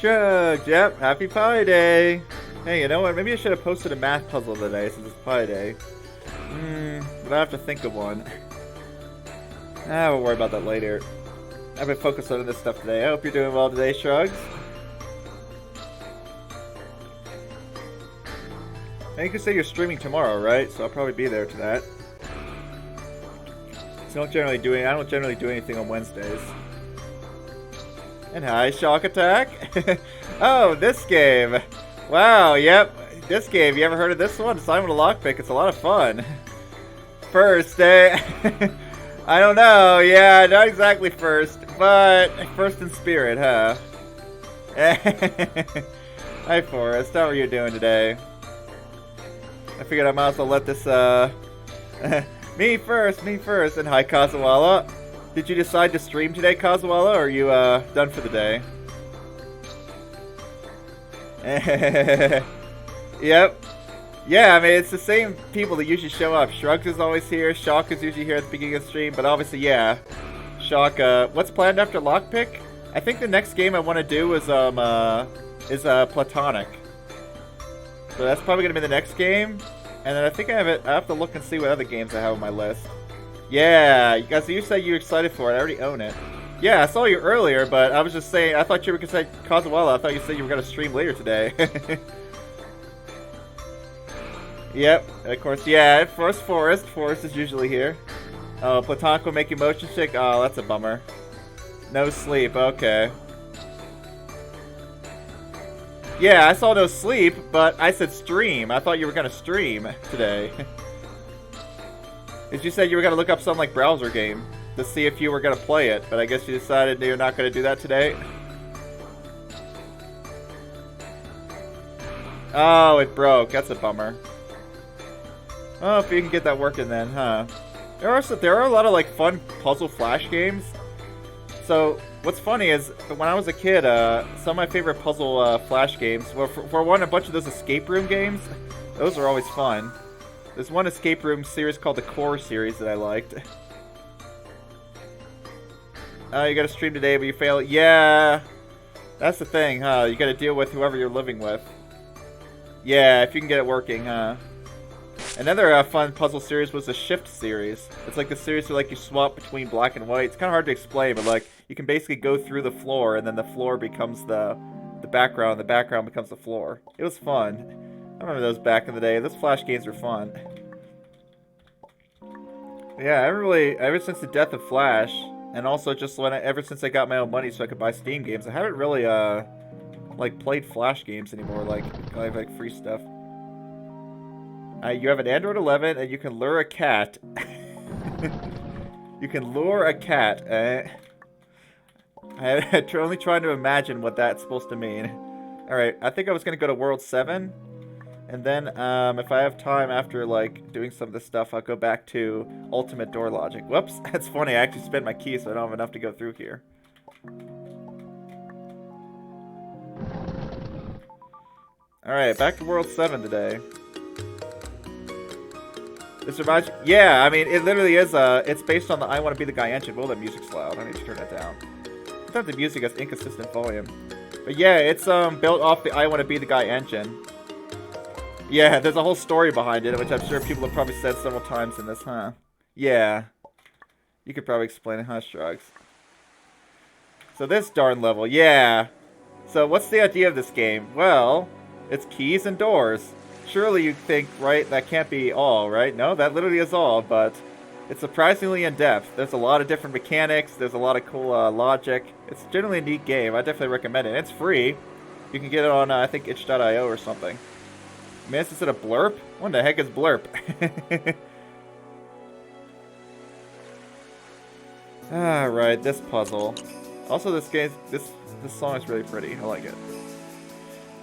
Drugs, yep, happy Pi Day. Hey, you know what? Maybe I should have posted a math puzzle today since it's Pi Day. But I have to think of one. We'll worry about that later. I've been focused on this stuff today. I hope you're doing well today, Shrugs. And you can say you're streaming tomorrow, right? So I'll probably be there to that. So I don't generally do anything on Wednesdays. And hi, Shock Attack. Oh, this game. Wow, yep. This game, you ever heard of this one? Simon the Lockpick. It's a lot of fun. First, I don't know. Yeah, not exactly first, but first in spirit, huh? Hi, Forrest. How are you doing today? I figured I might as well let this, me first. And hi, Kazuwala. Did you decide to stream today, Kazuwala, or are you, done for the day? Yep. Yeah, I mean, it's the same people that usually show up. Shrugs is always here, Shock is usually here at the beginning of the stream, but obviously, yeah. Shock, what's planned after Lockpick? I think the next game I want to do is Platonic. So that's probably going to be the next game. And then I think I have to look and see what other games I have on my list. Yeah, you guys, you said you were excited for it. I already own it. Yeah, I saw you earlier, but I was just saying, I thought you were going to say Kazuwala. I thought you said you were going to stream later today. Yep, of course. Yeah, first Forrest. Forrest is usually here. Oh, Platonic will make you motion sick? Oh, that's a bummer. No sleep, okay. Yeah, I saw no sleep, but I said stream. I thought you were going to stream today. As you said you were going to look up some like browser game to see if you were going to play it, but I guess you decided you're not going to do that today. Oh, it broke. That's a bummer. Oh, if you can get that working then, huh? There are a lot of like fun puzzle flash games. So what's funny is when I was a kid, some of my favorite puzzle flash games were for one, a bunch of those escape room games. Those are always fun. There's one escape room series called the Core series that I liked. You gotta stream today, but you fail. Yeah, that's the thing, huh? You gotta deal with whoever you're living with. Yeah, if you can get it working, huh? Another fun puzzle series was the Shift series. It's like the series where like you swap between black and white. It's kind of hard to explain, but like you can basically go through the floor, and then the floor becomes the background. The background becomes the floor. It was fun. I remember those back in the day. Those flash games were fun. Yeah, ever since the death of Flash, and also just ever since I got my own money so I could buy Steam games, I haven't really like played flash games anymore. Like free stuff. You have an Android 11, and you can lure a cat. You can lure a cat. I'm only trying to imagine what that's supposed to mean. Alright, I think I was going to go to World 7. And then, if I have time after, like, doing some of this stuff, I'll go back to Ultimate Door Logic. Whoops, that's funny. I actually spent my key, so I don't have enough to go through here. Alright, back to World 7 today. This reminds me, yeah, I mean, it literally is, it's based on the I Want to Be the Guy engine. Well, the music's loud. I need to turn that down. Sometimes the music has inconsistent volume. But yeah, it's, built off the I Want to Be the Guy engine. Yeah, there's a whole story behind it, which I'm sure people have probably said several times in this, huh? Yeah. You could probably explain it, huh, Shrugs? So this darn level, yeah. So what's the idea of this game? Well, it's keys and doors. Surely you'd think, right, that can't be all, right? No, that literally is all, but it's surprisingly in-depth. There's a lot of different mechanics, there's a lot of cool logic. It's generally a neat game. I definitely recommend it. It's free. You can get it on, I think, itch.io or something. Man, is it a blurp? What the heck is blurp? Alright, this puzzle. Also, this song is really pretty. I like it.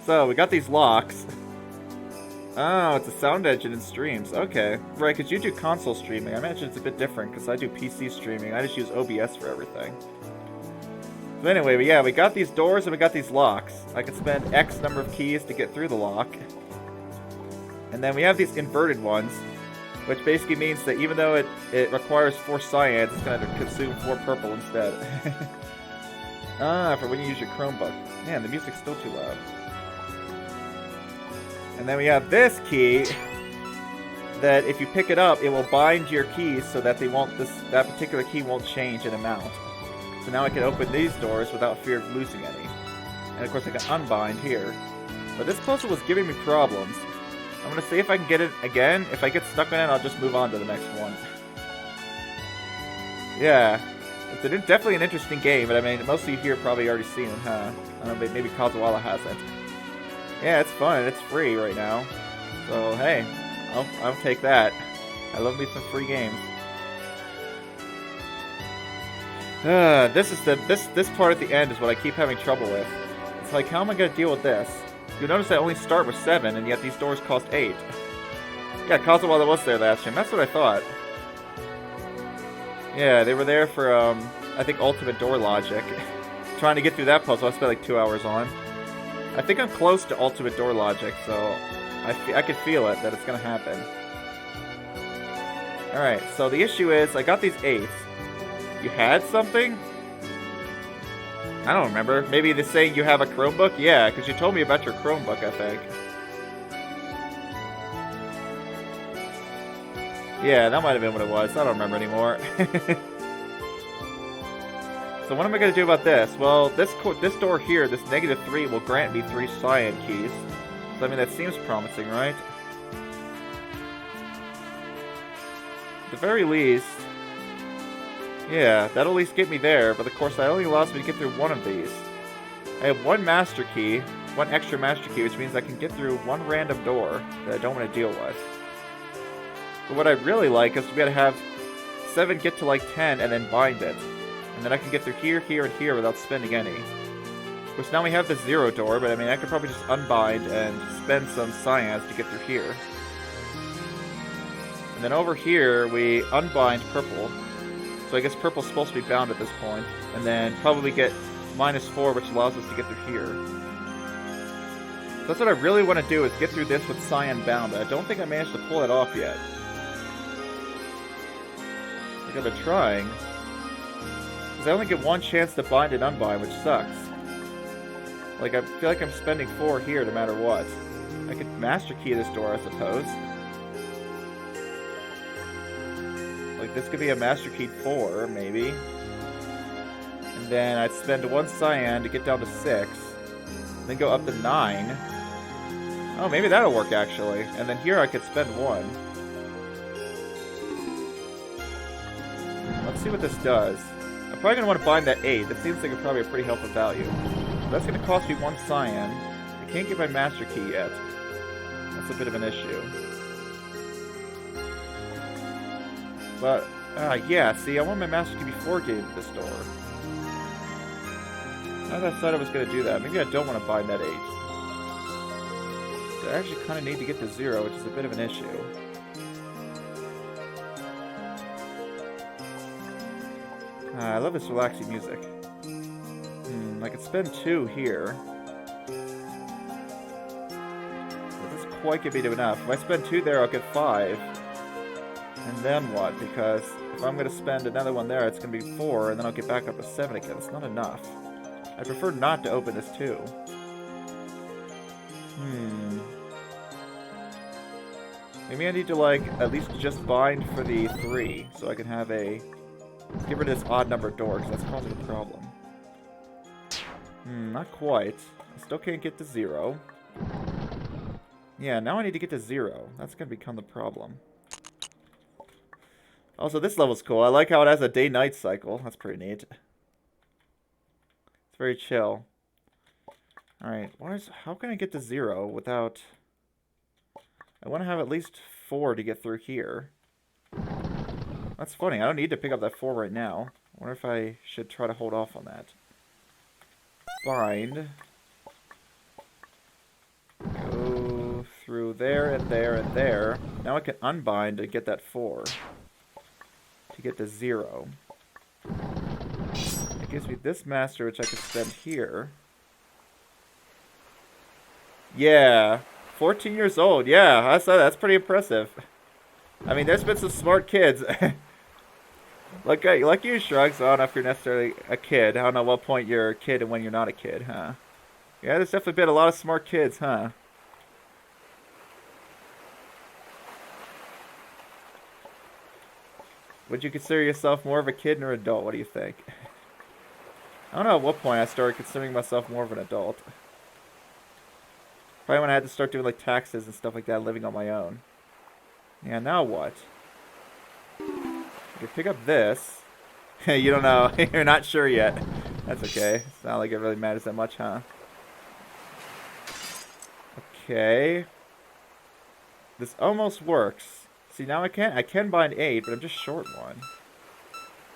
So, we got these locks. Oh, it's a sound engine in streams. Okay. Right, because you do console streaming. I imagine it's a bit different, because I do PC streaming. I just use OBS for everything. So anyway, but yeah, we got these doors and we got these locks. I can spend X number of keys to get through the lock. And then we have these inverted ones, which basically means that even though it requires 4 cyans, it's going to consume 4 purple instead. Ah, for when you use your Chromebook. Man, the music's still too loud. And then we have this key that if you pick it up, it will bind your keys so that that particular key won't change in amount. So now I can open these doors without fear of losing any. And of course I can unbind here. But this puzzle was giving me problems. I'm gonna see if I can get it again. If I get stuck on it, I'll just move on to the next one. Yeah. It's definitely an interesting game, but I mean, most of you here probably already seen it, huh? I don't know, maybe Kazuwala hasn't. Yeah, it's fun. It's free right now. So, hey, I'll take that. I love me some free games. This part at the end is what I keep having trouble with. It's like, how am I going to deal with this? You'll notice I only start with 7, and yet these doors cost 8. Yeah, Kazuwala was there last time. That's what I thought. Yeah, they were there for, I think, Ultimate Door Logic. Trying to get through that puzzle, I spent like 2 hours on. I think I'm close to Ultimate Door Logic, so I can feel it, that it's going to happen. Alright, so the issue is, I got these 8s. You had something? I don't remember. Maybe they're saying you have a Chromebook? Yeah, because you told me about your Chromebook, I think. Yeah, that might have been what it was. I don't remember anymore. So what am I going to do about this? Well, this door here, this -3, will grant me 3 cyan keys. So, I mean, that seems promising, right? At the very least... Yeah, that'll at least get me there, but of course that only allows me to get through one of these. I have one master key, one extra master key, which means I can get through one random door that I don't want to deal with. But what I really like is we gotta have 7 get to like 10 and then bind it. And then I can get through here, here, and here without spending any. Of course, now we have the 0 door, but I mean, I could probably just unbind and spend some cyans to get through here. And then over here, we unbind purple. So I guess purple's supposed to be bound at this point. And then probably get -4, which allows us to get through here. So that's what I really want to do, is get through this with cyan bound. I don't think I managed to pull it off yet. Like I've been trying. Because I only get one chance to bind and unbind, which sucks. Like, I feel like I'm spending 4 here no matter what. I could master key this door, I suppose. Like, this could be a master key 4, maybe. And then I'd spend 1 cyan to get down to 6. Then go up to 9. Oh, maybe that'll work, actually. And then here I could spend 1. Let's see what this does. I'm probably going to want to bind that 8. That seems like probably a pretty helpful value. That's going to cost me 1 cyan. I can't get my master key yet. That's a bit of an issue. But, yeah, see, I want my master key before getting to this door. I thought I was going to do that. Maybe I don't want to bind that 8. So I actually kind of need to get to 0, which is a bit of an issue. I love this relaxing music. I could spend 2 here. That doesn't quite get me to enough. If I spend 2 there, I'll get 5. And then what? Because if I'm going to spend another one there, it's going to be 4, and then I'll get back up to 7 again. It's not enough. I prefer not to open this too. Maybe I need to, like, at least just bind for the 3, so I can have a... Get rid of this odd numbered door, because that's causing a problem. Not quite. I still can't get to 0. Yeah, now I need to get to 0. That's going to become the problem. Also, this level's cool. I like how it has a day-night cycle. That's pretty neat. It's very chill. Alright, how can I get to 0 without... I want to have at least 4 to get through here. That's funny. I don't need to pick up that 4 right now. I wonder if I should try to hold off on that. Bind. Go through there and there and there. Now I can unbind to get that 4. To get to 0. It gives me this master, which I can spend here. Yeah. 14 years old. Yeah, I saw that. That's pretty impressive. I mean, there's been some smart kids. Like you, Shrugs. I don't know if you're necessarily a kid. I don't know what point you're a kid and when you're not a kid, huh? Yeah, there's definitely been a lot of smart kids, huh? Would you consider yourself more of a kid or an adult? What do you think? I don't know at what point I started considering myself more of an adult. Probably when I had to start doing like taxes and stuff like that, living on my own. Yeah, now what? I can pick up this. You don't know. You're not sure yet. That's okay. It's not like it really matters that much, huh? Okay. This almost works. See, now I can bind 8, but I'm just short 1.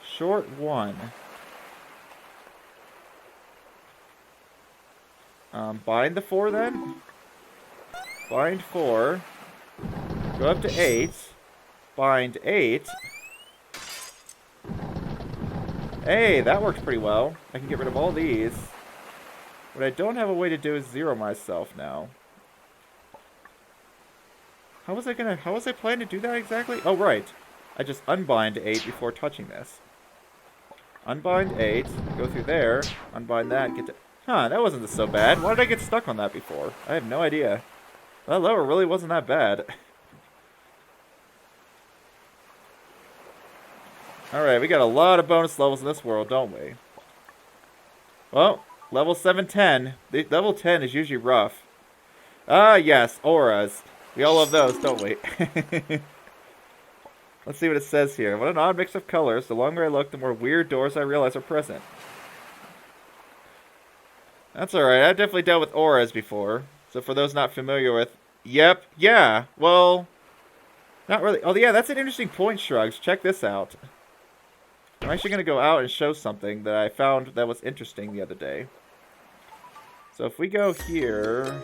Short 1. Bind the 4 then? Bind 4. Go up to 8. Bind 8. Hey, that works pretty well. I can get rid of all these. What I don't have a way to do is 0 myself now. How was I planning to do that exactly? Oh, right. I just unbind 8 before touching this. Unbind 8, go through there, unbind that, get to... Huh, that wasn't so bad. Why did I get stuck on that before? I have no idea. That lever really wasn't that bad. Alright, we got a lot of bonus levels in this world, don't we? Well, level 710. Level 10 is usually rough. Ah, yes, auras. We all love those, don't we? Let's see what it says here. What an odd mix of colors. The longer I look, the more weird doors I realize are present. That's alright. I've definitely dealt with auras before. So for those not familiar with... Yep, yeah. Well, not really. Oh, yeah, that's an interesting point, Shrugs. Check this out. I'm actually going to go out and show something that I found that was interesting the other day. So if we go here...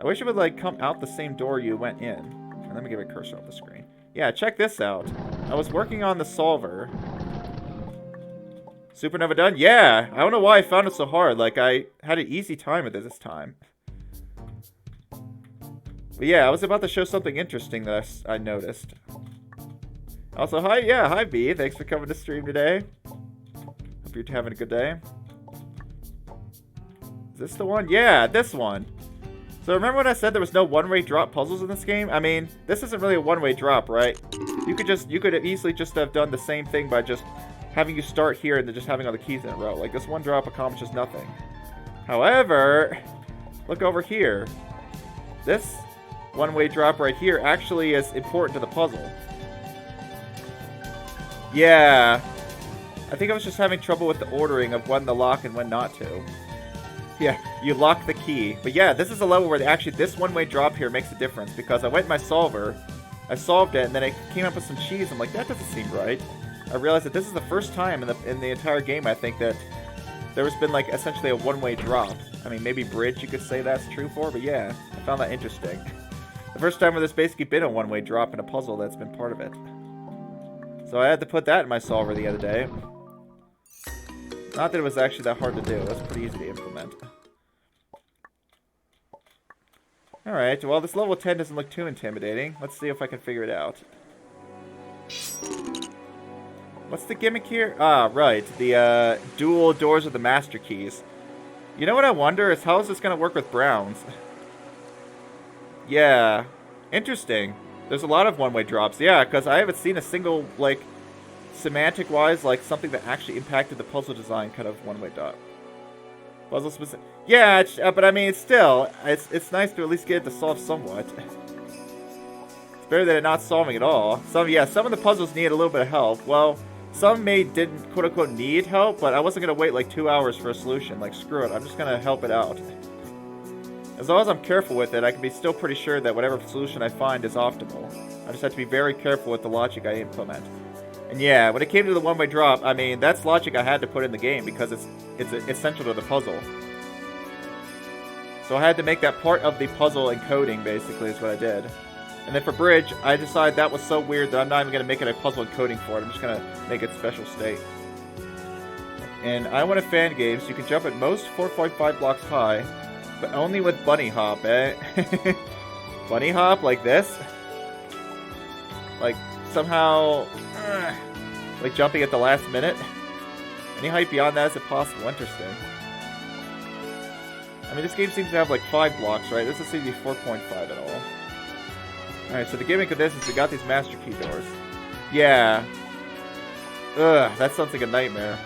I wish it would, like, come out the same door you went in. Let me give a cursor on the screen. Yeah, check this out. I was working on the solver. Supernova done? Yeah! I don't know why I found it so hard. Like, I had an easy time with it this time. But yeah, I was about to show something interesting that I noticed. Also, hi B. Thanks for coming to stream today. Hope you're having a good day. Is this the one? Yeah, this one. So remember when I said there was no one-way drop puzzles in this game? I mean, this isn't really a one-way drop, right? You could easily just have done the same thing by just having you start here and then just having all the keys in a row. Like, this one drop accomplishes nothing. However, look over here. This one-way drop right here actually is important to the puzzle. Yeah. I think I was just having trouble with the ordering of when to lock and when not to. Yeah, you lock the key. But yeah, this is a level where actually this one-way drop here makes a difference, because I went in my solver, I solved it, and then I came up with some cheese. I'm like, that doesn't seem right. I realized that this is the first time in the entire game, I think, that there's been, like, essentially a one-way drop. I mean, maybe Bridge you could say that's true for, but yeah, I found that interesting. The first time where there's basically been a one-way drop in a puzzle that's been part of it. So I had to put that in my solver the other day. Not that it was actually that hard to do. It was pretty easy to implement. Alright, well, this level 10 doesn't look too intimidating. Let's see if I can figure it out. What's the gimmick here? Ah, right. The dual doors with the master keys. You know what I wonder is how is this going to work with Browns? Yeah. Interesting. There's a lot of one-way drops. Yeah, because I haven't seen a single, like, semantic-wise, like, something that actually impacted the puzzle design kind of one-way drop. Puzzle specific. Yeah, but I mean, still, it's nice to at least get it to solve somewhat. It's better than it not solving at all. Some of the puzzles need a little bit of help. Well, some didn't quote-unquote need help, but I wasn't going to wait like 2 hours for a solution. Like, screw it, I'm just going to help it out. As long as I'm careful with it, I can be still pretty sure that whatever solution I find is optimal. I just have to be very careful with the logic I implement. And yeah, when it came to the one-way drop, I mean, that's logic I had to put in the game because it's essential to the puzzle. So I had to make that part of the puzzle encoding, basically, is what I did. And then for Bridge, I decided that was so weird that I'm not even going to make it a puzzle encoding for it. I'm just going to make it special state. In I Want a Fan games, you can jump at most 4.5 blocks high, but only with bunny hop, eh? Bunny hop like this? Like, somehow... Like jumping at the last minute? Any hype beyond that is impossible. Interesting. I mean, this game seems to have like 5 blocks, right? This doesn't seem to be 4.5 at all. Alright, so the gimmick of this is we got these master key doors. Yeah. Ugh, that sounds like a nightmare.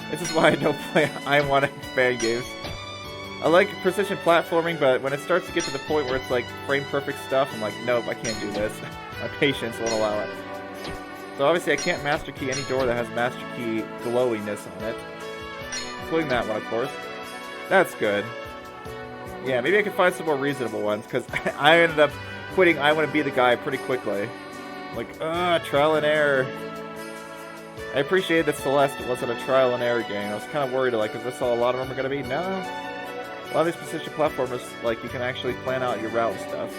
This is why I don't play I-Want fan games. I like precision platforming, but when it starts to get to the point where it's like frame-perfect stuff, I'm like, nope, I can't do this. My patience won't allow it. So obviously I can't master key any door that has master key glowiness on it. Including that one, of course. That's good. Yeah, maybe I can find some more reasonable ones, because I ended up quitting I Want to Be the Guy pretty quickly. Like, trial and error. I appreciate that Celeste wasn't a trial and error game. I was kind of worried, like, is this all a lot of them are going to be? No. A lot of these precision platformers, like, you can actually plan out your route and stuff.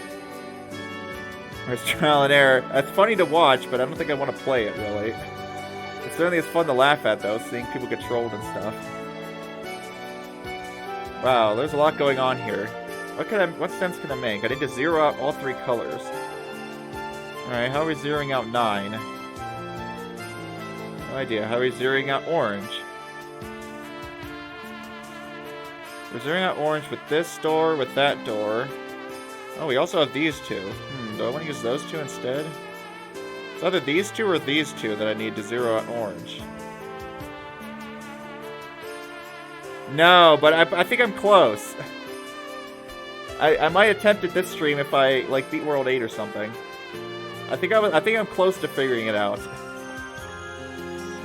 There's trial and error. It's funny to watch, but I don't think I want to play it, really. It certainly is fun to laugh at, though, seeing people get trolled and stuff. Wow, there's a lot going on here. What sense can I make? I need to zero out all 3 colors. Alright, how are we zeroing out 9? No idea. How are we zeroing out orange? We're zeroing out orange with this door, with that door. Oh, we also have these 2. Do I want to use those 2 instead? It's either these 2 or these 2 that I need to zero out orange. No, but I think I'm close. I might attempt it this stream if I like beat World 8 or something. I think I'm close to figuring it out.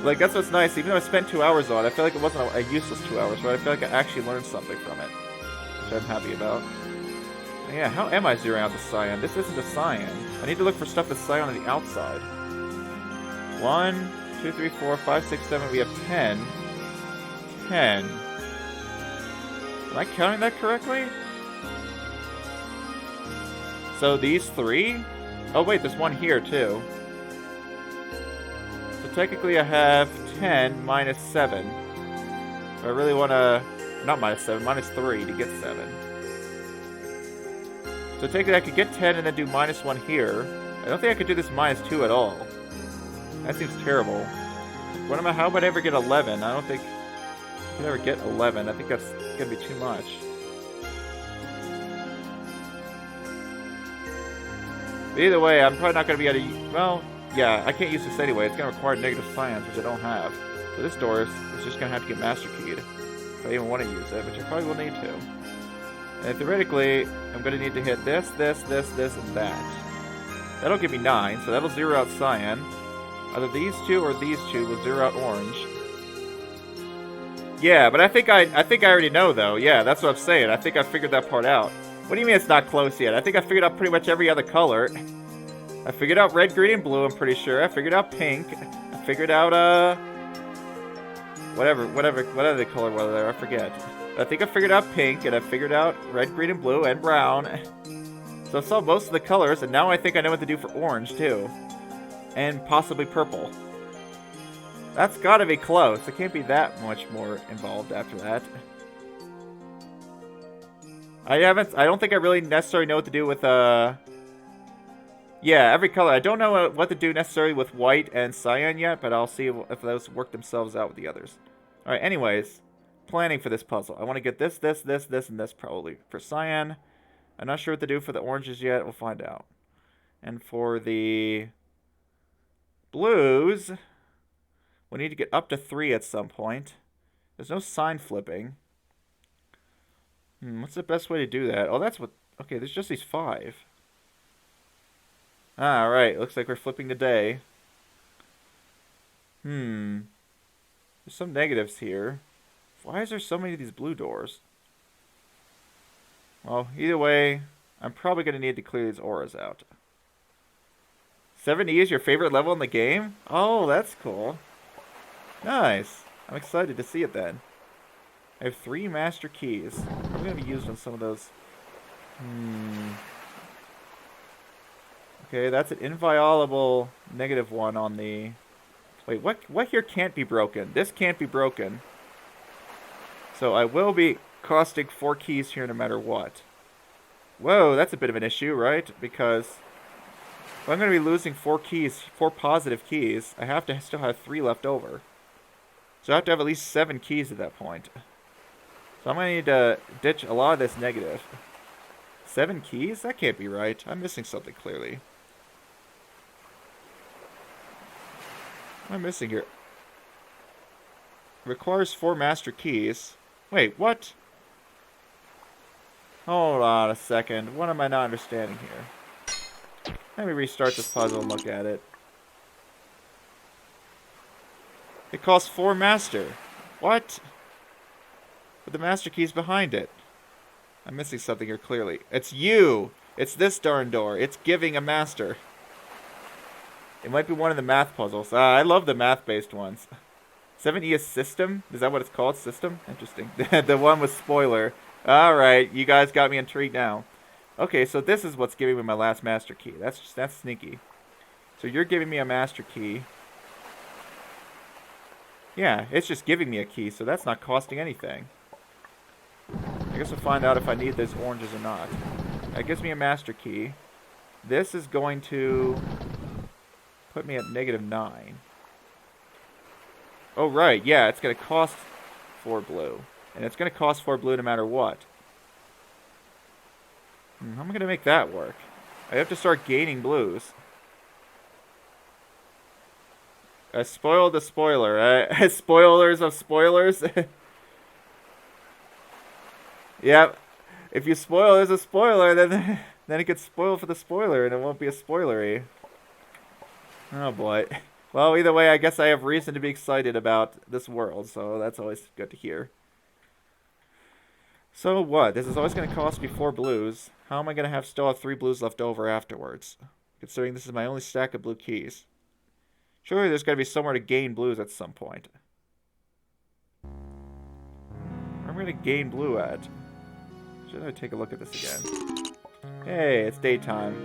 Like, that's what's nice. Even though I spent 2 hours on it, I feel like it wasn't a useless 2 hours, right? I feel like I actually learned something from it, which I'm happy about. Yeah, how am I zeroing out the cyan? This isn't a cyan. I need to look for stuff that's cyan on the outside. 1, 2, 3, 4, 5, 6, 7. We have 10. 10. Am I counting that correctly? So these 3? Oh wait, there's one here too. So technically I have 10 minus 7. I really want to... Not minus 7, minus 3 to get 7. So technically I could get 10 and then do minus 1 here. I don't think I could do this minus 2 at all. That seems terrible. How would I ever get 11? I don't think I could ever get 11. I think that's going to be too much. But either way, I'm probably not going to be able to... Well, yeah, I can't use this anyway. It's going to require negative science, which I don't have. So this door is just going to have to get master keyed. If I even want to use it, which I probably will need to. And theoretically, I'm going to need to hit this, this, this, this, and that. That'll give me 9, so that'll zero out cyan. Either these 2 or these 2 will zero out orange. Yeah, but I think I already know, though. Yeah, that's what I'm saying. I think I figured that part out. What do you mean it's not close yet? I think I figured out pretty much every other color. I figured out red, green, and blue, I'm pretty sure. I figured out pink. I figured out, whatever the color was there, I forget. I think I figured out pink, and I figured out red, green, and blue, and brown. So I saw most of the colors, and now I think I know what to do for orange, too. And possibly purple. That's gotta be close. It can't be that much more involved after that. I don't think I really necessarily know what to do with, yeah, every color. I don't know what to do necessarily with white and cyan yet, but I'll see if those work themselves out with the others. Alright, anyways. Planning for this puzzle. I want to get this, this, this, this, and this probably for cyan. I'm not sure what to do for the oranges yet. We'll find out. And for the blues, we need to get up to 3 at some point. There's no sign flipping. What's the best way to do that? Oh, that's what... Okay, there's just these 5. Ah, right. Looks like we're flipping the day. There's some negatives here. Why is there so many of these blue doors? Well, either way, I'm probably going to need to clear these auras out. 7E is your favorite level in the game? Oh, that's cool. Nice. I'm excited to see it then. I have 3 master keys. I'm going to be used on some of those. Okay, that's an inviolable -1 on the... Wait, what here can't be broken? This can't be broken. So I will be costing 4 keys here no matter what. Whoa, that's a bit of an issue, right? Because Well, I'm going to be losing 4 keys, 4 positive keys. I have to still have 3 left over. So I have to have at least 7 keys at that point. So I'm going to need to ditch a lot of this negative. 7 keys? That can't be right. I'm missing something clearly. What am I missing here? Requires 4 master keys. Wait, what? Hold on a second. What am I not understanding here? Let me restart this puzzle and look at it. It costs 4 master. What? But the master key's behind it. I'm missing something here clearly. It's you! It's this darn door. It's giving a master. It might be one of the math puzzles. I love the math-based ones. 7E is system? Is that what it's called? System? Interesting. The one with spoiler. Alright, you guys got me intrigued now. Okay, so this is what's giving me my last master key. That's sneaky. So you're giving me a master key. Yeah, it's just giving me a key, so that's not costing anything. I guess we'll find out if I need those oranges or not. That gives me a master key. This is going to put me at -9. Oh, right. Yeah, it's going to cost 4 blue. And it's going to cost 4 blue no matter what. How am I going to make that work? I have to start gaining blues. I spoiled the spoiler. Spoilers of spoilers. Yep. If you spoil there's a spoiler, then it gets spoiled for the spoiler, and it won't be a spoilery. Oh boy. Well, either way, I guess I have reason to be excited about this world, so that's always good to hear. So what? This is always going to cost me 4 blues. How am I going to still have 3 blues left over afterwards? Considering this is my only stack of blue keys. Surely there's got to be somewhere to gain blues at some point. Where am I going to gain blue at? Should I take a look at this again? Hey, it's daytime.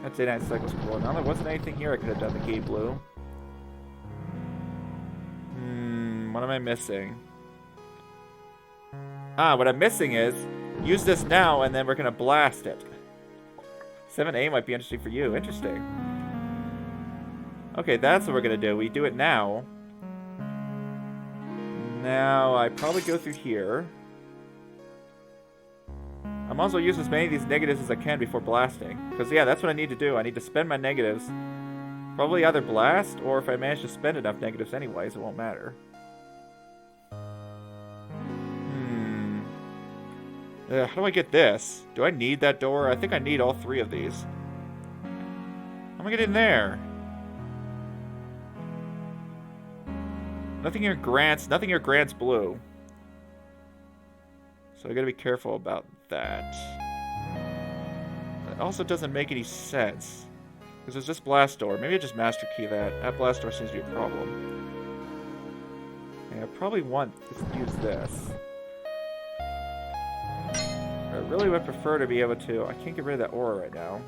That day-night cycle's cool. Now there wasn't anything here I could have done to gain blue. What am I missing? What I'm missing is, use this now and then we're going to blast it. 7A might be interesting for you. Interesting. Okay, that's what we're going to do. We do it now. Now, I probably go through here. I might as well use as many of these negatives as I can before blasting. Because, yeah, that's what I need to do. I need to spend my negatives. Probably either blast, or if I manage to spend enough negatives anyways, it won't matter. How do I get this? Do I need that door? I think I need all 3 of these. How am I getting in there? Nothing here grants blue. So I gotta be careful about that. That also doesn't make any sense. Because there's this blast door. Maybe I just master key that. That blast door seems to be a problem. Yeah, I probably want to use this. I really would prefer to be able to... I can't get rid of that aura right now.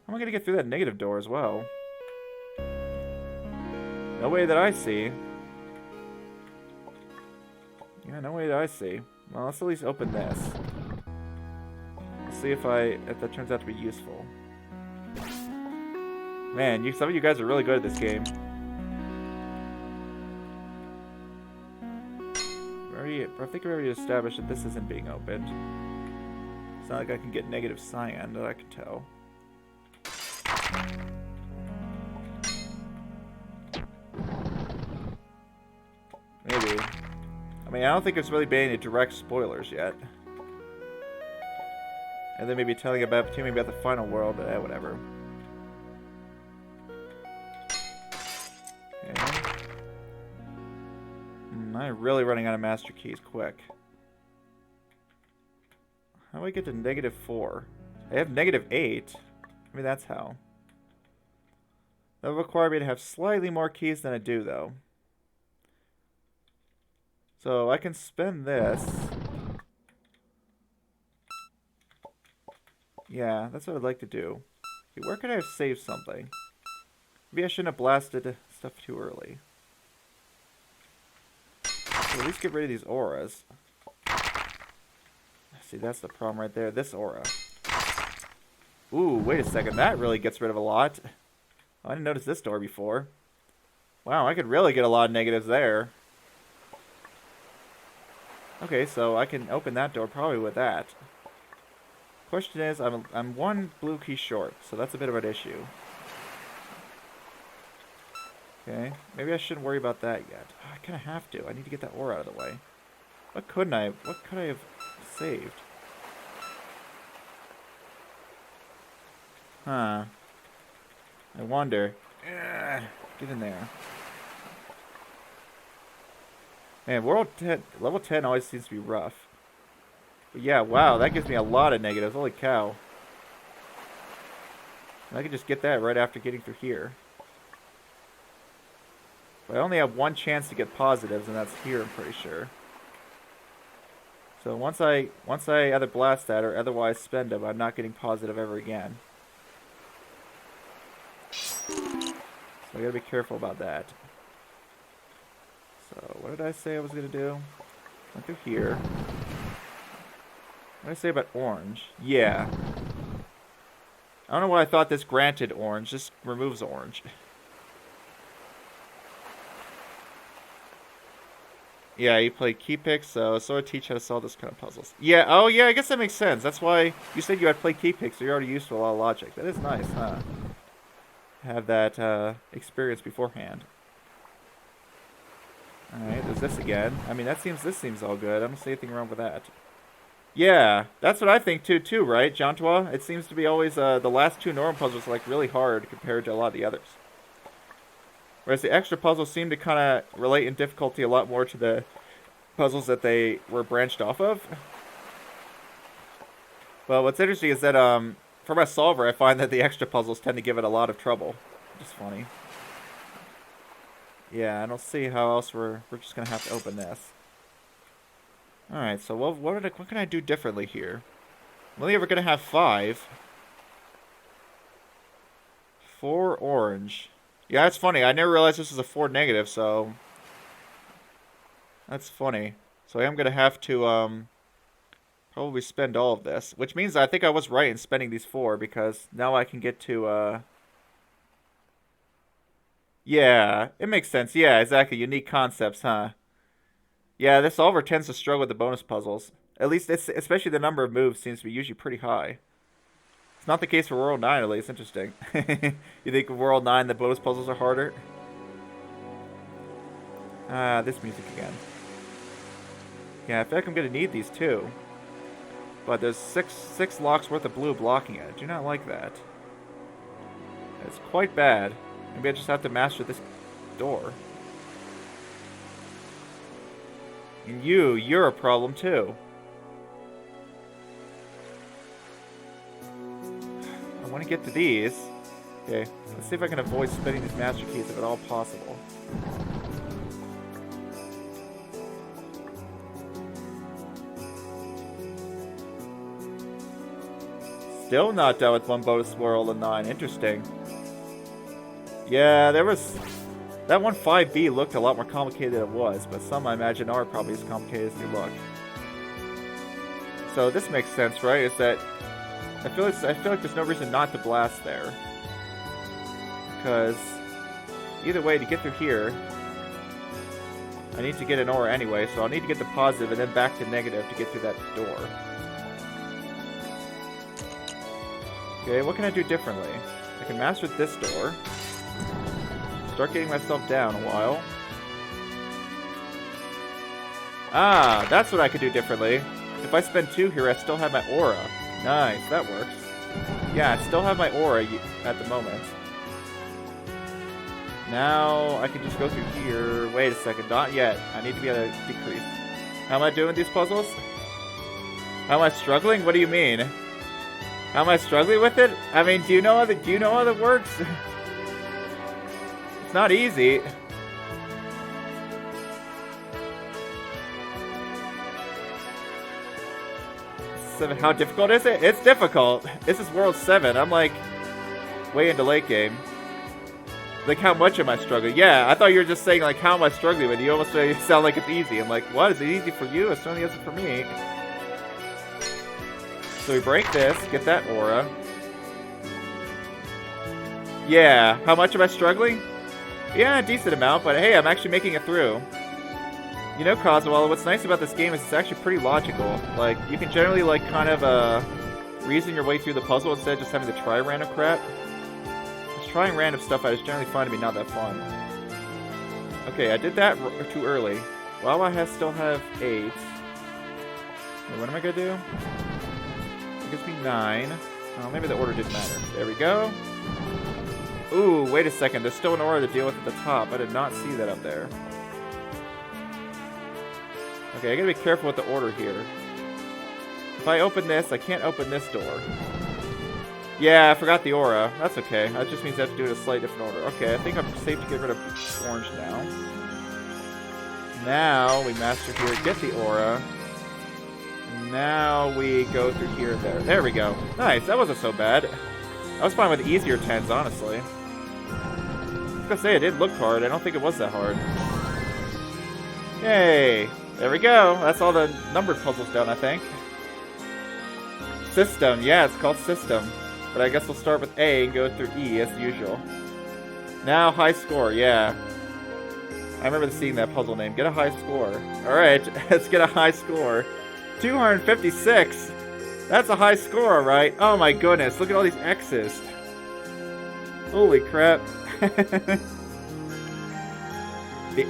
How am I going to get through that negative door as well? No way that I see. Yeah, no way that I see. Well, let's at least open this. Let's see if that turns out to be useful. Man, some of you guys are really good at this game. I think we already established that this isn't being opened. It's not like I can get negative cyan, that I can tell. Maybe. I mean, I don't think there's really been any direct spoilers yet. And then maybe telling about the final world, but whatever. Okay. I'm really running out of master keys quick. How do I get to -4? I have -8. Maybe that's how. That would require me to have slightly more keys than I do, though. So I can spend this. Yeah, that's what I'd like to do. Okay, where could I have saved something? Maybe I shouldn't have blasted stuff too early. So at least get rid of these auras. See, that's the problem right there. This aura. Ooh, wait a second. That really gets rid of a lot. Oh, I didn't notice this door before. Wow, I could really get a lot of negatives there. Okay, so I can open that door probably with that. Question is, I'm one blue key short, so that's a bit of an issue. Okay, maybe I shouldn't worry about that yet. Oh, I kind of have to. I need to get that ore out of the way. What could I have saved? Huh. I wonder. Ugh, get in there. Man, level 10 always seems to be rough. But yeah, wow, that gives me a lot of negatives. Holy cow. And I can just get that right after getting through here. But I only have one chance to get positives, and that's here, I'm pretty sure. So once I either blast that or otherwise spend them, I'm not getting positive ever again. So I gotta be careful about that. So what did I say I was gonna do? Went through here. What did I say about orange? Yeah. I don't know why I thought this granted orange. This removes orange. Yeah, you play key picks, so I teach how to solve this kind of puzzles. Yeah, oh yeah, I guess that makes sense. That's why you said you had played key picks, so you're already used to a lot of logic. That is nice, huh? Have that experience beforehand. Alright, there's this again. I mean, this seems all good. I don't see anything wrong with that. Yeah, that's what I think too, right, Jantua? It seems to be always the last two normal puzzles are like really hard compared to a lot of the others. Whereas the extra puzzles seem to kind of relate in difficulty a lot more to the puzzles that they were branched off of. Well, what's interesting is that for my solver, I find that the extra puzzles tend to give it a lot of trouble. Which is funny. Yeah, I don't see how else we're just gonna have to open this. All right, so what can I do differently here? I'm only ever gonna have 5. 4 orange. Yeah, that's funny. I never realized this was a 4 negative, so that's funny. So I am gonna have to probably spend all of this, which means I think I was right in spending these 4 because now I can get to yeah, it makes sense. Yeah, exactly. Unique concepts, huh? Yeah, this solver tends to struggle with the bonus puzzles. At least, especially the number of moves seems to be usually pretty high. It's not the case for World 9, at least. Interesting. You think with World 9 the bonus puzzles are harder? This music again. Yeah, I feel like I'm going to need these too. But there's six locks worth of blue blocking it. I do not like that. It's quite bad. Maybe I just have to master this door. And you're a problem too. I want to get to these. Okay, let's see if I can avoid spending these master keys if at all possible. Still not done with one bonus swirl and 9. Interesting. Yeah, there was... That one 5B looked a lot more complicated than it was, but some I imagine are probably as complicated as they look. So this makes sense, right? Is that I feel like there's no reason not to blast there. Because either way, to get through here, I need to get an aura anyway, so I'll need to get the positive and then back to negative to get through that door. Okay, what can I do differently? I can master this door. Start getting myself down a while. Ah, that's what I could do differently. If I spend 2 here, I still have my aura. Nice, that works. Yeah, I still have my aura at the moment. Now, I can just go through here. Wait a second, not yet. I need to be at a decrease. How am I doing these puzzles? How am I struggling? What do you mean? How am I struggling with it? I mean, do you know how that works? It's not easy. So how difficult is it? It's difficult. This is World 7. I'm like way into late game. Like, how much am I struggling? Yeah, I thought you were just saying, like, how am I struggling with it? You almost sound like it's easy. I'm like, what? Is it easy for you? It certainly isn't for me. So we break this, get that aura. Yeah, how much am I struggling? Yeah, a decent amount, but hey, I'm actually making it through. You know, Coswell, what's nice about this game is it's actually pretty logical. Like, you can generally, like, kind of, reason your way through the puzzle instead of just having to try random crap. Just trying random stuff I just generally find to be not that fun. Okay, I did that too early. While I still have 8. Wait, what am I gonna do? It gives me 9. Oh, maybe the order didn't matter. There we go. Ooh, wait a second. There's still an order to deal with at the top. I did not see that up there. Okay, I gotta be careful with the order here. If I open this, I can't open this door. Yeah, I forgot the aura. That's okay. That just means I have to do it a slightly different order. Okay, I think I'm safe to get rid of orange now. Now we master here, get the aura. Now we go through here and there. There we go. Nice, that wasn't so bad. I was fine with easier 10s, honestly. I was gonna say, it did look hard. I don't think it was that hard. Yay! There we go. That's all the numbered puzzles done, I think. System. Yeah, it's called System. But I guess we'll start with A and go through E as usual. Now, high score. Yeah. I remember seeing that puzzle name. Get a high score. Alright, let's get a high score. 256! That's a high score, right? Oh my goodness, look at all these X's. Holy crap. The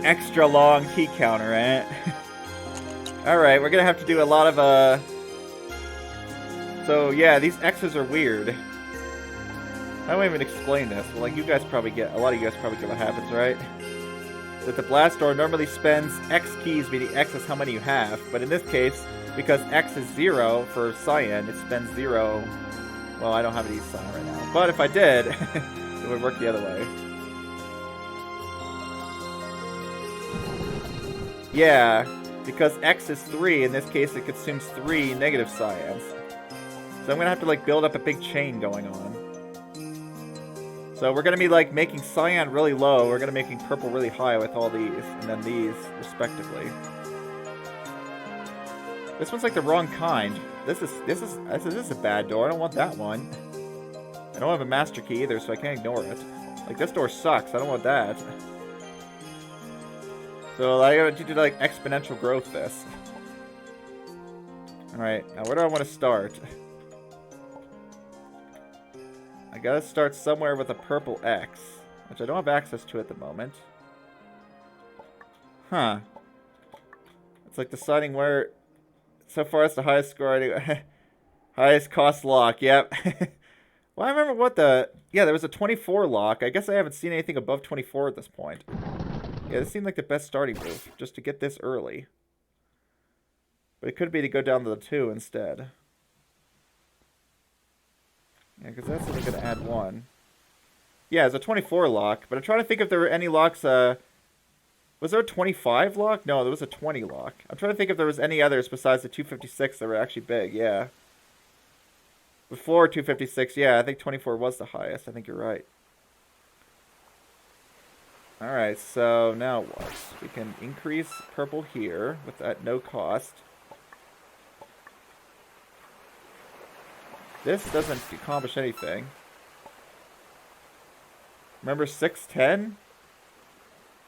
extra long key counter, eh? Alright, we're gonna have to do a lot of, So, yeah, these X's are weird. I don't even explain this. Well, like, you guys probably get... A lot of you guys probably get what happens, right? That the blast door normally spends X keys, meaning X is how many you have. But in this case, because X is 0 for cyan, it spends 0... Well, I don't have any cyan right now. But if I did, it would work the other way. Yeah, because X is 3, in this case it consumes 3 negative cyans. So I'm gonna have to, like, build up a big chain going on. So we're gonna be, like, making cyan really low, we're gonna be making purple really high with all these, and then these, respectively. This one's like the wrong kind. This is a bad door. I don't want that one. I don't have a master key either, so I can't ignore it. Like, this door sucks. I don't want that. So I gotta do, like, exponential growth this. Alright, now where do I want to start? I gotta start somewhere with a purple X, which I don't have access to at the moment. Huh. It's like deciding where... So far, it's the highest score I do. Highest cost lock, yep. Well, I remember what the... Yeah, there was a 24 lock. I guess I haven't seen anything above 24 at this point. Yeah, this seemed like the best starting move, just to get this early. But it could be to go down to the 2 instead. Yeah, because that's only going to add 1. Yeah, it's a 24 lock, but I'm trying to think if there were any locks, Was there a 25 lock? No, there was a 20 lock. I'm trying to think if there was any others besides the 256 that were actually big, yeah. Before 256, yeah, I think 24 was the highest. I think you're right. Alright, so now what? We can increase purple here with at no cost. This doesn't accomplish anything. Remember 610?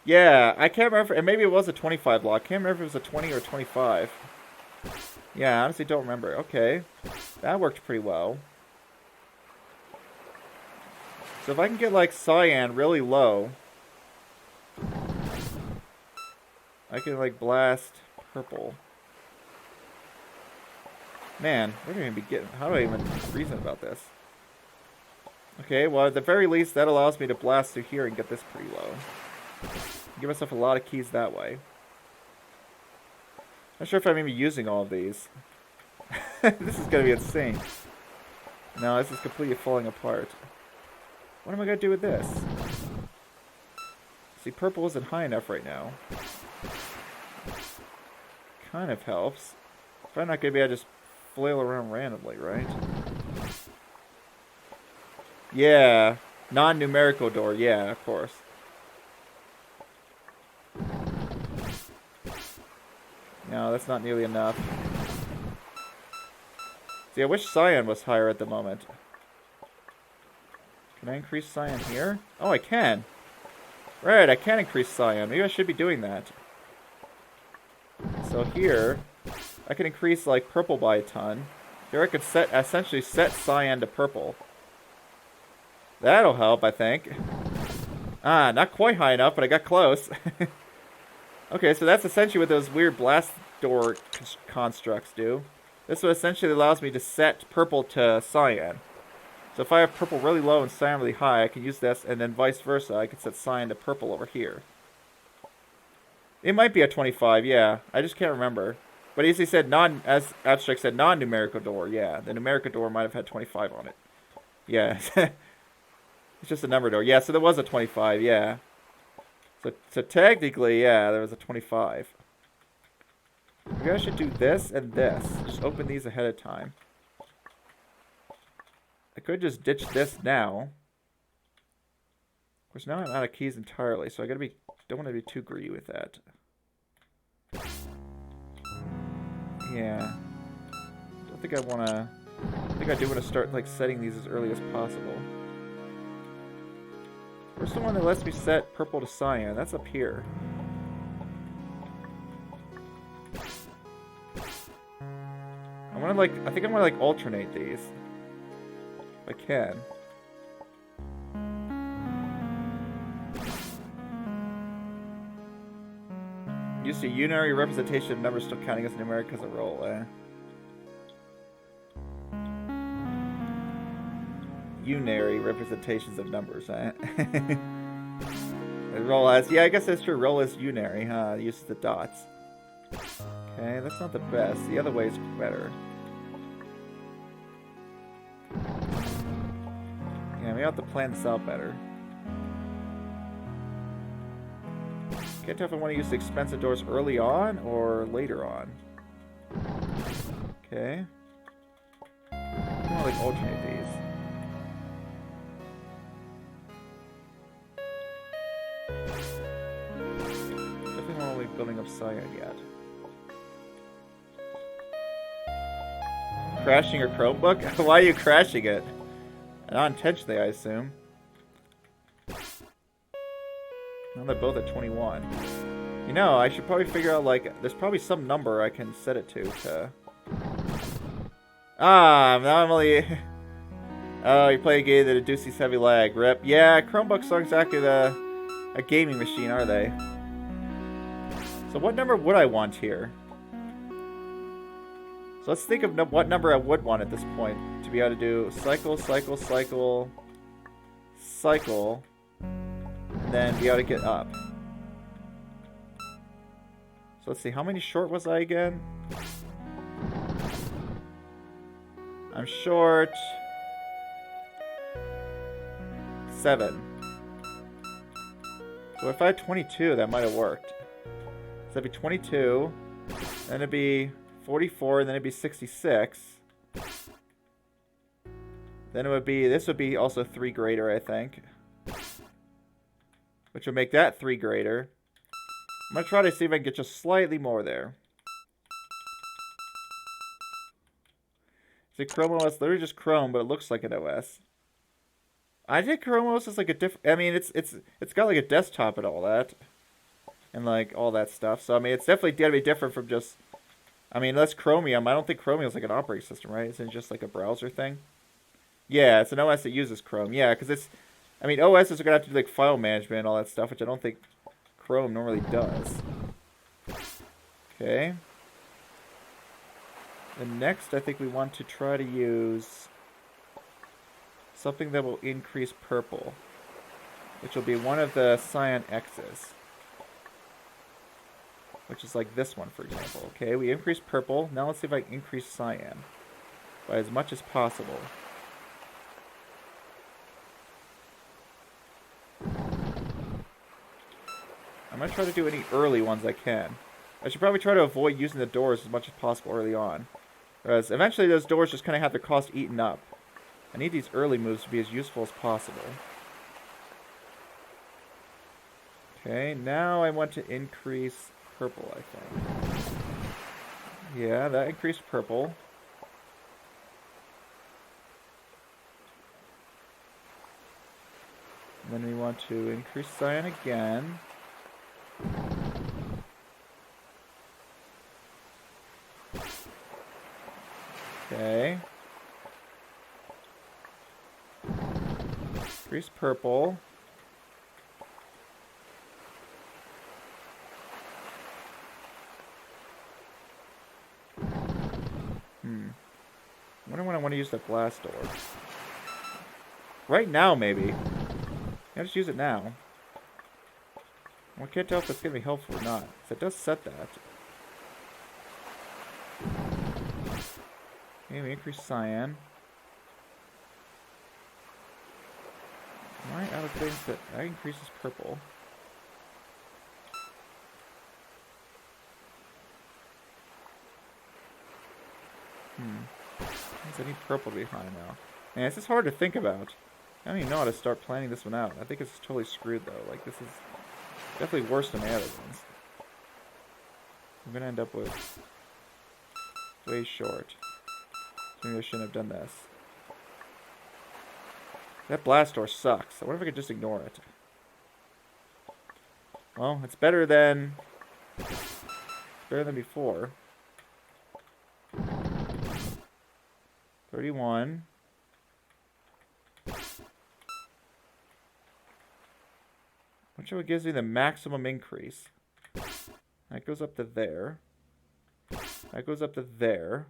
Yeah, I can't remember, and maybe it was a 25 block. Can't remember if it was a 20 or 25. Yeah, I honestly don't remember. Okay, that worked pretty well. So if I can get, like, cyan really low, I can, like, blast purple. Man, where do I even begin? How do I even reason about this? Okay, well, at the very least, that allows me to blast through here and get this pretty low. Give myself a lot of keys that way. Not sure if I'm even using all of these. This is going to be insane. No, this is completely falling apart. What am I going to do with this? See, purple isn't high enough right now. Kind of helps. If I'm not going to be able to just flail around randomly, right? Yeah. Non-numerical door. Yeah, of course. No, that's not nearly enough. See, I wish cyan was higher at the moment. Can I increase cyan here? Oh, I can. Right, I can increase cyan. Maybe I should be doing that. So here, I can increase, like, purple by a ton. Here I could essentially set cyan to purple. That'll help, I think. Ah, not quite high enough, but I got close. Okay, so that's essentially what those weird blast door constructs do. This one essentially allows me to set purple to cyan. So if I have purple really low and cyan really high, I can use this, and then vice versa. I can set cyan to purple over here. It might be a 25, yeah. I just can't remember. But as he said, as Abstract said, non-numerical door, yeah. The numerical door might have had 25 on it. Yeah. It's just a number door. Yeah, so there was a 25, yeah. So technically, yeah, there was a 25. Maybe I should do this and this. Just open these ahead of time. I could just ditch this now. Of course, now I'm out of keys entirely, so don't want to be too greedy with that. Yeah. I think I do want to start, like, setting these as early as possible. Where's the one that lets me set purple to cyan? That's up here. I think I'm gonna, like, alternate these. If I can. Use a unary representation of numbers still counting as numeric as a roll, Unary representations of numbers, Roll as, yeah, I guess that's true. Roll as unary, huh? It uses the dots. Okay, that's not the best. The other way is better. Yeah, maybe I'll have to plan this out better. Can't tell if I want to use the expensive doors early on or later on. Okay. I want to, like, alternate these. Definitely not really building up cyan yet. Crashing your Chromebook? Why are you crashing it? Not intentionally, I assume. Now they're both at 21. You know, I should probably figure out, like, there's probably some number I can set it to... Ah, now I'm only... Oh, you play a game that induces heavy lag. Rip. Yeah, Chromebooks aren't exactly a gaming machine, are they? So what number would I want here? So let's think of what number I would want at this point to be able to do cycle, cycle, cycle, cycle, and then be able to get up. So let's see, how many short was I again? I'm short 7. So if I had 22, that might have worked. So that'd be 22, then it'd be 44, and then it'd be 66. Then it would be, this would be also 3 greater, I think. Which would make that 3 greater. I'm going to try to see if I can get just slightly more there. See, Chrome OS, literally just Chrome, but it looks like an OS. I think Chrome OS is like a different, I mean, it's got like a desktop and all that. And like all that stuff. So, I mean, it's definitely got to be different from just, I mean, unless Chromium, I don't think Chromium is like an operating system, right? Isn't it just like a browser thing? Yeah, it's an OS that uses Chrome. Yeah, because it's, I mean, OSs are going to have to do like file management and all that stuff, which I don't think Chrome normally does. Okay. And next, I think we want to try to use something that will increase purple, which will be one of the cyan X's. Which is like this one, for example. Okay, we increased purple. Now let's see if I can increase cyan by as much as possible. I'm going to try to do any early ones I can. I should probably try to avoid using the doors as much as possible early on. Whereas eventually those doors just kind of have their cost eaten up. I need these early moves to be as useful as possible. Okay, now I want to increase purple, I think. Yeah, that increased purple. And then we want to increase cyan again. Okay. Increase purple. I wonder when I want to use that blast door. Right now, maybe. I'll just use it now. Well, I can't tell if it's going to be helpful or not. So it does set that. Okay, we increase cyan. Am I out of things that increases purple? I need purple behind now. Man, this is hard to think about. I don't even know how to start planning this one out. I think it's totally screwed though. Like, this is definitely worse than my other ones. I'm gonna end up with way short. So maybe I shouldn't have done this. That blast door sucks. I wonder if I could just ignore it. Well, it's better than before. 31. Which one gives me the maximum increase? That goes up to there. That goes up to there.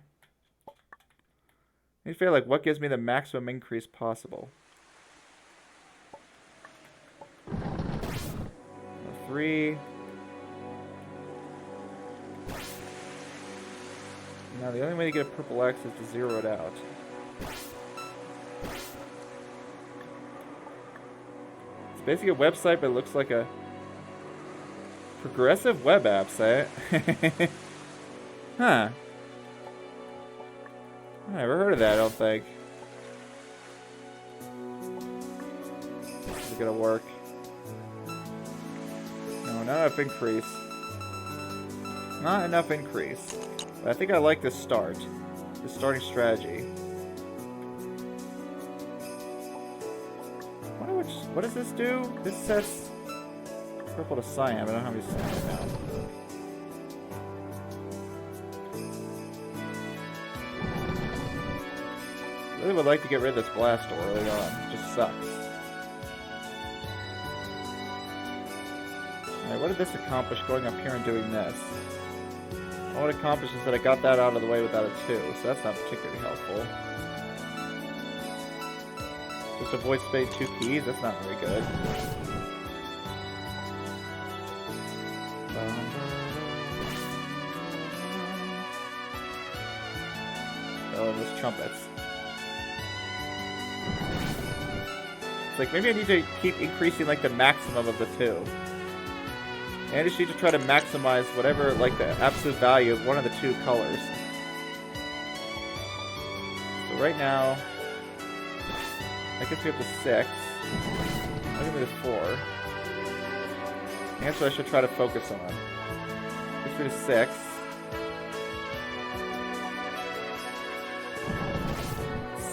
I feel like what gives me the maximum increase possible? 3. Now the only way to get a purple X is to zero it out. It's basically a website, but it looks like a progressive web app site. Huh. I never heard of that, I don't think. This is gonna work. No, not enough increase. Not enough increase. But I think I like this start. This starting strategy. What does this do? This sets purple to cyan, but I don't have any cyan now. I really would like to get rid of this blast door early on. It just sucks. Alright, what did this accomplish going up here and doing this? All it accomplished is that I got that out of the way without a 2, so that's not particularly helpful. Just avoid spending 2 keys, that's not very good. Oh, those trumpets. It's like, maybe I need to keep increasing, like, the maximum of the 2. And I just need to try to maximize whatever, like, the absolute value of one of the 2 colors. So right now, that gets me up to 6. That gets me to 4. And that's what I should try to focus on. Gets me to 6.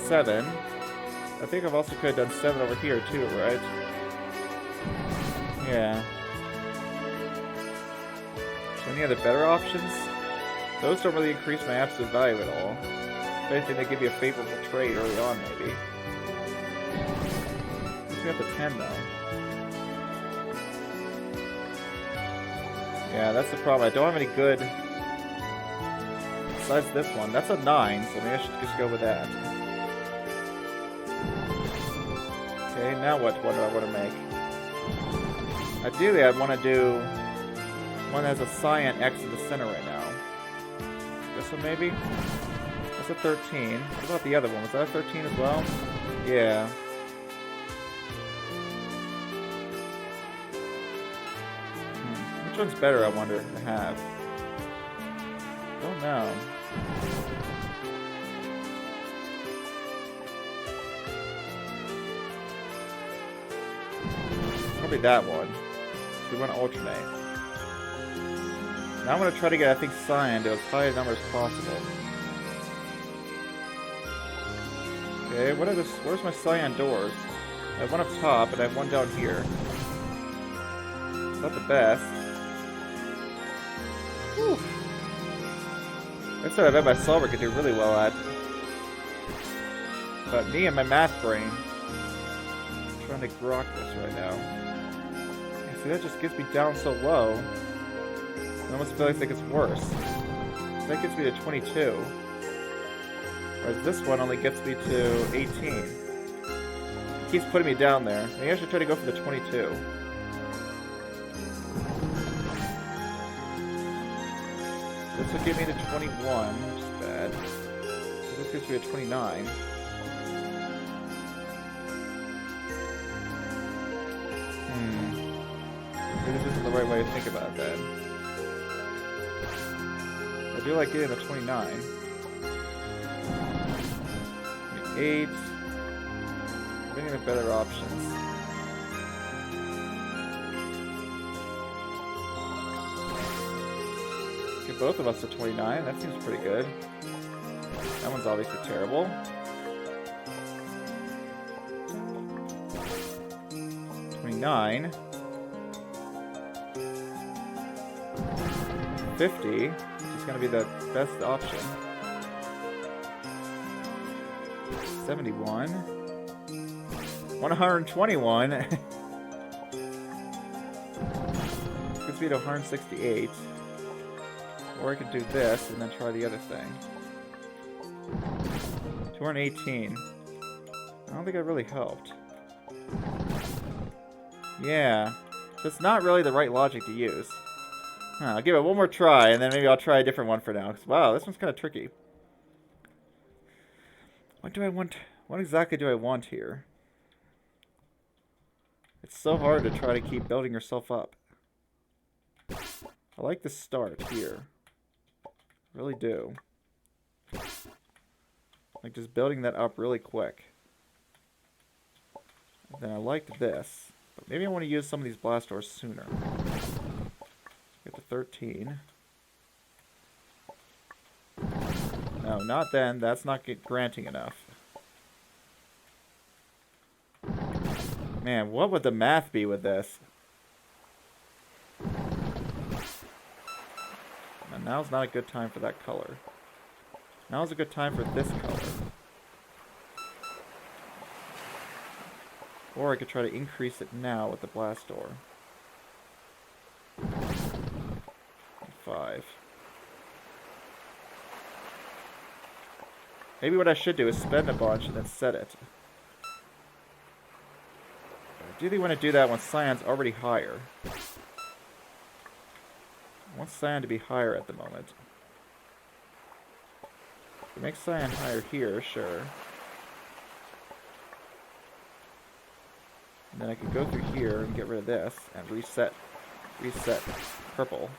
7. I think I've also could have done 7 over here too, right? Yeah. Any other better options? Those don't really increase my absolute value at all. If anything, they give you a favorable trade early on, maybe. Let's get up to 10, though. Yeah, that's the problem. I don't have any good... Besides this one. That's a 9, so maybe I should just go with that. Okay, now what do I want to make? Ideally, I'd want to do... one that has a cyan X in the center right now. This one, maybe? That's a 13. What about the other one? Was that a 13 as well? Yeah. Which one's better, I wonder, to have? Don't know. Probably that one. So we want to alternate. Now I'm going to try to get, I think, cyan to as high a number as possible. Okay, where's my cyan doors? I have one up top, and I have one down here. It's not the best. Whew. That's what I bet my solver could do really well at. But me and my math brain, I'm trying to grok this right now. Yeah, see, that just gets me down so low. I almost feel like it gets worse. That gets me to 22. Whereas this one only gets me to 18. It keeps putting me down there. Maybe I should try to go for the 22. This will get me to 21, which is bad. So this gets me to 29. Maybe this isn't the right way to think about that. I do like getting the 29. 8. Thinking of better options. Get both of us to 29. That seems pretty good. That one's obviously terrible. 29. 50, which is going to be the best option. 71. 121. Gets me to 168. Or I could do this and then try the other thing. 218. I don't think that really helped. Yeah. That's not really the right logic to use. I'll give it one more try, and then maybe I'll try a different one for now. 'Cause, wow, this one's kind of tricky. What do I want? What exactly do I want here? It's so hard to try to keep building yourself up. I like the start here. I really do. Like just building that up really quick. And then I liked this. But maybe I want to use some of these blast doors sooner. Get to 13. No, not then. That's not granting enough. Man, what would the math be with this? And now's not a good time for that color. Now's a good time for this color. Or I could try to increase it now with the blast door. 5. Maybe what I should do is spend a bunch and then set it. I do think want to do that when cyan's already higher. I want cyan to be higher at the moment. If we make cyan higher here, sure. And then I could go through here and get rid of this and reset purple.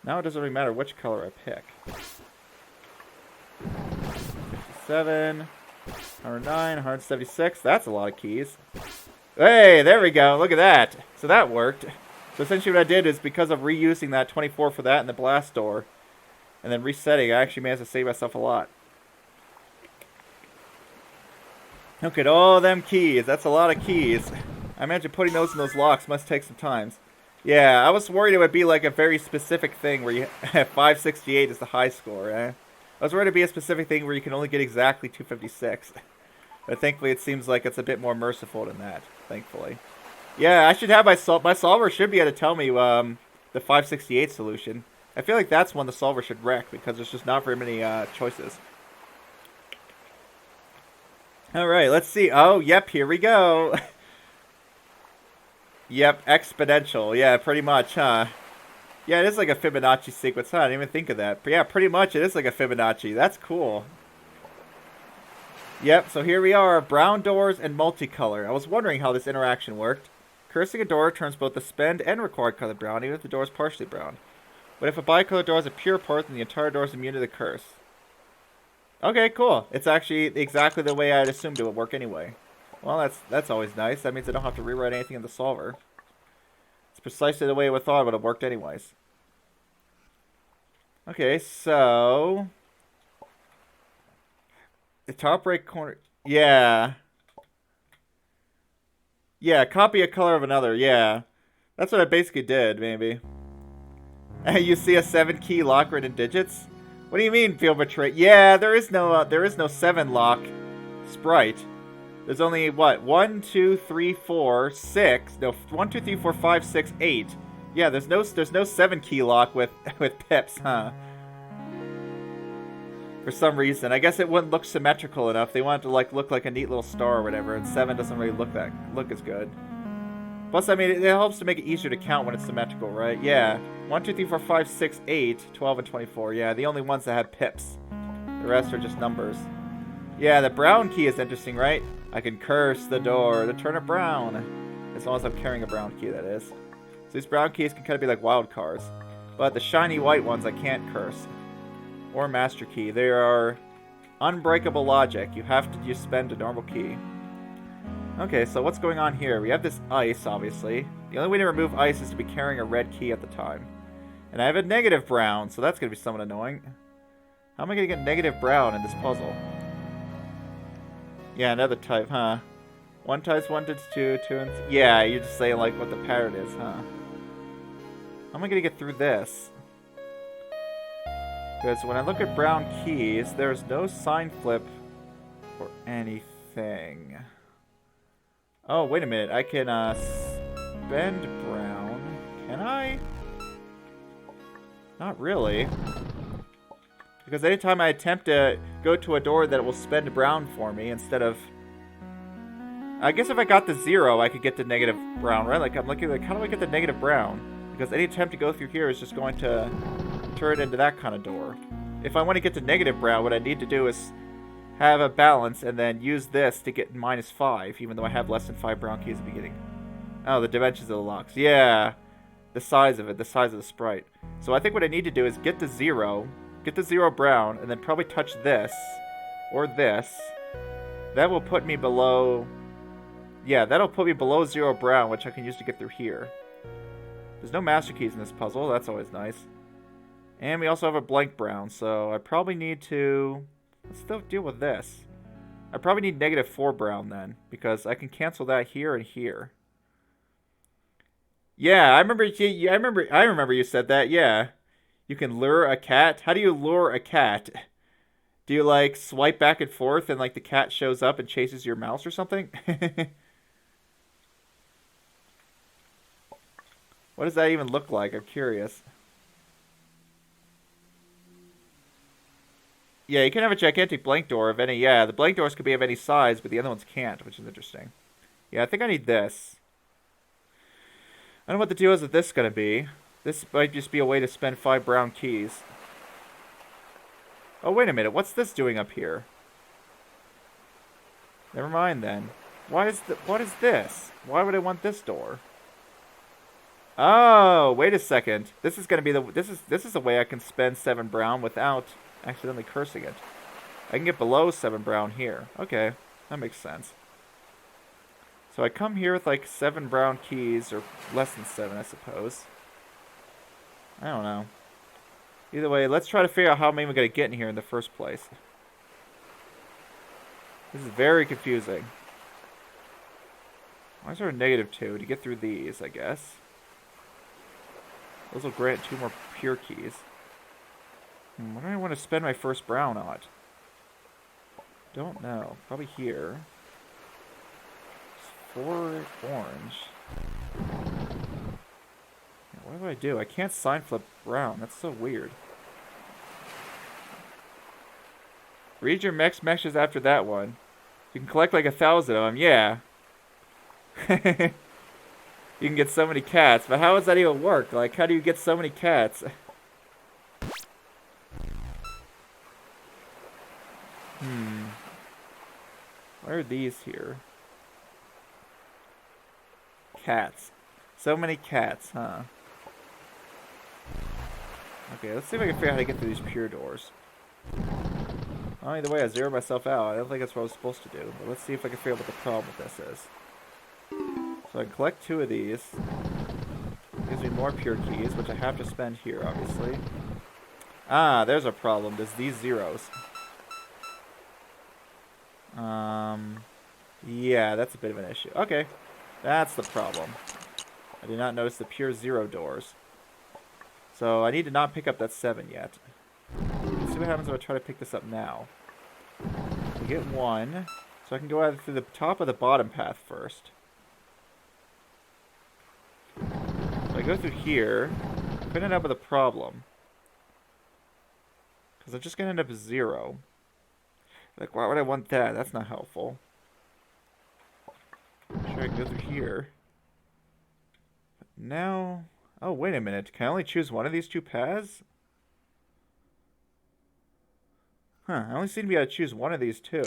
Now it doesn't really matter which color I pick. 57, 109, 176. That's a lot of keys. Hey, there we go. Look at that. So that worked. So essentially what I did is because of reusing that 24 for that and the blast door, and then resetting, I actually managed to save myself a lot. Look at all them keys. That's a lot of keys. I imagine putting those in those locks must take some time. Yeah, I was worried it would be like a very specific thing where you 568 is the high score. I was worried it'd be a specific thing where you can only get exactly 256. But thankfully it seems like it's a bit more merciful than that, thankfully. Yeah, I should have my solver should be able to tell me the 568 solution. I feel like that's one the solver should wreck because there's just not very many choices. Alright, let's see. Oh, yep, here we go. Yep, exponential. Yeah, pretty much, huh? Yeah, it is like a Fibonacci sequence, huh? I didn't even think of that. But yeah, pretty much it is like a Fibonacci. That's cool. Yep, so here we are. Brown doors and multicolor. I was wondering how this interaction worked. Cursing a door turns both the spend and required color brown, even if the door is partially brown. But if a bicolor door has a pure part, then the entire door is immune to the curse. Okay, cool. It's actually exactly the way I'd assumed it would work anyway. Well, that's always nice. That means I don't have to rewrite anything in the solver. It's precisely the way I would thought it would have worked anyways. Okay, so The top right corner. Yeah. Yeah, copy a color of another. Yeah. That's what I basically did, maybe. You see a 7-key lock written digits? What do you mean, feel betrayed? Yeah, there is no 7 lock sprite. There's only, what, 1, 2, 3, 4, 6. No, 1, 2, 3, 4, 5, 6, 8. Yeah, there's no 7-key lock with pips, huh? For some reason. I guess it wouldn't look symmetrical enough. They wanted to look like a neat little star or whatever, and 7 doesn't really look as good. Plus, I mean, it helps to make it easier to count when it's symmetrical, right? Yeah. 1, 2, 3, 4, 5, 6, 8, 12, and 24. Yeah, the only ones that have pips. The rest are just numbers. Yeah, the brown key is interesting, right? I can curse the door to turn it brown. As long as I'm carrying a brown key, that is. So these brown keys can kind of be like wild cards. But the shiny white ones I can't curse. Or master key. They are unbreakable logic. You have to just spend a normal key. Okay, so what's going on here? We have this ice, obviously. The only way to remove ice is to be carrying a red key at the time. And I have a negative brown, so that's going to be somewhat annoying. How am I going to get negative brown in this puzzle? Yeah, another type, huh? 1 times 1 times 2, 2 and... Yeah, you're just saying, like, what the pattern is, huh? How am I going to get through this? Because when I look at brown keys, there's no sign flip or anything. Oh, wait a minute. I can, spend brown. Can I? Not really. Because anytime I attempt to go to a door that will spend brown for me instead of... I guess if I got the 0, I could get the negative brown, right? Like, I'm looking like, how do I get the negative brown? Because any attempt to go through here is just going to turn into that kind of door. If I want to get to negative brown, what I need to do is have a balance and then use this to get -5, even though I have less than 5 brown keys at the beginning. Oh, the dimensions of the locks. Yeah. The size of it, the size of the sprite. So I think what I need to do is get the 0 brown, and then probably touch this, or this. That will put me below... Yeah, that'll put me below 0 brown, which I can use to get through here. There's no master keys in this puzzle, that's always nice. And we also have a blank brown, so I probably need to... Let's still deal with this. I probably need -4 brown then, because I can cancel that here and here. Yeah, I remember you said that, yeah. You can lure a cat? How do you lure a cat? Do you, like, swipe back and forth and, like, the cat shows up and chases your mouse or something? What does that even look like? I'm curious. Yeah, you can have a gigantic blank door of any... Yeah, the blank doors could be of any size, but the other ones can't, which is interesting. Yeah, I think I need this. I don't know what the deal is with this going to be. This might just be a way to spend 5 brown keys. Oh, wait a minute. What's this doing up here? Never mind, then. What is this? Why would I want this door? Oh, wait a second. This is going to be the... This is a way I can spend 7 brown without accidentally cursing it. I can get below 7 brown here. Okay, that makes sense. So I come here with like 7 brown keys, or less than 7, I suppose. I don't know. Either way, let's try to figure out how I'm even going to get in here in the first place. This is very confusing. Why is there a -2? To get through these, I guess. Those will grant 2 more pure keys. What do I want to spend my first brown on? Don't know. Probably here. 4 orange. What do? I can't sign flip brown. That's so weird. Read your meshes after that one. You can collect like 1,000 of them. Yeah. You can get so many cats. But how does that even work? Like, how do you get so many cats? Why are these here? Cats. So many cats, huh? Okay, let's see if I can figure out how to get through these pure doors. Well, either way, I zeroed myself out. I don't think that's what I was supposed to do. But let's see if I can figure out what the problem with this is. So I can collect 2 of these. Gives me more pure keys, which I have to spend here, obviously. Ah, there's a problem. There's these zeros. Yeah, that's a bit of an issue. Okay, that's the problem. I did not notice the pure 0 doors. So I need to not pick up that 7 yet. Let's see what happens if I try to pick this up now. I get 1, so I can go either through the top or the bottom path first. So I go through here. I'm going to end up with a problem. Because I'm just going to end up with 0. Like, why would I want that? That's not helpful. Sure, I can go through here. But now... Oh, wait a minute. Can I only choose one of these 2 paths? Huh, I only seem to be able to choose one of these 2.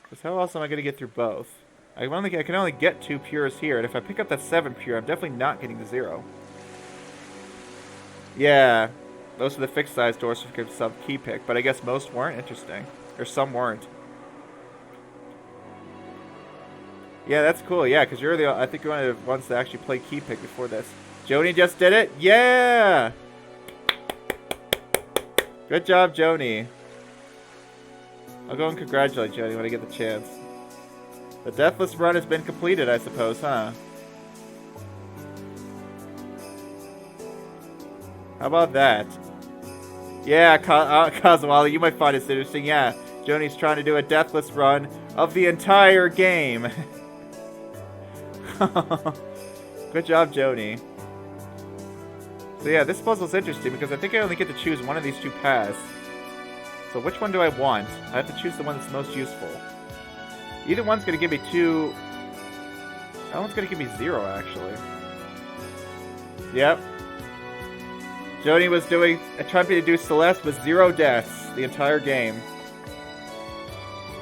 Because how else am I going to get through both? I can only get 2 pures here, and if I pick up that 7 pure, I'm definitely not getting the 0. Yeah, those are the fixed size doors for sub key pick, but I guess most weren't. Interesting. Or some weren't. Yeah, that's cool. Yeah, because I think you're one of the ones that actually play key pick before this. Joni just did it. Yeah. Good job, Joni. I'll go and congratulate Joni when I get the chance. The deathless run has been completed, I suppose, huh? How about that? Yeah, Kazawali, you might find this interesting. Yeah, Joni's trying to do a deathless run of the entire game. Good job, Joni. So yeah, this puzzle's interesting because I think I only get to choose one of these 2 paths. So which one do I want? I have to choose the one that's most useful. Either one's going to give me 2... That one's going to give me 0, actually. Yep. Joni was attempting to do Celeste with 0 deaths the entire game.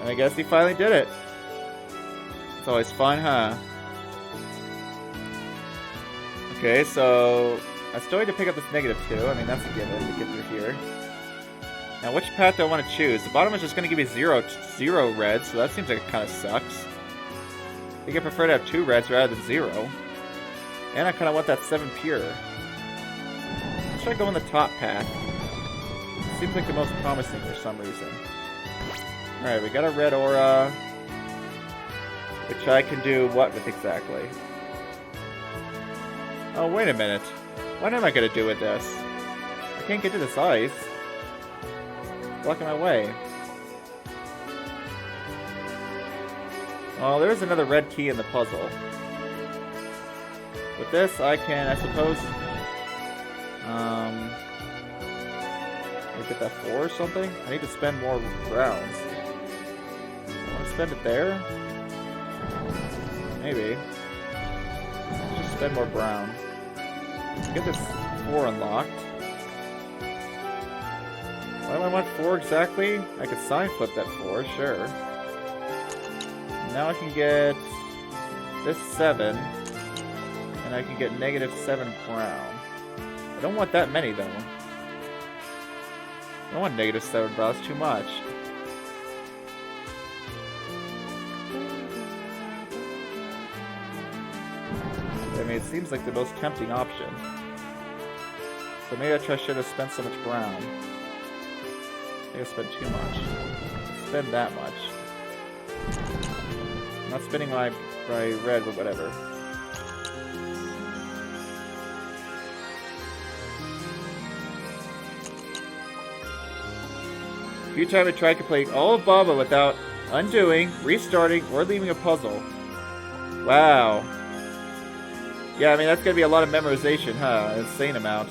And I guess he finally did it. It's always fun, huh? Okay, so I still need to pick up this -2. I mean, that's a given to get through here. Now, which path do I want to choose? The bottom is just going to give me 0 red, so that seems like it kind of sucks. I think I prefer to have 2 reds rather than 0. And I kind of want that 7 pure. Let's try going the top path. It seems like the most promising for some reason. Alright, we got a red aura. Which I can do what with exactly? Oh, wait a minute. What am I going to do with this? I can't get to this ice. It's blocking my way. Oh, there's another red key in the puzzle. With this, I can, I suppose... get that 4 or something? I need to spend more rounds. I want to spend it there? Maybe. Just spend more brown. Get this 4 unlocked. Why do I want 4 exactly? I could sign flip that 4, sure. Now I can get this 7, and I can get -7 brown. I don't want that many though. I don't want -7 brown, that's too much. I mean, it seems like the most tempting option. So maybe I should have spent so much brown. I think I spent too much. Spend that much. I'm not spending my red, but whatever. A few times I tried completing all of Baba without undoing, restarting, or leaving a puzzle. Wow. Yeah, I mean, that's gonna be a lot of memorization, huh? An insane amount.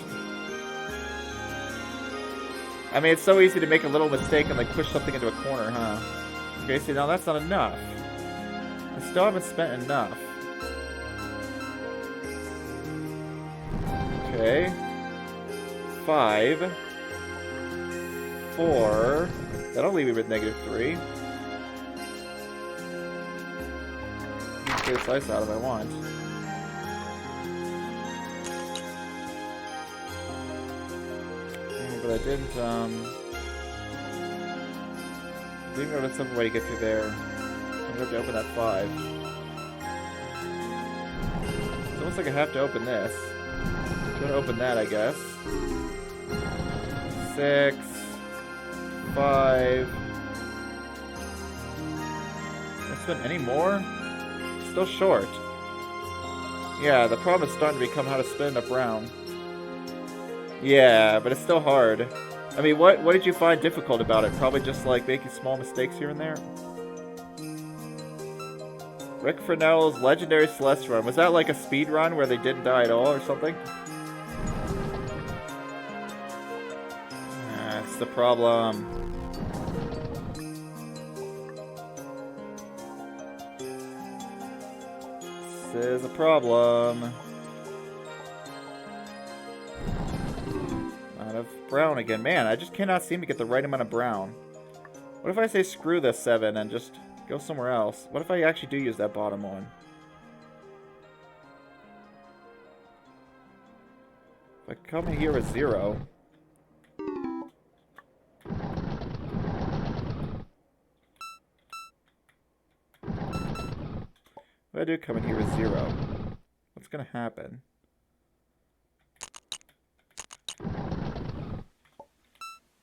I mean, it's so easy to make a little mistake and, like, push something into a corner, huh? Okay, so now that's not enough. I still haven't spent enough. Okay. 5. 4. That'll leave me with -3. Clear this ice out if I want. But I didn't know there's some way to get through there. I'm going to have to open that 5. It's almost like I have to open this. I'm going to open that, I guess. 6, 5, spend any more? Still short. Yeah, the problem is starting to become how to spend a brown. Yeah, but it's still hard. I mean, what did you find difficult about it? Probably just like making small mistakes here and there? Rick Fresnel's Legendary Celeste run. Was that like a speed run where they didn't die at all or something? That's the problem. This is a problem. Out of brown again. Man, I just cannot seem to get the right amount of brown. What if I say screw this 7 and just go somewhere else? What if I actually do use that bottom one? If I come in here with 0. If I do come in here with 0, what's gonna happen?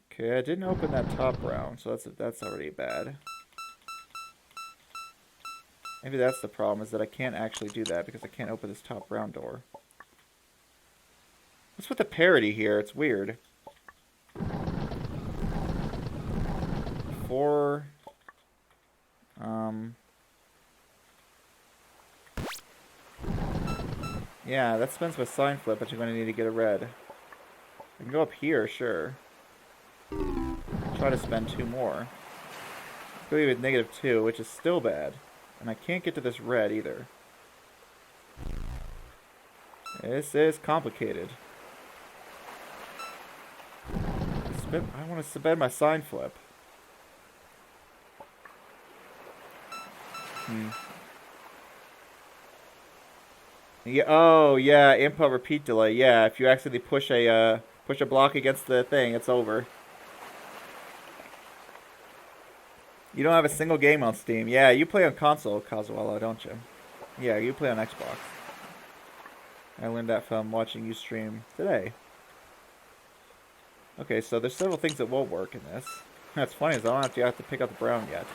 Okay, I didn't open that top round, so that's already bad. Maybe that's the problem, is that I can't actually do that because I can't open this top round door. What's with the parity here? It's weird. 4... Yeah, that spends my sign flip, but you're going to need to get a red. I can go up here, sure. Try to spend 2 more. Go with -2, which is still bad. And I can't get to this red either. This is complicated. I want to spend my sign flip. Yeah, oh yeah, input repeat delay. Yeah, if you accidentally push a block against the thing, it's over. You don't have a single game on Steam. Yeah, you play on console, Kazuala, don't you? Yeah, you play on Xbox. I learned that from watching you stream today. Okay, so there's several things that won't work in this. That's funny, is I don't have to pick up the brown yet.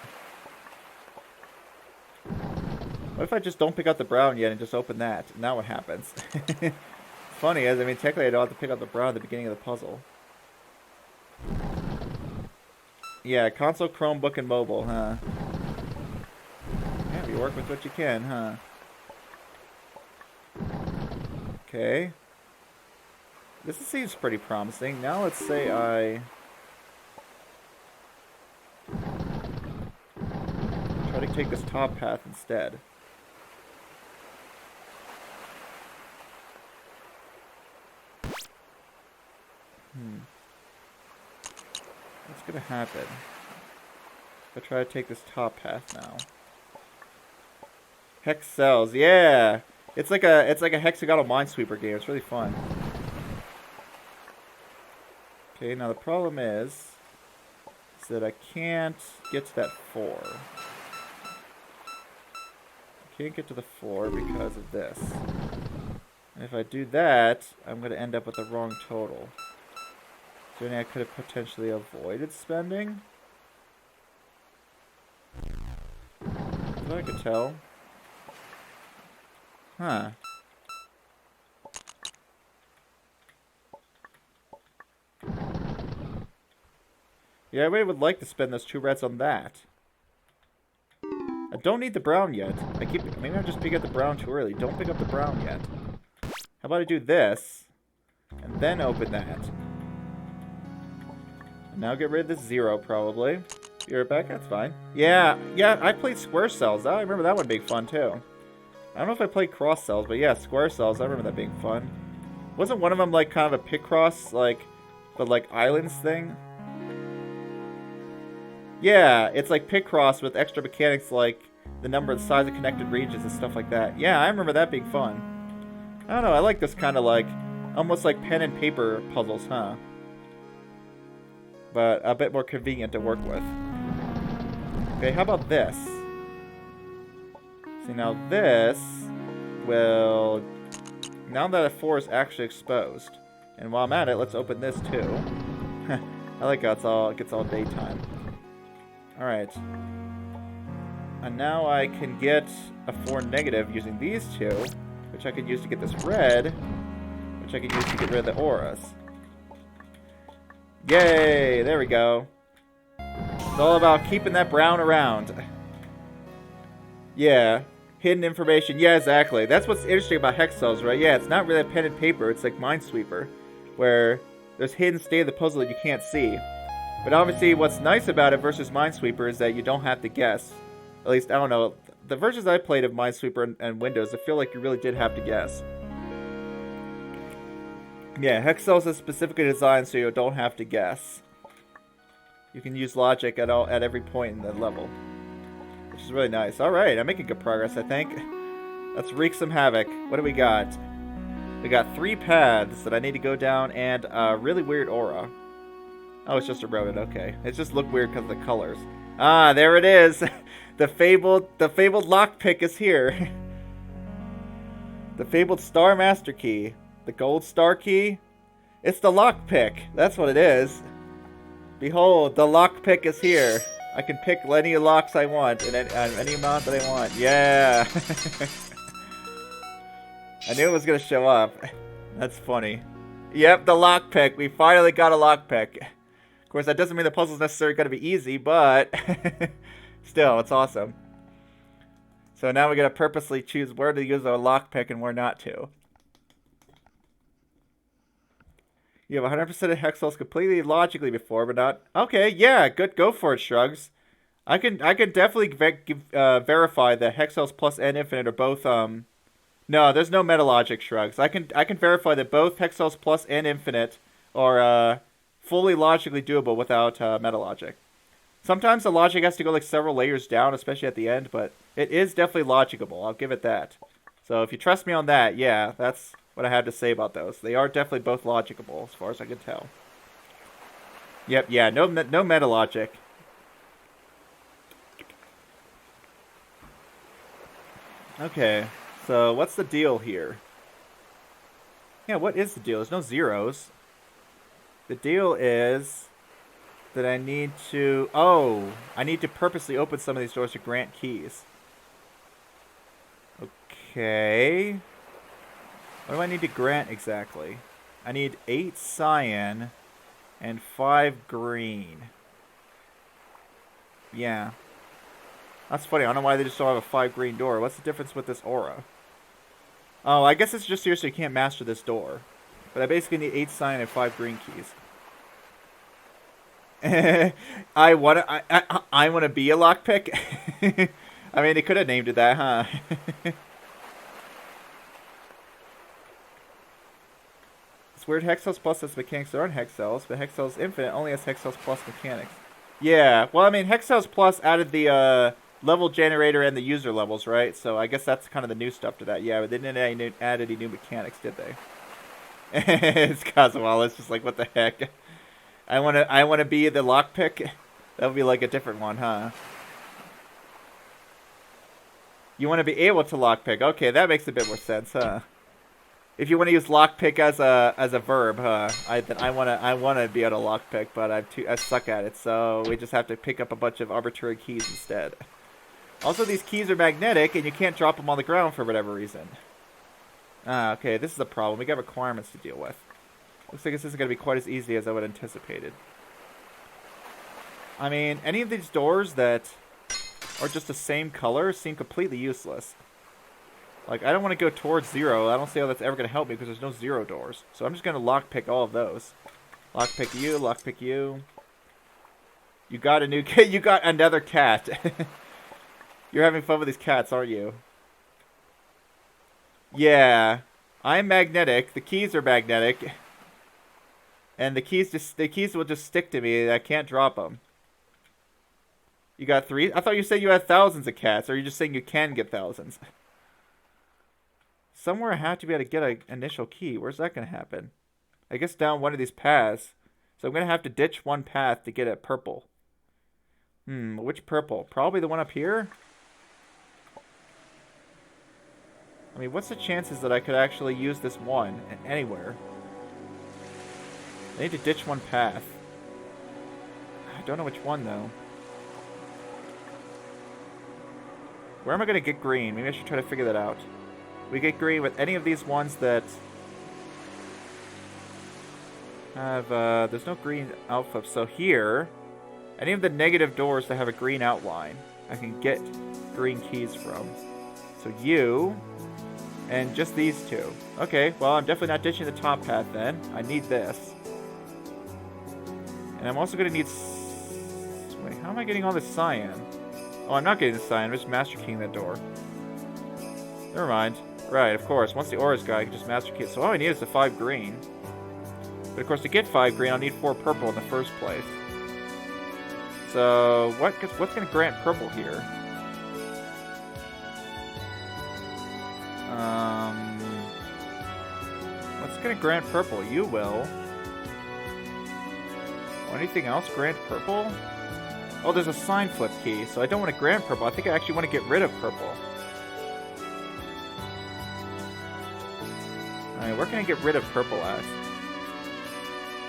What if I just don't pick up the brown yet and just open that? Now what happens? It's funny, as I mean, technically I don't have to pick up the brown at the beginning of the puzzle. Yeah, console, Chromebook, and mobile, huh? Yeah, you work with what you can, huh? Okay. This seems pretty promising. Now let's say I try to take this top path instead. What's gonna happen if I try to take this top path now? Hex cells, yeah. It's like a hexagonal minesweeper game. It's really fun. Okay, now the problem is that I can't get to that 4. I can't get to the 4 because of this. And if I do that, I'm going to end up with the wrong total. Is there anything I could have potentially avoided spending? That I could tell. Huh. Yeah, I really would like to spend those 2 reds on that. I don't need the brown yet. Maybe I'm just picking up the brown too early. Don't pick up the brown yet. How about I do this, and then open that. And now get rid of this 0, probably. Be right back, that's fine. Yeah, I played square cells. I remember that one being fun, too. I don't know if I played cross cells, but yeah, square cells, I remember that being fun. Wasn't one of them, like, kind of a Picross, like, but, like, islands thing? Yeah, it's like Picross with extra mechanics like the number and size of connected regions and stuff like that. Yeah, I remember that being fun. I don't know, I like this kind of like, almost like pen and paper puzzles, huh? But a bit more convenient to work with. Okay, how about this? See, now this will... Now that a 4 is actually exposed, and while I'm at it, let's open this too. I like how it gets all daytime. Alright. And now I can get a 4 negative using these two, which I can use to get this red, which I can use to get rid of the auras. Yay! There we go. It's all about keeping that brown around. Yeah. Hidden information. Yeah, exactly. That's what's interesting about hex cells, right? Yeah, it's not really a pen and paper. It's like Minesweeper, where there's hidden state of the puzzle that you can't see. But obviously, what's nice about it versus Minesweeper is that you don't have to guess. At least, I don't know. The versions I played of Minesweeper and Windows, I feel like you really did have to guess. Yeah, hex cells is specifically designed so you don't have to guess. You can use logic at every point in the level, which is really nice. All right, I'm making good progress, I think. Let's wreak some havoc. What do we got? We got 3 paths that I need to go down and a really weird aura. Oh, it's just a rodent. Okay, it just looked weird because of the colors. Ah, there it is. The fabled lockpick is here. The fabled Star Master Key. The gold star key? It's the lockpick. That's what it is. Behold, the lockpick is here. I can pick any locks I want and any amount that I want. Yeah. I knew it was going to show up. That's funny. Yep, the lockpick. We finally got a lockpick. Of course, that doesn't mean the puzzle's necessarily going to be easy, but still, it's awesome. So now we got to purposely choose where to use our lockpick and where not to. You have 100% of hex cells completely logically before, but not... Okay, yeah, good. Go for it, Shrugs. I can definitely verify that hex cells plus and infinite are both... No, there's no meta logic, Shrugs. I can verify that both hex cells plus and infinite are fully logically doable without meta logic. Sometimes the logic has to go like several layers down, especially at the end, but it is definitely logicable. I'll give it that. So if you trust me on that, yeah, that's what I have to say about those. They are definitely both logicable, as far as I can tell. Yep, yeah, no meta logic. Okay, so what's the deal here? Yeah, what is the deal? There's no zeros. The deal is that I need to... Oh, I need to purposely open some of these doors to grant keys. Okay. What do I need to grant exactly? I need 8 cyan and 5 green. Yeah. That's funny. I don't know why they just don't have a 5 green door. What's the difference with this aura? Oh, I guess it's just here so you can't master this door. But I basically need 8 cyan and 5 green keys. I want to be a lockpick. I mean, they could have named it that, huh? It's weird. Hex cells plus has mechanics that aren't hex cells, but hex cells infinite only has hex cells plus mechanics. Yeah. Well, I mean, hex cells plus added the level generator and the user levels, right? So I guess that's kind of the new stuff to that. Yeah, but they didn't add any new mechanics, did they? It's Cosmo. It's just like, what the heck? I wanna be the lockpick. That would be like a different one, huh? You want to be able to lockpick. Okay, that makes a bit more sense, huh? If you want to use lockpick as a verb, huh? I wanna be able to lockpick, but I suck at it, so we just have to pick up a bunch of arbitrary keys instead. Also, these keys are magnetic, and you can't drop them on the ground for whatever reason. Ah, okay, this is a problem. We got requirements to deal with. Looks like this isn't going to be quite as easy as I would have anticipated. I mean, any of these doors that are just the same color seem completely useless. Like, I don't want to go towards 0. I don't see how that's ever going to help me because there's no 0 doors. So I'm just going to lockpick all of those. Lockpick you, lockpick you. You got a new cat. You got another cat. You're having fun with these cats, aren't you? Yeah. I'm magnetic. The keys are magnetic. And the keys will just stick to me. I can't drop them. You got 3? I thought you said you had thousands of cats. Or are you just saying you can get thousands? Somewhere I have to be able to get an initial key. Where's that going to happen? I guess down one of these paths. So I'm going to have to ditch one path to get it purple. Which purple? Probably the one up here? I mean, what's the chances that I could actually use this one anywhere? I need to ditch one path. I don't know which one, though. Where am I going to get green? Maybe I should try to figure that out. We get green with any of these ones that have, there's no green alpha. So here, any of the negative doors that have a green outline, I can get green keys from. So you, and just these two. Okay, well, I'm definitely not ditching the top path then. I need this. And I'm also going to need... Wait, how am I getting all this cyan? Oh, I'm not getting the cyan. I'm just master keying that door. Never mind. Right, of course. Once the aura's gone, I can just master key it. So all I need is the 5 green. But of course, to get 5 green, I'll need 4 purple in the first place. So, what's going to grant purple here? What's going to grant purple? You will. Anything else grant purple? Oh, there's a sign flip key, so I don't want to grant purple. I think I actually want to get rid of purple. Alright, where can I get rid of purple at?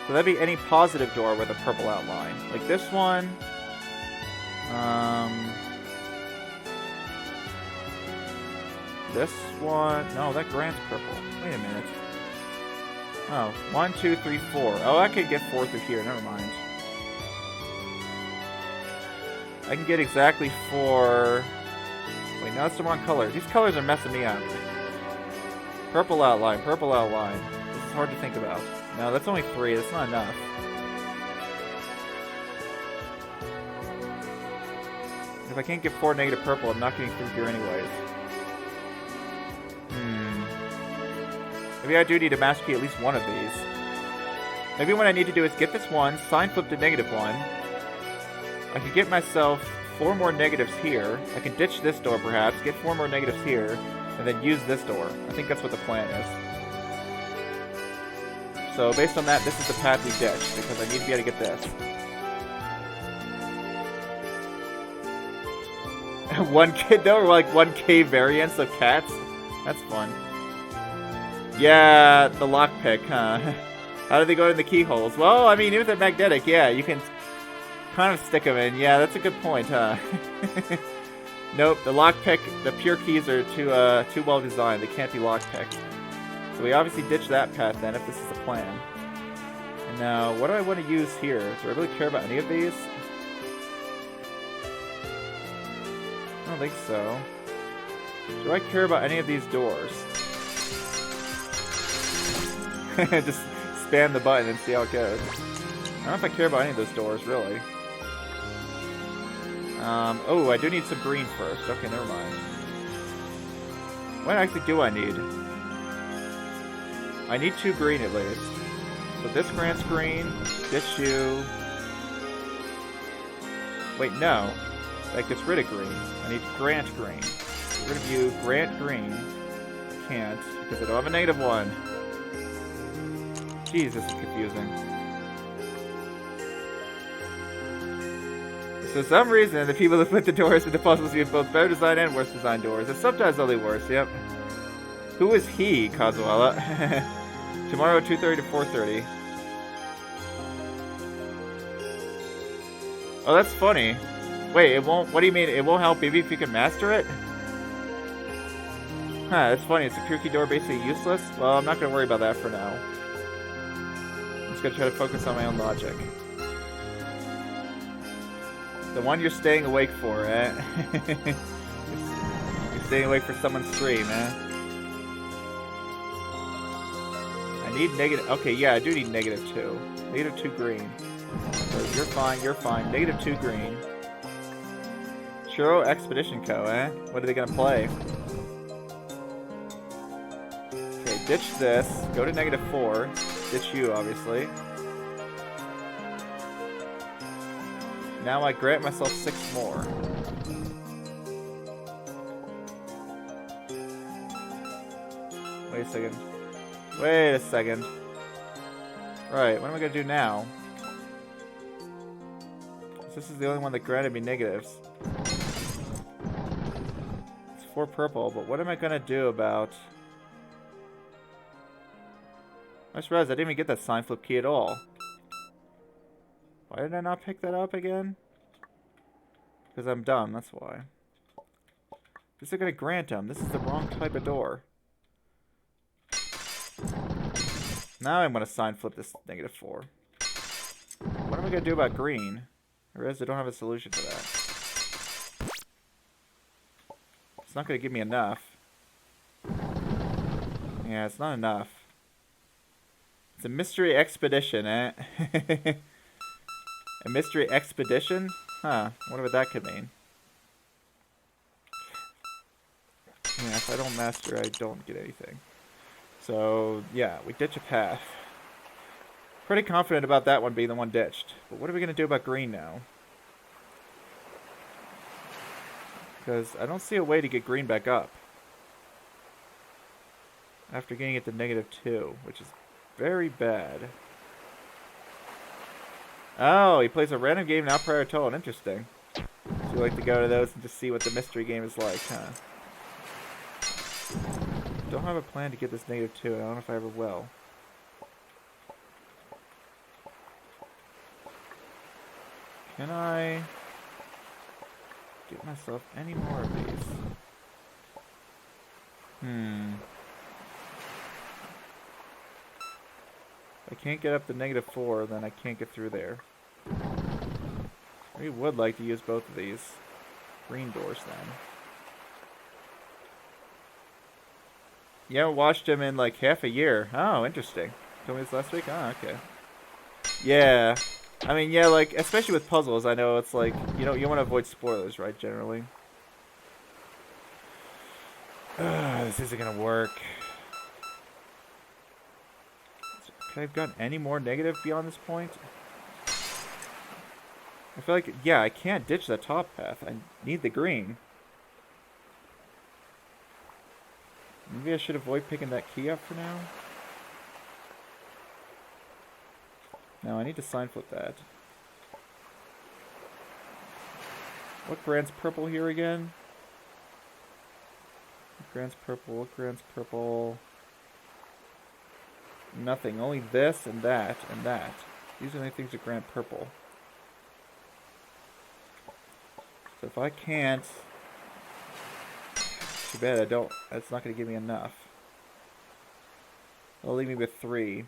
So that'd be any positive door with a purple outline. Like this one. This one. No, that grants purple. Wait a minute. Oh, 1, 2, 3, 4. Oh, I could get 4 through here. Never mind. I can get exactly 4. Wait, no, it's the wrong color. These colors are messing me up. Purple outline, purple outline. This is hard to think about. No, that's only 3. That's not enough. If I can't get 4 negative purple, I'm not getting through here anyways. Maybe I do need to master key at least one of these. Maybe what I need to do is get this one, sign flip to -1. I can get myself 4 more negatives here. I can ditch this door perhaps, get 4 more negatives here, and then use this door. I think that's what the plan is. So based on that, this is the path we ditched, because I need to be able to get this. There were like 1K variants of cats? That's fun. Yeah, the lockpick, huh? How do they go in the keyholes? Well, I mean, even if they're magnetic, yeah, you can kind of stick them in. Yeah, that's a good point, huh? Nope, the lockpick, the pure keys are too well designed. They can't be lockpicked. So we obviously ditch that path then, if this is the plan. And now, what do I want to use here? Do I really care about any of these? I don't think so. Do I care about any of these doors? Just spam the button and see how it goes. I don't know if I care about any of those doors, really. Oh, I do need some green first. Okay, never mind. What actually do I need? I need 2 green at least. So this grants green, this you... Wait, no. That gets rid of green. I need grant green. Get rid of you, grant green. Can't, because I don't have a -1. Jeez, this is confusing. For some reason, the people that put the doors in the puzzles use both better design and worse design doors. And sometimes only worse, yep. Who is he, Kazuela? Tomorrow, 2:30 to 4:30. Oh, that's funny. Wait, it won't... What do you mean? It won't help even if you can master it? Huh, that's funny. It's a pure key door basically useless? Well, I'm not going to worry about that for now. I'm just going to try to focus on my own logic. The one you're staying awake for, eh? You're staying awake for someone's stream, eh? I need negative... Okay, yeah, I do need -2. -2 green. So you're fine, you're fine. -2 green. Churro Expedition Co., eh? What are they gonna play? Okay, ditch this. Go to -4. Ditch you, obviously. Now I grant myself 6 more. Wait a second. Wait a second. Right, what am I gonna do now? This is the only one that granted me negatives. It's 4 purple, but what am I gonna do about... I just realized I didn't even get that sign flip key at all. Why did I not pick that up again? Because I'm dumb, that's why. This is gonna grant him. This is the wrong type of door. Now I'm gonna sign flip this -4. What am I gonna do about green? I realize I don't have a solution to that. It's not gonna give me enough. Yeah, it's not enough. It's a mystery expedition, eh? A mystery expedition? Huh, whatever that could mean. Yeah, if I don't master, I don't get anything. So, yeah, we ditch a path. Pretty confident about that one being the one ditched. But what are we going to do about green now? Because I don't see a way to get green back up. After getting it to -2, which is very bad. Oh, he plays a random game now prior to total. Interesting. So you like to go to those and just see what the mystery game is like, huh? Don't have a plan to get this -2. I don't know if I ever will. Can I get myself any more of these? If I can't get up to -4, then I can't get through there. We would like to use both of these green doors then. You haven't watched him in like half a year. Oh, interesting. Told me this last week? Oh, okay. Yeah. I mean, yeah, like, especially with puzzles, I know it's like, you want to avoid spoilers, right, generally. This isn't gonna work. Could I have gotten any more negative beyond this point? I feel like, yeah, I can't ditch the top path. I need the green. Maybe I should avoid picking that key up for now. No, I need to sign flip that. What grants purple here again? What grants purple? What grants purple? Nothing. Only this and that and that. These are the only things that grant purple. So if I can't... Too bad I don't... That's not going to give me enough. That'll leave me with 3.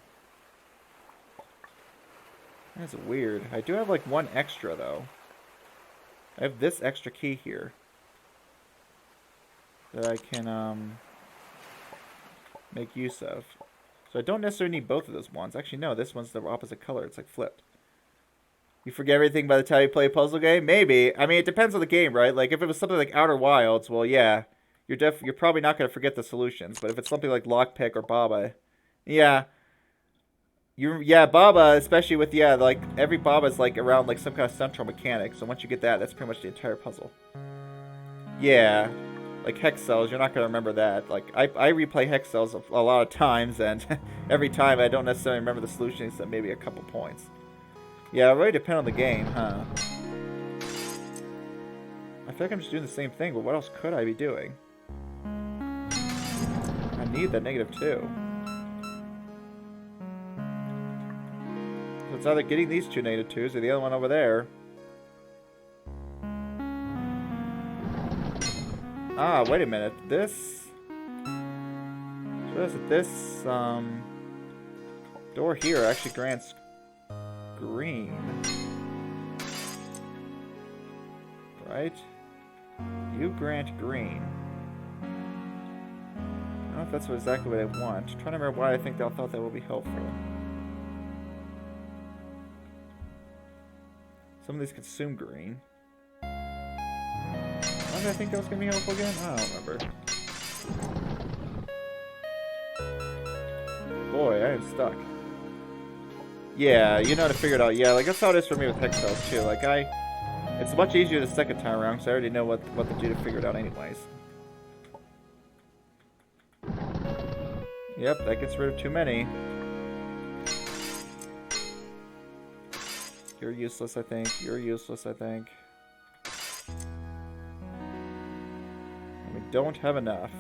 That's weird. I do have like 1 extra though. I have this extra key here. That I can make use of. So I don't necessarily need both of those ones. Actually no, this one's the opposite color. It's like flipped. You forget everything by the time you play a puzzle game? Maybe. I mean, it depends on the game, right? Like if it was something like Outer Wilds, well yeah. You're probably not going to forget the solutions. But if it's something like Lockpick or Baba, yeah. Baba, especially with, like, every Baba's, like, around, like, some kind of central mechanic. So once you get that, that's pretty much the entire puzzle. Yeah. Like, hex cells, you're not going to remember that. Like, I replay hex cells a lot of times, and every time I don't necessarily remember the solution except maybe a couple points. Yeah, it really depends on the game, huh? I feel like I'm just doing the same thing, but what else could I be doing? I need that -2. It's either getting these 2 -2s or the other one over there. Ah, wait a minute. This... So this door here actually grants green. Right? You grant green. I don't know if that's exactly what I want. I'm trying to remember why I think they thought that would be helpful. Some of these consume green. Why did I think that was going to be helpful again? I don't remember. Boy, I am stuck. Yeah, you know how to figure it out. Yeah, like that's how it is for me with hex cells too. Like it's much easier the second time around because I already know what to do to figure it out anyways. Yep, that gets rid of too many. You're useless, I think. You're useless, I think. And we don't have enough.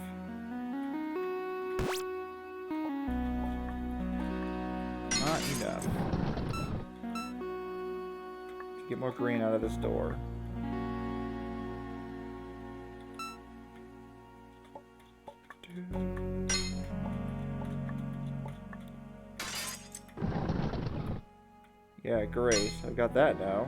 Not enough. To get more green out of this door. Yeah, great. I've got that now.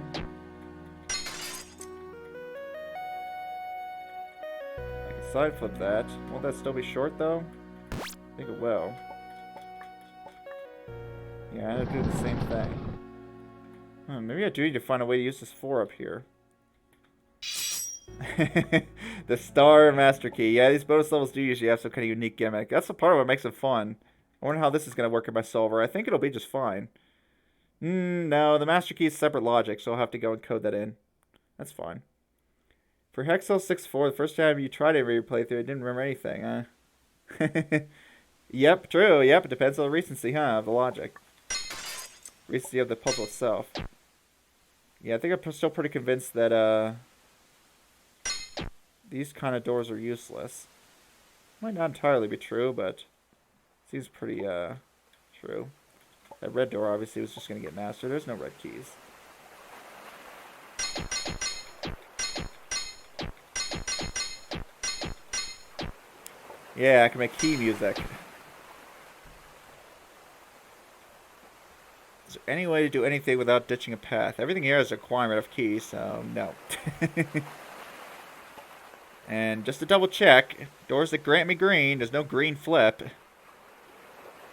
I can side flip that. Won't that still be short, though? I think it will. Yeah, I'm gonna do the same thing. Maybe I do need to find a way to use this 4 up here. The Star Master Key. Yeah, these bonus levels do usually have some kind of unique gimmick. That's the part of what makes them fun. I wonder how this is going to work in my solver. I think it'll be just fine. No, the Master Key is separate logic, so I'll have to go and code that in. That's fine. For Hexel 6.4, the first time you tried it your playthrough, I didn't remember anything, huh? Yep, true. Yep, it depends on the recency, huh, of the logic. Recency of the puzzle itself. Yeah, I think I'm still pretty convinced that, these kind of doors are useless. Might not entirely be true, but seems pretty, true. That red door obviously was just going to get mastered. There's no red keys. Yeah, I can make key music. Is there any way to do anything without ditching a path? Everything here is a requirement of keys, so no. And just to double check, doors that grant me green, there's no green flip.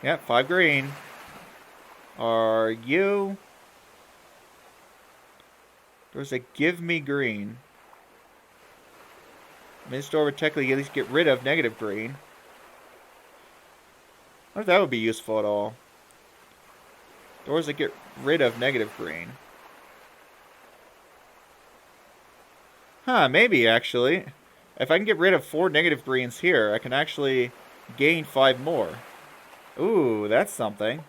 Yep, 5 green. Are you? Doors that give me green. This door would technically at least get rid of negative green. I wonder if that would be useful at all. Doors that get rid of negative green. Huh, maybe actually. If I can get rid of 4 negative greens here, I can actually gain 5 more. Ooh, that's something.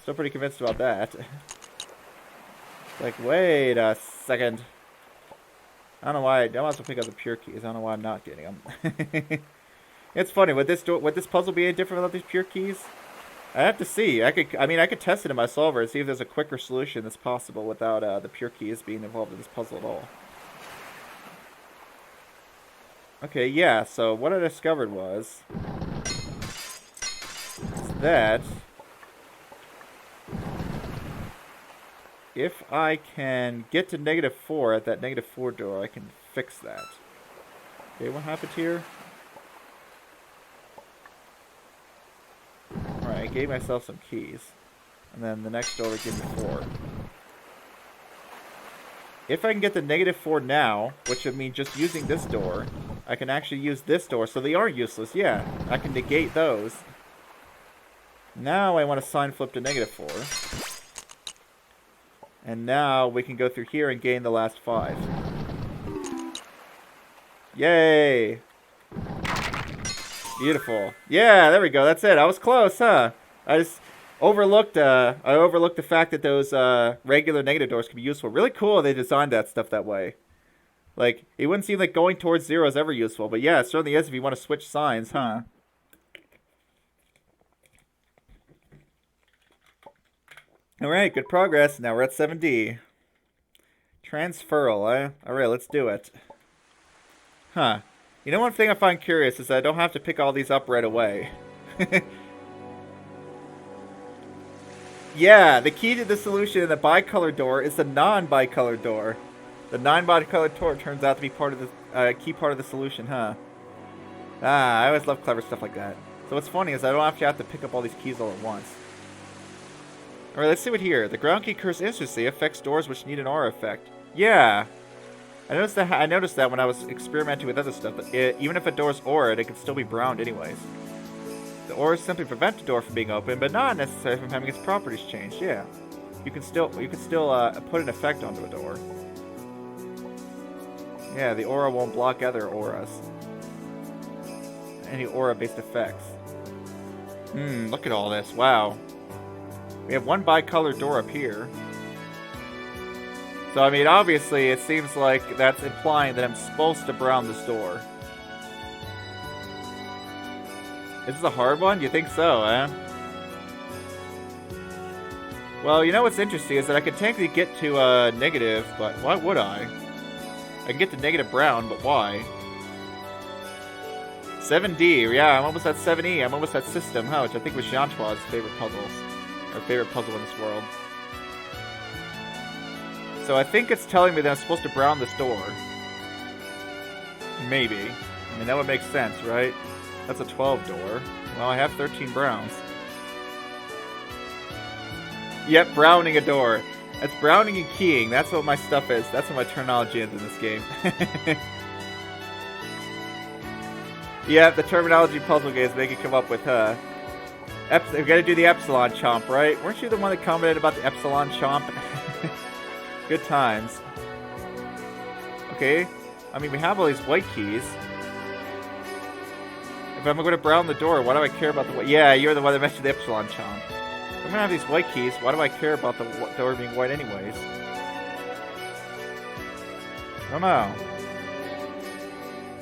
Still pretty convinced about that. Like, wait a second. I don't know why. I might as well pick up the pure keys. I don't know why I'm not getting them. It's funny. Would this puzzle be any different without these pure keys? I have to see. I could test it in my solver and see if there's a quicker solution that's possible without the pure keys being involved in this puzzle at all. Okay, yeah, so what I discovered was that if I can get to -4 at that -4 door, I can fix that. Okay, what happened here? Alright, I gave myself some keys. And then the next door would give me 4. If I can get the -4 now, which would mean just using this door, I can actually use this door, so they are useless, yeah. I can negate those. Now I want to sign flip to -4. And now we can go through here and gain the last 5. Yay! Beautiful. Yeah, there we go, that's it. I was close, huh? I just overlooked the fact that those regular negative doors could be useful. Really cool they designed that stuff that way. Like, it wouldn't seem like going towards 0 is ever useful, but yeah, it certainly is if you want to switch signs, huh? Alright, good progress. Now we're at 7D. Transferal, eh? Alright, let's do it. Huh. You know, one thing I find curious is that I don't have to pick all these up right away. Yeah, the key to the solution in the bicolor door is the non-bicolor door. The non-bicolor door turns out to be part of the key part of the solution, huh? Ah, I always love clever stuff like that. So what's funny is I don't actually have to pick up all these keys all at once. Alright, let's see what here. The ground key occurs instantly, affects doors which need an aura effect. Yeah. I noticed that when I was experimenting with other stuff. Even if a door's aura, it can still be browned anyways. The auras simply prevent the door from being open, but not necessarily from having its properties changed. Yeah. You can still put an effect onto a door. Yeah, the aura won't block other auras. Any aura-based effects. Look at all this. Wow. We have one bicolored door up here. So, I mean, obviously, it seems like that's implying that I'm supposed to brown this door. Is this a hard one? You think so, eh? Well, you know what's interesting is that I could technically get to negative, but why would I? I can get to negative brown, but why? 7D, yeah, I'm almost at 7E. I'm almost at system, huh, which I think was Jean-Toile's favorite puzzles. Our favorite puzzle in this world. So I think it's telling me that I'm supposed to brown this door. Maybe. I mean, that would make sense, right? That's a 12 door. Well, I have 13 browns. Yep, browning a door. That's browning and keying. That's what my stuff is. That's what my terminology is in this game. Yeah, the terminology puzzle games make it come up with, we gotta do the epsilon chomp, right? Weren't you the one that commented about the epsilon chomp? Good times. Okay. I mean, we have all these white keys. If I'm going to brown the door, why do I care about the white? Yeah, you're the one that mentioned the epsilon chomp. If I'm going to have these white keys, why do I care about the door being white anyways? I don't know.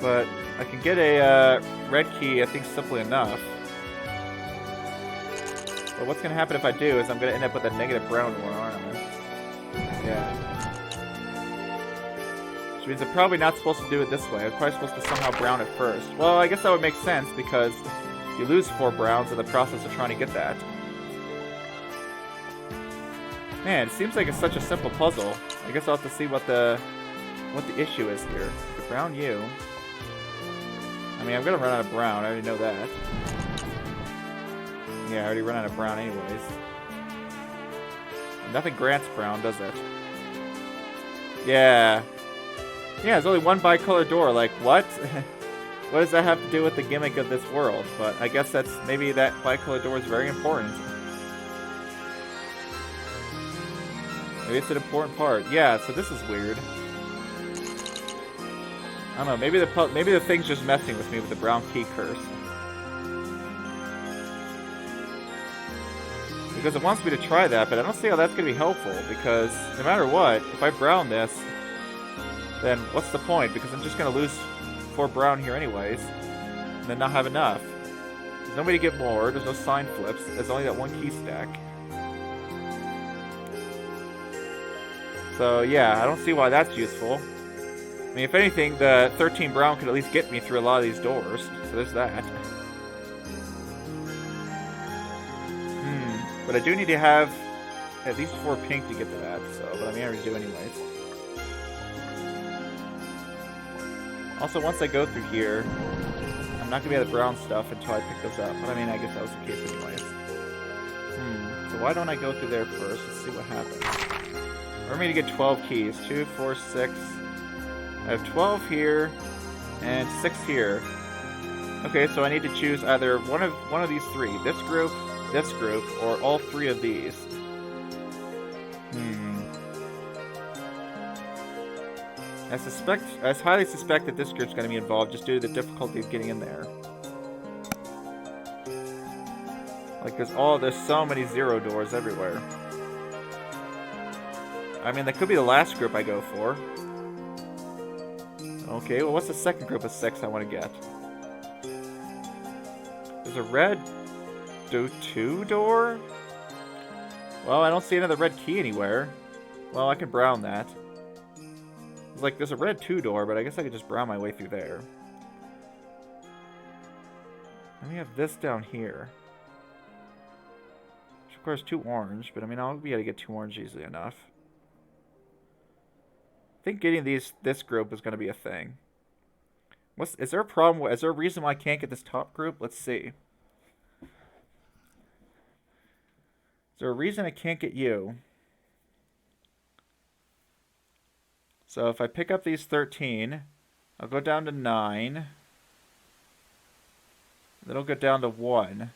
But I can get a red key, I think, simply enough. But what's going to happen if I do is I'm going to end up with a negative brown one, aren't I? Yeah. Which means I'm probably not supposed to do it this way. I'm probably supposed to somehow brown it first. Well, I guess that would make sense because you lose 4 browns in the process of trying to get that. Man, it seems like it's such a simple puzzle. I guess I'll have to see what the issue is here. To brown you. I mean, I'm gonna run out of brown. I already know that. Yeah, I already run out of brown anyways. Nothing grants brown, does it? Yeah. Yeah, there's only one bicolor door. Like, what? What does that have to do with the gimmick of this world? But I guess that's... maybe that bicolor door is very important. Maybe it's an important part. Yeah, so this is weird. I don't know, maybe the thing's just messing with me with the brown key curse. Because it wants me to try that, but I don't see how that's going to be helpful, because no matter what, if I brown this, then what's the point? Because I'm just going to lose 4 brown here anyways, and then not have enough. There's no way to get more, there's no sign flips, there's only that one key stack. So yeah, I don't see why that's useful. I mean, if anything, the 13 brown could at least get me through a lot of these doors, so there's that. But I do need to have at least 4 pink to get to that, so, but I mean, I already do anyways. Also, once I go through here, I'm not going to be able to brown stuff until I pick those up, but I mean, I guess that was the case anyways. So why don't I go through there first? Let's see what happens. We're going to get 12 keys. 2, 4, 6. I have 12 here, and 6 here. Okay, so I need to choose either one of these 3. This group, or all 3 of these. I highly suspect that this group's going to be involved just due to the difficulty of getting in there. Like, there's so many 0 doors everywhere. I mean, that could be the last group I go for. Okay, well, what's the second group of 6 I want to get? There's a red 2 door? Well, I don't see another red key anywhere. Well, I can brown that. It's like, there's a red 2 door, but I guess I could just brown my way through there. And we have this down here. Which requires 2 orange, but I mean, I'll be able to get 2 orange easily enough. I think getting this group is going to be a thing. Is there a problem? Is there a reason why I can't get this top group? Let's see. Is there a reason I can't get you? So if I pick up these 13, I'll go down to 9. Then I'll go down to 1.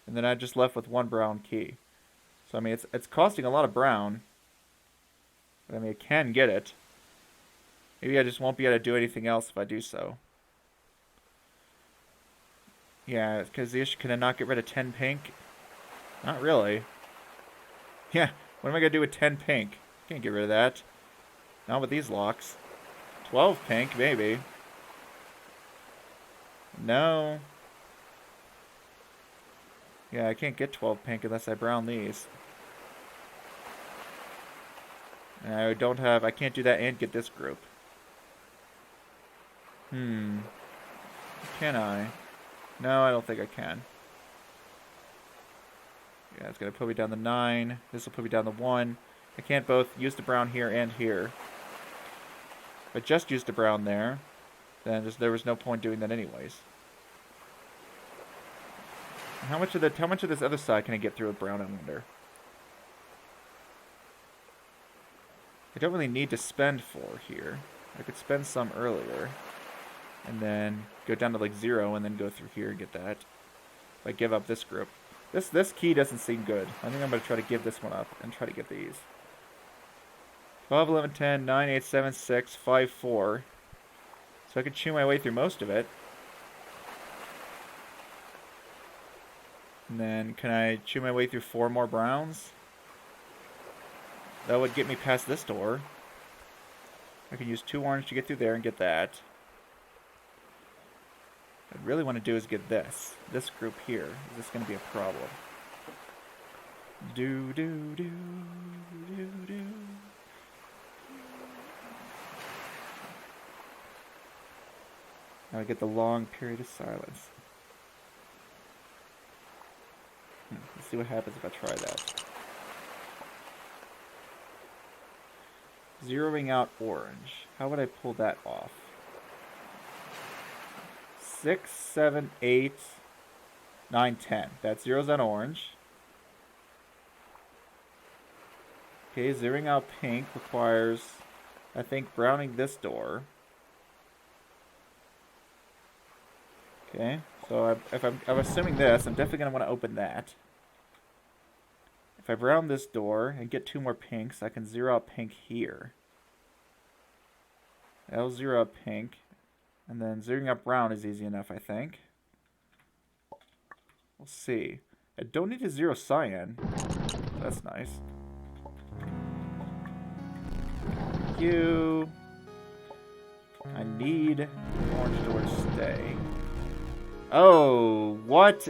And then I'm just left with 1 brown key. So I mean, it's costing a lot of brown. But I mean, I can get it. Maybe I just won't be able to do anything else if I do so. Yeah, because the issue, can I not get rid of 10 pink? Not really. Yeah, what am I going to do with 10 pink? Can't get rid of that. Not with these locks. 12 pink, maybe. No. Yeah, I can't get 12 pink unless I brown these. And I can't do that and get this group. Can I? No, I don't think I can. Yeah, it's going to put me down to 9. This will put me down to 1. I can't both use the brown here and here. If I just used the brown there, then there was no point doing that anyways. How much of this other side can I get through with brown, I wonder? I don't really need to spend 4 here. I could spend some earlier. And then go down to like 0 and then go through here and get that. If I give up this group. This key doesn't seem good. I think I'm going to try to give this one up and try to get these. 12, 11, 10, 9, 8, 7, 6, 5, 4. So I could chew my way through most of it. And then can I chew my way through 4 more browns? That would get me past this door. I can use 2 orange to get through there and get that. What I really want to do is get this group here. Is this going to be a problem? Do do do do do. Now I get the long period of silence. Let's see what happens if I try that. Zeroing out orange. How would I pull that off? 6, 7, 8, 9, 10. That zeroes out orange. Okay, zeroing out pink requires, I think, browning this door. Okay, so I'm assuming this, I'm definitely going to want to open that. If I brown this door and get 2 more pinks, I can zero out pink here. That'll zero out pink. And then zeroing out brown is easy enough, I think. We'll see. I don't need to zero cyan. That's nice. Thank you. I need orange door to stay. Oh, what?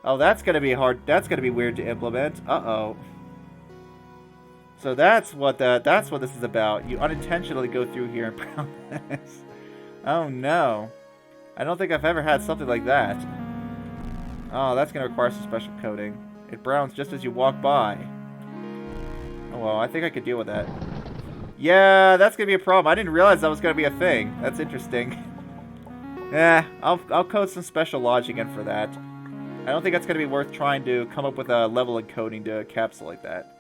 Oh, that's gonna be hard. That's gonna be weird to implement. Uh-oh. So that's what this is about. You unintentionally go through here and brown this. Oh no. I don't think I've ever had something like that. Oh, that's gonna require some special coding. It browns just as you walk by. Oh well, I think I could deal with that. Yeah, that's gonna be a problem. I didn't realize that was gonna be a thing. That's interesting. Yeah, I'll code some special logic in for that. I don't think that's gonna be worth trying to come up with a level encoding to encapsulate that.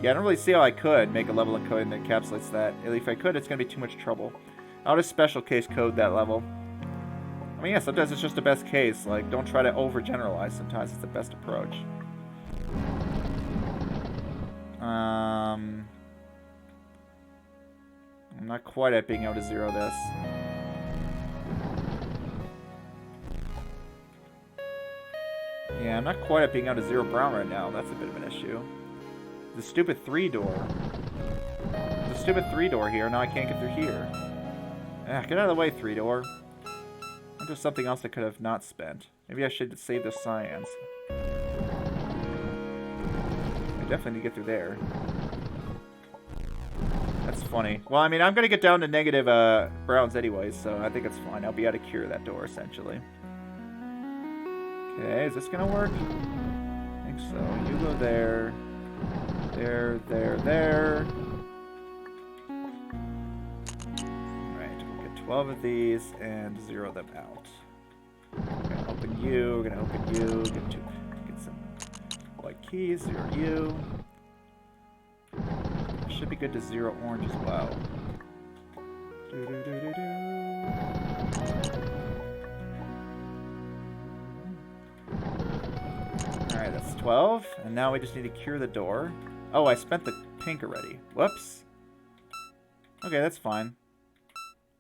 Yeah, I don't really see how I could make a level encoding that encapsulates that. If I could, it's gonna be too much trouble. I'll just special case code that level. I mean, yeah, sometimes it's just the best case. Like, don't try to overgeneralize. Sometimes it's the best approach. I'm not quite at being able to zero this. Yeah, I'm not quite at being able to zero brown right now. That's a bit of an issue. The stupid 3 door. The stupid 3 door here. Now I can't get through here. Ah, get out of the way, 3 door. There's something else I could have not spent. Maybe I should save the cyans. I definitely need to get through there. That's funny. Well, I mean, I'm going to get down to negative browns anyways, so I think it's fine. I'll be able to cure that door, essentially. Okay, is this going to work? I think so. You go there. There, there, there. 12 of these and zero them out. We're gonna open you, we're gonna open you, get some white keys, zero you. Should be good to zero orange as well. Alright, that's 12. And now we just need to cure the door. Oh, I spent the pink already. Whoops. Okay, that's fine.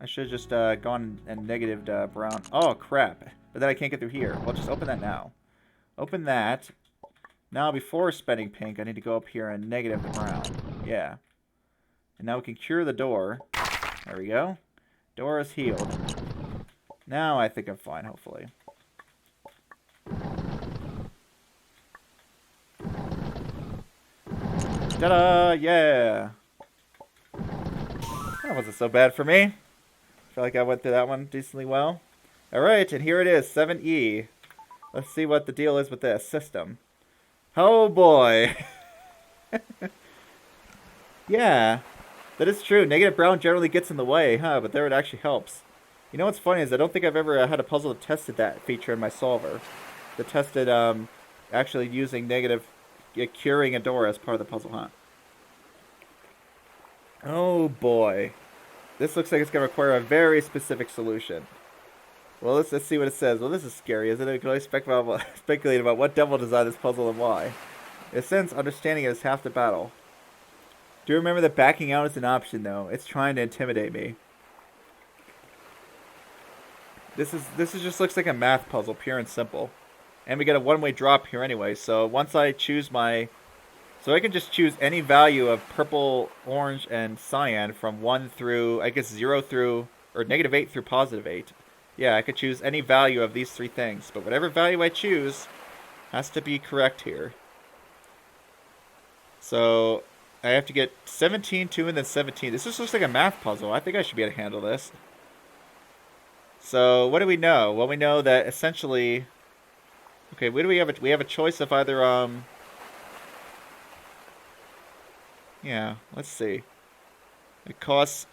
I should have just gone and negatived brown. Oh, crap. But then I can't get through here. Well, just open that now. Open that. Now, before spending pink, I need to go up here and negative the brown. Yeah. And now we can cure the door. There we go. Door is healed. Now I think I'm fine, hopefully. Ta-da! Yeah! That wasn't so bad for me. I feel like I went through that one decently well. Alright, and here it is, 7E. Let's see what the deal is with this system. Oh boy. Yeah, that is true. Negative brown generally gets in the way, huh? But there it actually helps. You know what's funny is I don't think I've ever had a puzzle that tested that feature in my solver. That tested actually using negative, curing a door as part of the puzzle, huh? Oh boy. This looks like it's going to require a very specific solution. Well, let's see what it says. Well, this is scary, isn't it? We can only speculate about what devil designed this puzzle and why. In a sense, understanding it is half the battle. Do remember that backing out is an option, though. It's trying to intimidate me. This just looks like a math puzzle, pure and simple. And we get a one-way drop here anyway, so once I choose my... So I can just choose any value of purple, orange, and cyan from 1 through, I guess 0 through, or -8 through +8. Yeah, I could choose any value of these three things, but whatever value I choose has to be correct here. So I have to get 17, 2, and then 17. This just looks like a math puzzle. I think I should be able to handle this. So what do we know? Well, we know that essentially... Okay, what do we have? We have a choice of either, yeah, let's see. It costs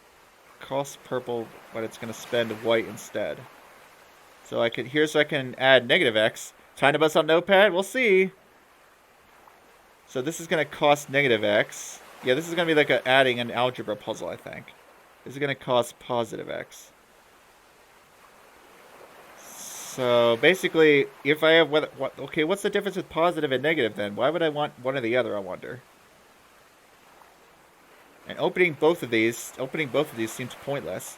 purple, but it's going to spend white instead. So I can add -x. Time to bust on Notepad? We'll see. So this is going to cost -x. Yeah, this is going to be like adding an algebra puzzle, I think. This is going to cost +x. So basically, if I have okay, what's the difference with positive and negative then? Why would I want one or the other, I wonder? And opening both of these seems pointless.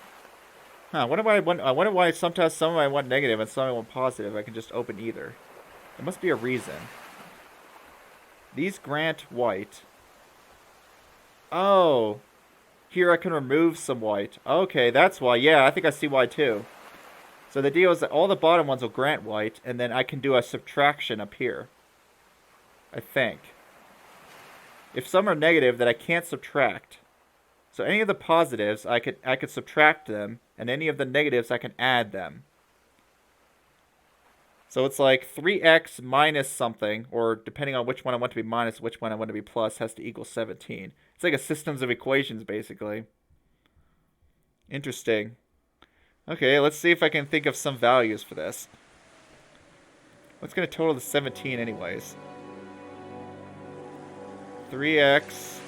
Huh, I wonder why sometimes some I want negative and some I want positive. I can just open either. There must be a reason. These grant white. Oh. Here I can remove some white. Okay, that's why. Yeah, I think I see why too. So the deal is that all the bottom ones will grant white, and then I can do a subtraction up here. I think. If some are negative that I can't subtract. So any of the positives, I could subtract them, and any of the negatives, I can add them. So it's like 3x minus something, or depending on which one I want to be minus, which one I want to be plus, has to equal 17. It's like a systems of equations, basically. Interesting. Okay, let's see if I can think of some values for this. What's going to total to 17 anyways? 3x.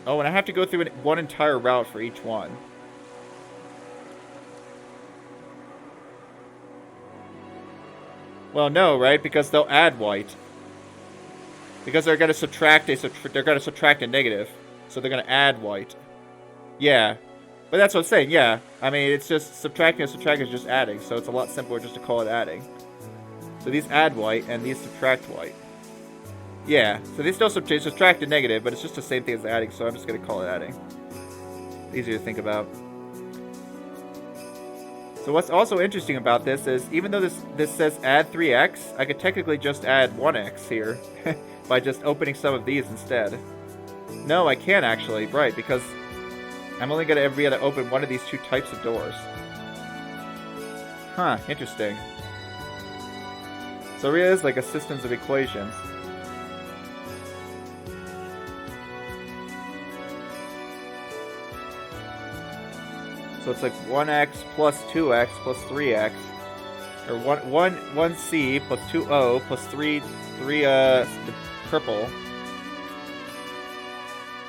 Oh, and I have to go through one entire route for each one. Well, no, right? Because they'll add white. Because they're going to subtract a negative. So they're going to add white. Yeah. But that's what I'm saying, yeah. I mean, it's just subtracting and subtracting is just adding. So it's a lot simpler just to call it adding. So these add white and these subtract white. Yeah, so they still subtract a negative, but it's just the same thing as adding, so I'm just going to call it adding. Easier to think about. So what's also interesting about this is, even though this says add 3x, I could technically just add 1x here by just opening some of these instead. No, I can't actually, right, because I'm only going to be able to open one of these two types of doors. Huh, interesting. So it really is like a systems of equations. So it's like 1x plus 2x plus 3x, or 1c plus 2o plus 3 purple,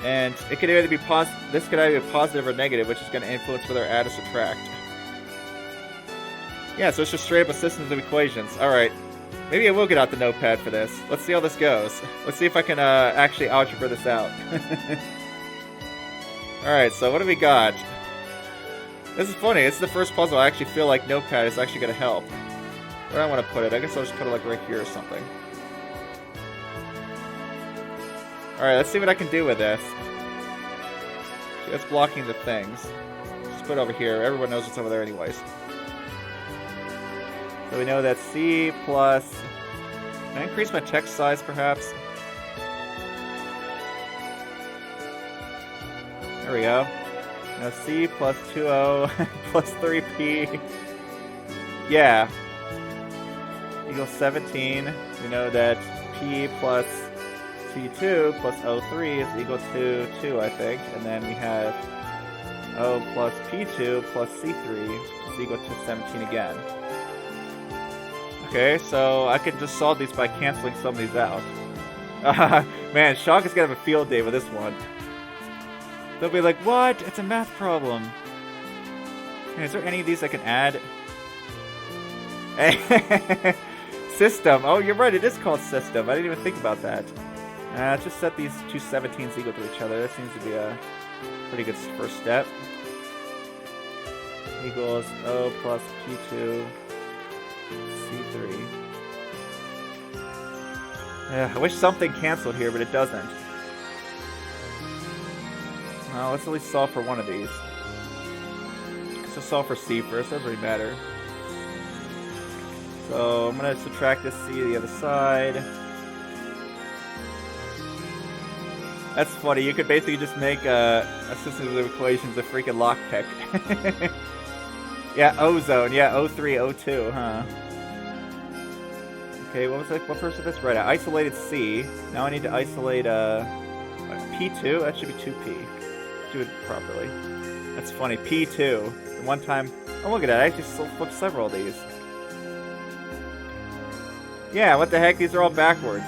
and it could either be this could either be positive or negative, which is going to influence whether I add or subtract. Yeah, so it's just straight up a systems of equations. All right, maybe I will get out the notepad for this. Let's see how this goes. Let's see if I can actually algebra this out. All right, so what do we got? This is funny. This is the first puzzle I actually feel like Notepad is actually going to help. Where do I want to put it? I guess I'll just put it like right here or something. Alright, let's see what I can do with this. See, that's blocking the things. Just put it over here. Everyone knows what's over there anyways. So we know that C plus... Can I increase my text size perhaps? There we go. Now C plus 2O plus 3P. Yeah. Equals 17. We know that P plus C2 plus O3 is equal to 2, I think. And then we have O plus P2 plus C3 is equal to 17 again. Okay, so I can just solve these by canceling some of these out. Man, Shock is gonna have a field day with this one. They'll be like, what? It's a math problem. Hey, is there any of these I can add? System. Oh, you're right, it is called system. I didn't even think about that. Let's just set these two 17s equal to each other. That seems to be a pretty good first step. Equals O plus P2 C3. I wish something canceled here, but it doesn't. Well, let's at least solve for one of these. Let's just solve for C first, doesn't really matter. So I'm going to subtract this C to the other side. That's funny, you could basically just make a system of equations a freaking lockpick. Yeah, ozone, yeah, O3, O2, huh? Okay, what was that? What first was this? Right, I isolated C. Now I need to isolate P2. That should be 2P. Do it properly. That's funny. P2. One time. Oh, look at that. I actually flipped several of these. Yeah, what the heck? These are all backwards.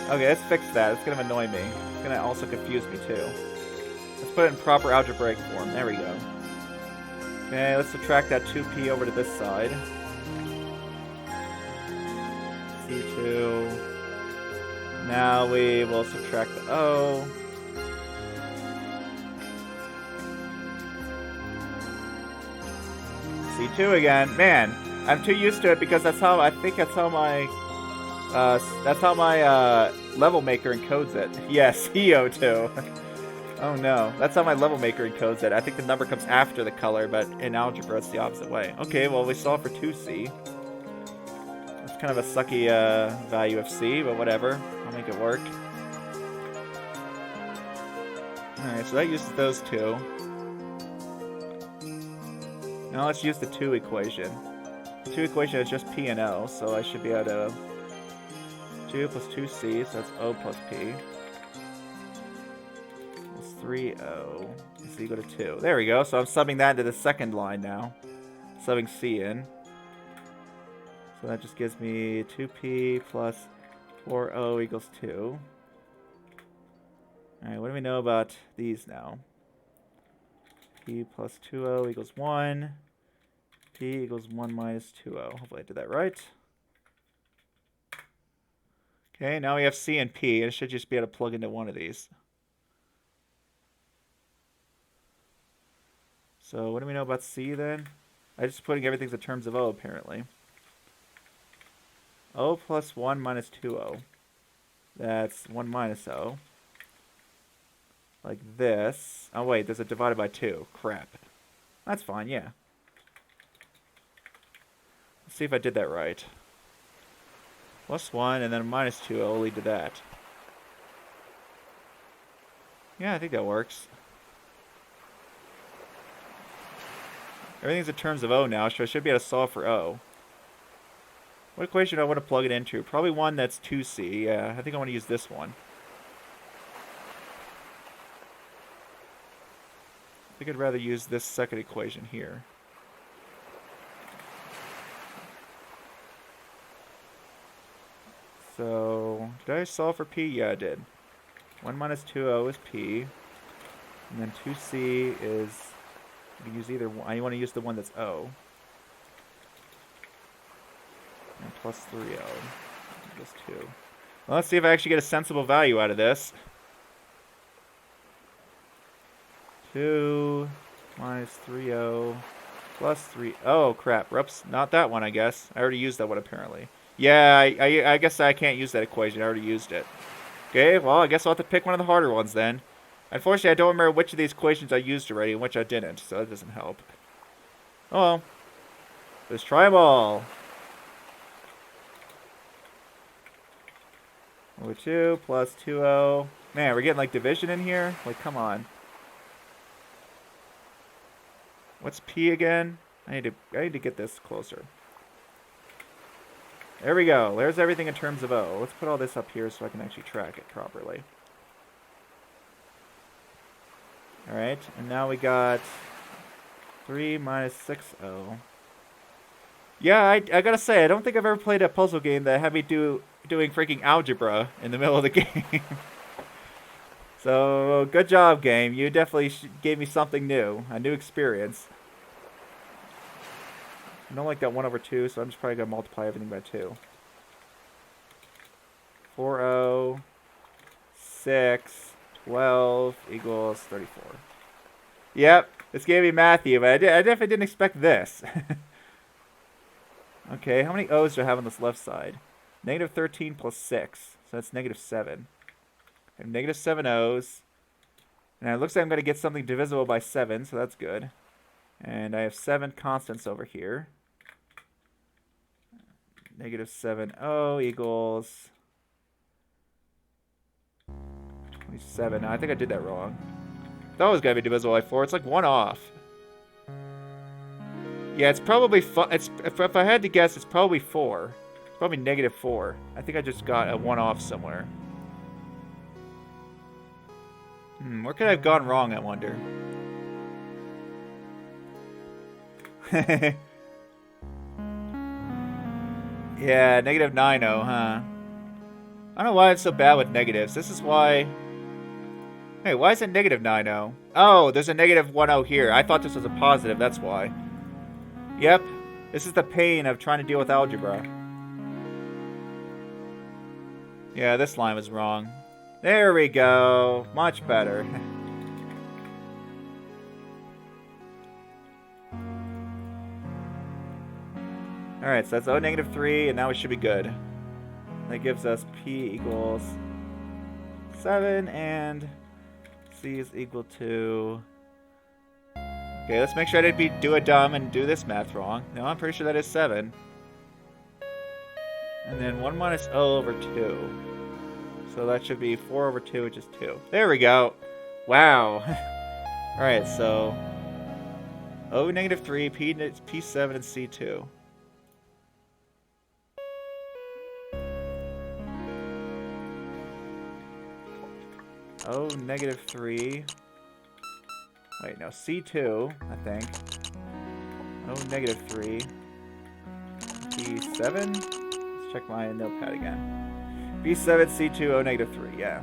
Okay, let's fix that. It's going to annoy me. It's going to also confuse me, too. Let's put it in proper algebraic form. There we go. Okay, let's subtract that 2P over to this side. C2. Now we will subtract the O. C2 again. Man, I'm too used to it because that's how my level maker encodes it. Yes, CO2. Oh no, that's how my level maker encodes it. I think the number comes after the color, but in algebra it's the opposite way. Okay, well we solve for 2C. That's kind of a sucky value of C, but whatever. I'll make it work. Alright, so that uses those two. Now let's use the 2 equation. The 2 equation is just P and O, so I should be able to 2 plus 2C, so that's O plus P. Plus 3O is equal to 2. There we go, so I'm subbing that into the second line now. Subbing C in. So that just gives me 2P plus 4O equals 2. Alright, what do we know about these now? P plus 2O equals 1. P equals 1 minus 2O. Hopefully I did that right. Okay, now we have C and P, and it should just be able to plug into one of these. So what do we know about C then? I'm just putting everything in terms of O, apparently. O plus 1 minus 2O. That's 1 minus O. Like this. Oh wait, there's a divided by 2. Crap. That's fine, yeah. Let's see if I did that right. Plus 1 and then minus 2 will lead to that. Yeah, I think that works. Everything's in terms of O now, so I should be able to solve for O. What equation do I want to plug it into? Probably one that's 2C. Yeah, I think I want to use this one. I think I'd rather use this second equation here. So, did I solve for P? Yeah, I did. 1 minus 2O is P. And then 2C is... You can use either one. I want to use the one that's O. And plus 3O. Equals 2. Well, let's see if I actually get a sensible value out of this. 2 minus 3O plus 3... Oh, crap. Oops, not that one, I guess. I already used that one, apparently. Yeah, I guess I can't use that equation. I already used it. Okay, well, I guess I'll have to pick one of the harder ones then. Unfortunately, I don't remember which of these equations I used already and which I didn't, so that doesn't help. Oh well. Let's try them all. Over 2 plus 2O. Man, we're getting like division in here? Like, come on. What's P again? I need to get this closer. There we go. There's everything in terms of O. Let's put all this up here so I can actually track it properly. Alright, and now we got 3 minus 6O. Yeah, I gotta say, I don't think I've ever played a puzzle game that had me doing freaking algebra in the middle of the game. So, good job, game. You definitely gave me something new. A new experience. I don't like that 1 over 2, so I'm just probably going to multiply everything by 2. 4O, 6, 12 equals 34. Yep, it's going to be Matthew, but I definitely didn't expect this. Okay, how many O's do I have on this left side? Negative 13 plus 6, so that's negative 7. I have negative 7 O's. And it looks like I'm going to get something divisible by 7, so that's good. And I have 7 constants over here. Negative 7O equals 27. I think I did that wrong. That was going to be divisible by 4. It's like 1 off. Yeah, it's probably... if I had to guess, it's probably 4. It's probably negative 4. I think I just got a 1 off somewhere. Where could I have gone wrong, I wonder? Yeah, negative 9O, huh? I don't know why it's so bad with negatives. This is why... Hey, why is it negative 9O? Oh, there's a negative 1O here. I thought this was a positive, that's why. Yep, this is the pain of trying to deal with algebra. Yeah, this line was wrong. There we go. Much better. Alright, so that's O negative 3, and now we should be good. That gives us P equals 7, and C is equal to... Okay, let's make sure I didn't do a dumb and do this math wrong. No, I'm pretty sure that is 7. And then 1 minus O over 2. So that should be 4 over 2, which is 2. There we go. Wow. Alright, so... O negative 3, P7, and C2. O negative 3. Wait, no, C2, I think. O negative 3. P7. Let's check my notepad again. P7, C2, O negative 3, yeah.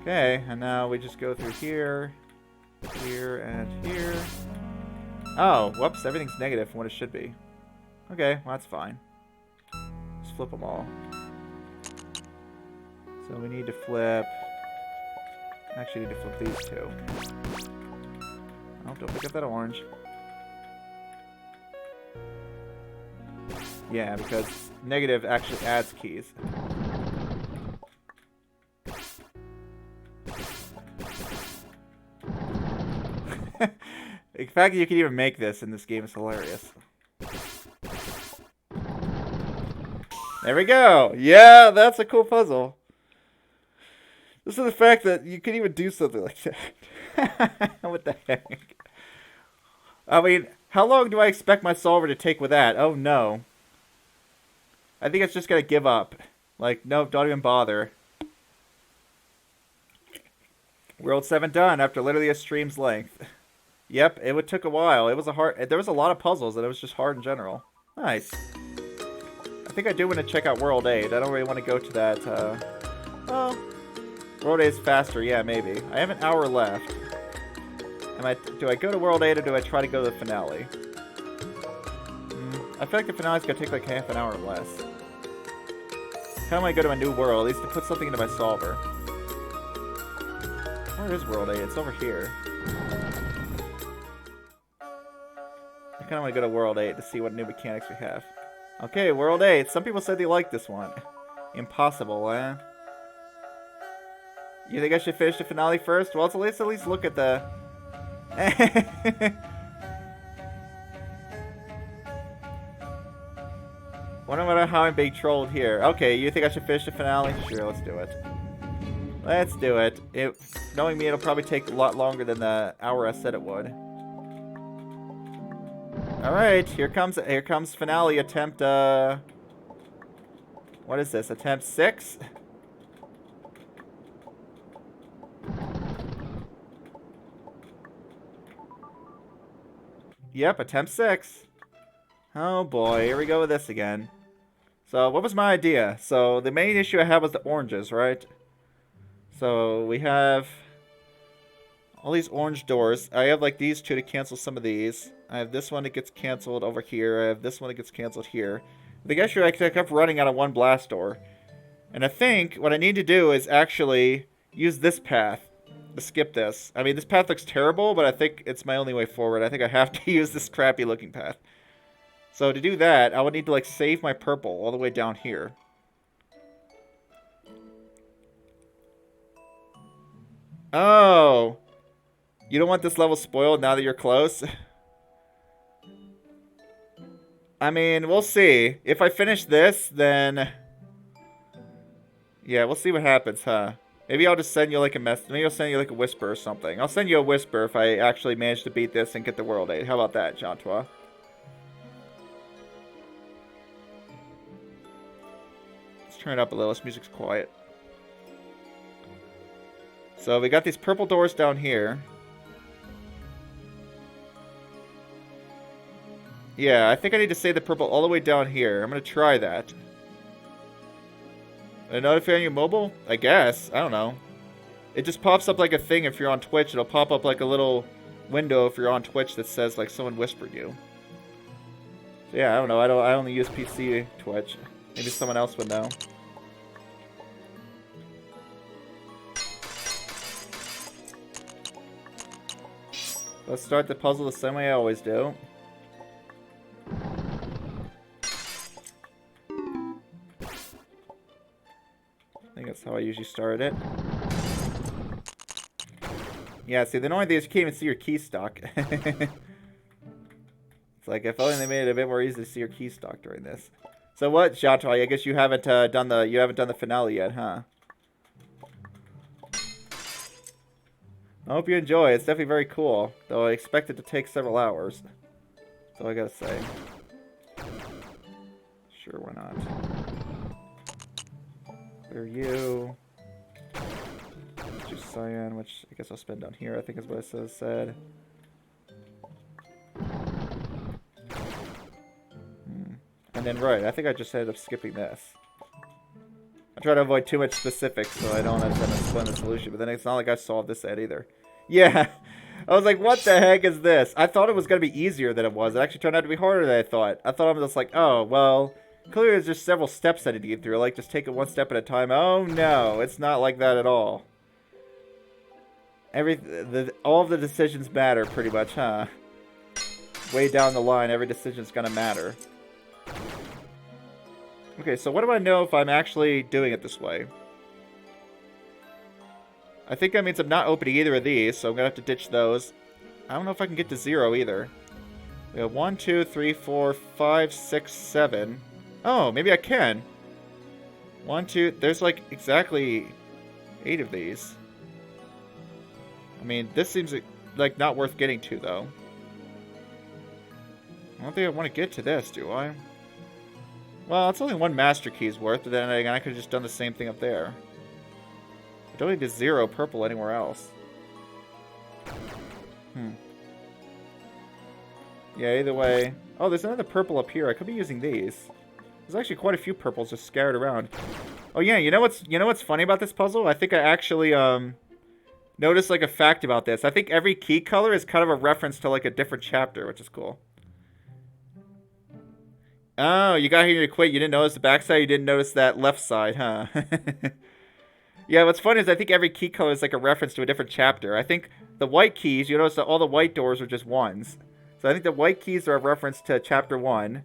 Okay, and now we just go through here, here, and here. Oh, whoops, everything's negative from what it should be. Okay, well, that's fine. Let's flip them all. So we need to flip... Actually, need to flip these two. Oh, don't pick up that orange. Yeah, because negative actually adds keys. The fact that you can even make this in this game is hilarious. There we go! Yeah, that's a cool puzzle. This is the fact that you can even do something like that. What the heck? I mean, how long do I expect my solver to take with that? Oh no. I think it's just gonna give up. Like, nope, don't even bother. World 7 done after literally a stream's length. Yep, it took a while. It was there was a lot of puzzles and it was just hard in general. Nice. I think I do want to check out World 8. I don't really want to go to that, well, World 8 is faster, yeah, maybe. I have an hour left. Do I go to World 8 or do I try to go to the finale? I feel like the finale's gonna take like half an hour or less. Kinda wanna go to a new world, at least to put something into my solver. Where is World 8? It's over here. I kinda wanna go to World 8 to see what new mechanics we have. Okay, World 8. Some people said they liked this one. Impossible, eh? You think I should finish the finale first? Well, let's at least look at the... Wonder how I'm being trolled here. Okay, you think I should finish the finale? Sure, let's do it. Let's do it. Knowing me, it'll probably take a lot longer than the hour I said it would. Alright, here comes finale attempt, what is this? Attempt 6? Yep, attempt 6. Oh boy, here we go with this again. So, what was my idea? So, the main issue I had was the oranges, right? So, we have all these orange doors. I have like these two to cancel some of these. I have this one that gets canceled over here. I have this one that gets canceled here. The issue I kept running out of one blast door. And I think what I need to do is actually use this path to skip this. I mean, this path looks terrible, but I think it's my only way forward. I think I have to use this crappy looking path. So to do that, I would need to like save my purple all the way down here. Oh! You don't want this level spoiled now that you're close? I mean, we'll see. If I finish this, then... yeah, we'll see what happens, huh? Maybe I'll just send you like a message. Maybe I'll send you like a whisper or something. I'll send you a whisper if I actually manage to beat this and get the World 8. How about that, Jean-Toi? Let's turn it up a little. This music's quiet. So we got these purple doors down here. Yeah, I think I need to save the purple all the way down here. I'm going to try that. A notify on your mobile? I guess. I don't know. It just pops up like a thing if you're on Twitch. It'll pop up like a little window if you're on Twitch that says like someone whispered you. So yeah, I don't know. I only use PC Twitch. Maybe someone else would know. Let's start the puzzle the same way I always do. I think that's how I usually start it. Yeah, see, the annoying thing is you can't even see your key stock. It's like, if only they made it a bit more easy to see your key stock during this. So what, Jean-Toi? I guess you haven't done the finale yet, huh? I hope you enjoy. It's definitely very cool, though I expect it to take several hours. That's all I gotta say. Sure, why not? Where are you? Just cyan, which I guess I'll spend down here, I think is what it said. And then, right, I think I just ended up skipping this. I try to avoid too much specifics so I don't have to explain the solution, but then it's not like I solved this yet either. Yeah, I was like, what the heck is this? I thought it was going to be easier than it was. It actually turned out to be harder than I thought. I thought I was just like, oh, well, clearly there's just several steps I need to get through. Like, just take it one step at a time. Oh, no, it's not like that at all. All of the decisions matter, pretty much, huh? Way down the line, every decision's going to matter. Okay, so what do I know if I'm actually doing it this way? I think that means I'm not opening either of these, so I'm going to have to ditch those. I don't know if I can get to 0 either. We have 1, 2, 3, 4, 5, 6, 7. Oh, maybe I can. 1, 2, there's like exactly 8 of these. I mean, this seems like not worth getting to, though. I don't think I want to get to this, do I? Well, it's only one master key's worth, but then again, I could have just done the same thing up there. I don't need to 0 purple anywhere else. Yeah, either way. Oh, there's another purple up here. I could be using these. There's actually quite a few purples just scattered around. Oh yeah, you know what's funny about this puzzle? I think I actually noticed like a fact about this. I think every key color is kind of a reference to like a different chapter, which is cool. Oh, you got here to quit. You didn't notice the backside. You didn't notice that left side, huh? Yeah, what's funny is I think every key color is like a reference to a different chapter. I think the white keys, you notice that all the white doors are just 1s. So I think the white keys are a reference to chapter 1.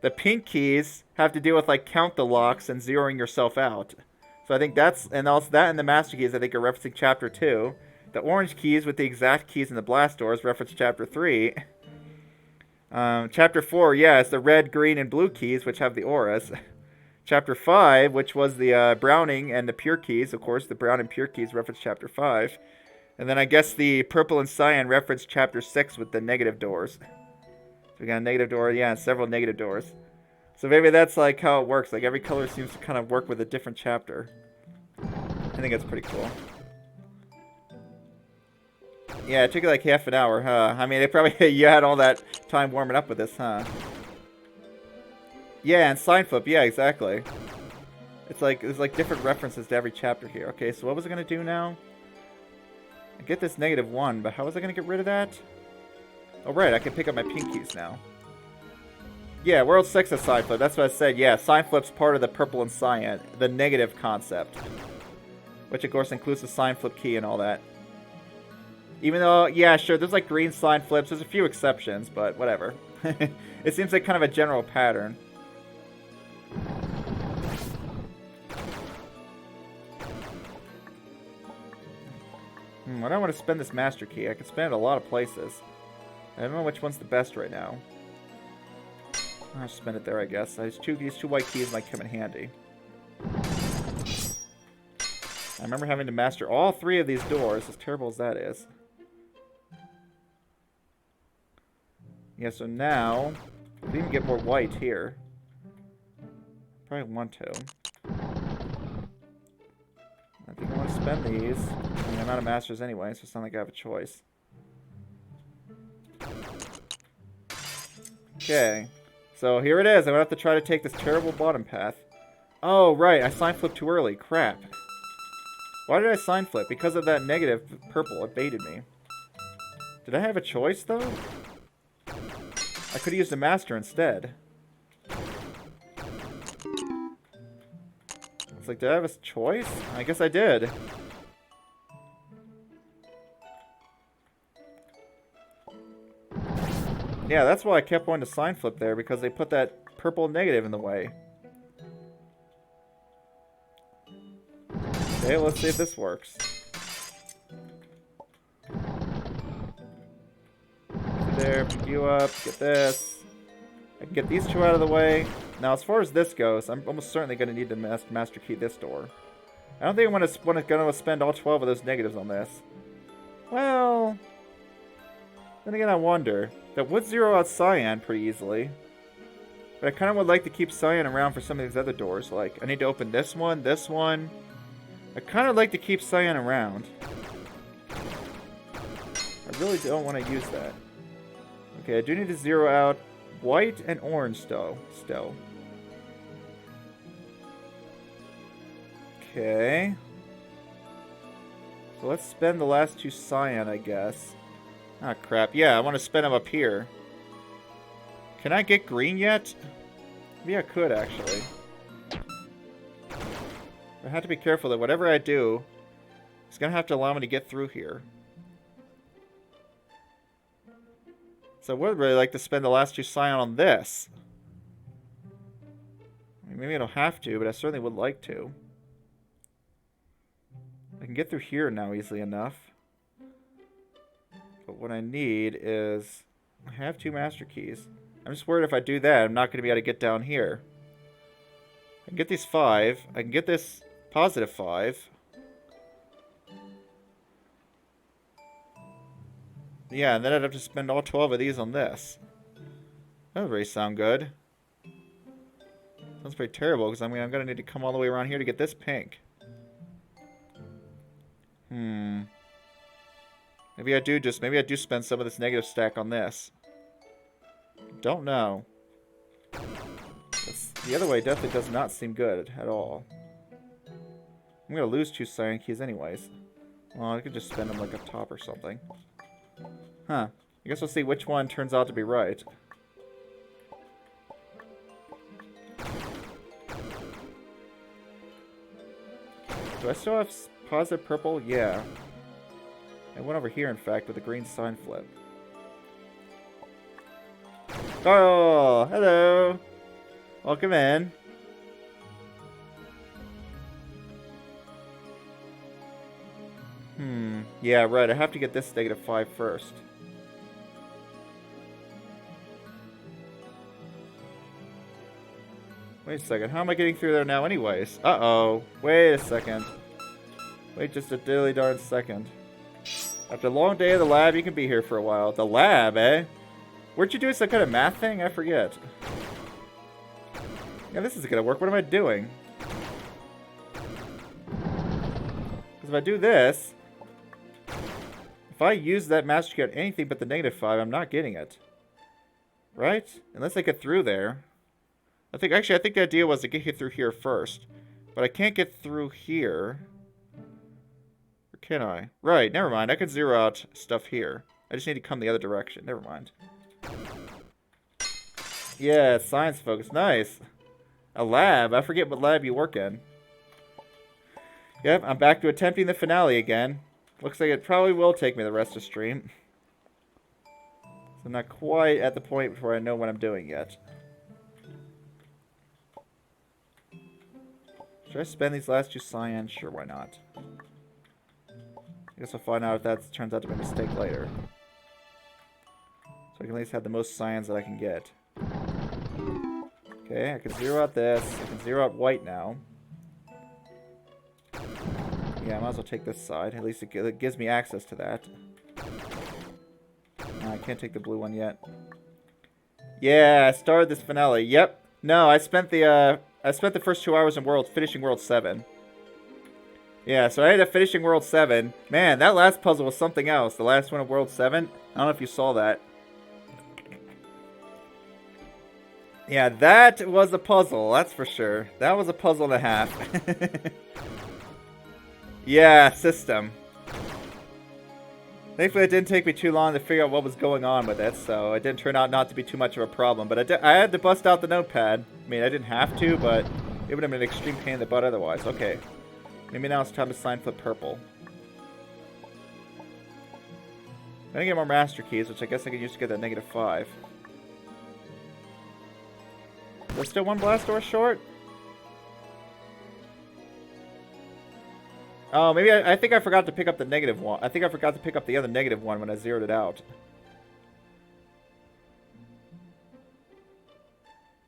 The pink keys have to do with like count the locks and zeroing yourself out. So I think that's, and also that and the master keys I think are referencing chapter 2. The orange keys with the exact keys in the blast doors reference chapter 3. Chapter 4, yeah, it's the red, green, and blue keys, which have the auras. Chapter 5, which was the browning and the pure keys. Of course, the brown and pure keys reference chapter 5. And then I guess the purple and cyan reference chapter 6 with the negative doors. we got a negative door, yeah, and several negative doors. So maybe that's like how it works. Like every color seems to kind of work with a different chapter. I think that's pretty cool. Yeah, it took you like half an hour, huh? I mean, it probably you had all that time warming up with this, huh? Yeah, and sign flip. Yeah, exactly. It's like there's like different references to every chapter here. Okay, so what was I gonna do now? I get this -1, but how was I gonna get rid of that? Oh right, I can pick up my pink keys now. Yeah, World 6 is sign flip. That's what I said. Yeah, sign flip's part of the purple and cyan, the negative concept, which of course includes the sign flip key and all that. Even though, yeah, sure, there's like green sign flips. There's a few exceptions, but whatever. It seems like kind of a general pattern. I don't want to spend this master key. I can spend it a lot of places. I don't know which one's the best right now. I'll spend it there, I guess. These two white keys might come in handy. I remember having to master all 3 of these doors, as terrible as that is. Yeah, so now, we can even get more white here. Probably want to. I think I want to spend these. I mean, I'm out of masters anyway, so it's not like I have a choice. Okay. So here it is. I'm going to have to try to take this terrible bottom path. Oh, right. I sign flipped too early. Crap. Why did I sign flip? Because of that negative purple. It baited me. Did I have a choice, though? I could have used a master instead. It's like, did I have a choice? I guess I did. Yeah, that's why I kept wanting to sign flip there, because they put that purple negative in the way. Okay, let's see if this works. There, pick you up, get this. I can get these 2 out of the way. Now, as far as this goes, I'm almost certainly going to need to master key this door. I don't think I'm going to spend all 12 of those negatives on this. Well, then again, I wonder. That would zero out cyan pretty easily. But I kind of would like to keep cyan around for some of these other doors. Like, I need to open this one, this one. I kind of like to keep cyan around. I really don't want to use that. Okay, I do need to zero out white and orange still. Okay. So let's spend the last 2 cyan, I guess. Ah, crap. Yeah, I want to spend them up here. Can I get green yet? Maybe I could, actually. I have to be careful that whatever I do, it's going to have to allow me to get through here. So I would really like to spend the last 2 cyan on this. I mean, maybe I don't have to, but I certainly would like to. I can get through here now easily enough. But what I need is... I have 2 master keys. I'm just worried if I do that, I'm not going to be able to get down here. I can get these 5. I can get this positive 5. Yeah, and then I'd have to spend all 12 of these on this. That doesn't really sound good. Sounds pretty terrible, because I'm going to need to come all the way around here to get this pink. Maybe I do spend some of this negative stack on this. Don't know. The other way definitely does not seem good at all. I'm going to lose 2 cyan keys anyways. Well, I could just spend them like up top or something. Huh. I guess we'll see which one turns out to be right. Do I still have positive purple? Yeah. I went over here, in fact, with a green sign flip. Oh, hello. Welcome in. Yeah, right. I have to get this -5 first. Wait a second. How am I getting through there now anyways? Uh-oh. Wait a second. Wait just a dilly darn second. After a long day of the lab, you can be here for a while. The lab, eh? Weren't you doing some kind of math thing? I forget. Yeah, this isn't gonna work. What am I doing? Because if I do this, if I use that master key on anything but the -5, I'm not getting it. Right? Unless I get through there. I think the idea was to get through here first. But I can't get through here. Or can I? Right, never mind. I can zero out stuff here. I just need to come the other direction. Never mind. Yeah, science focus. Nice. A lab. I forget what lab you work in. Yep, I'm back to attempting the finale again. Looks like it probably will take me the rest of stream. So I'm not quite at the point where I know what I'm doing yet. Should I spend these last 2 cyans? Sure, why not? I guess I'll find out if that turns out to be a mistake later. So I can at least have the most cyans that I can get. Okay, I can zero out this. I can zero out white now. Yeah, I might as well take this side. At least it gives me access to that. No, I can't take the blue one yet. Yeah, I started this finale. Yep. No, I spent the first 2 hours in finishing World 7. Yeah, so I ended up finishing World 7. Man, that last puzzle was something else. The last one of World 7. I don't know if you saw that. Yeah, that was a puzzle, that's for sure. That was a puzzle and a half. Yeah, system. Thankfully, it didn't take me too long to figure out what was going on with it, so it didn't turn out not to be too much of a problem. But I had to bust out the notepad. I mean, I didn't have to, but it would have been an extreme pain in the butt otherwise. Okay. Maybe now it's time to sign flip purple. I'm gonna get more master keys, which I guess I can use to get that -5. There's still 1 blast door short? Oh, maybe I think I forgot to pick up the -1. I think I forgot to pick up the other -1 when I zeroed it out.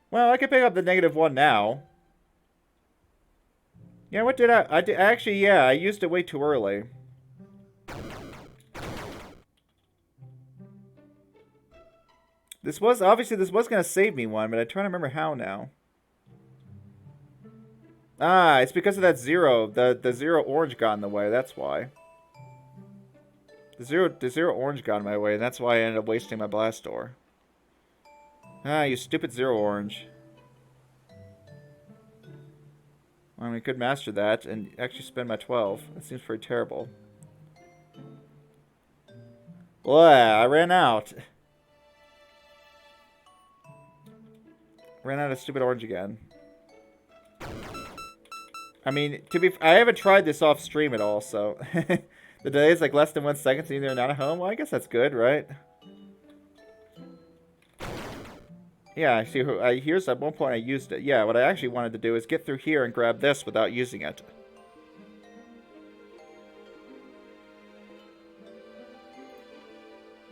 Well, I can pick up the -1 now. Yeah, what did actually, yeah, I used it way too early. This was going to save me 1, but I'm trying to remember how now. Ah, it's because of that 0. The 0 orange got in the way, that's why. The zero orange got in my way, and that's why I ended up wasting my blast door. Ah, you stupid 0 orange. I mean, I could master that and actually spend my 12. That seems pretty terrible. Boy, I ran out. Ran out of stupid orange again. I mean, I haven't tried this off stream at all, so the delay is like less than 1 second, so you're not at home. Well, I guess that's good, right? Yeah, I see. Here's at one point I used it. Yeah, what I actually wanted to do is get through here and grab this without using it.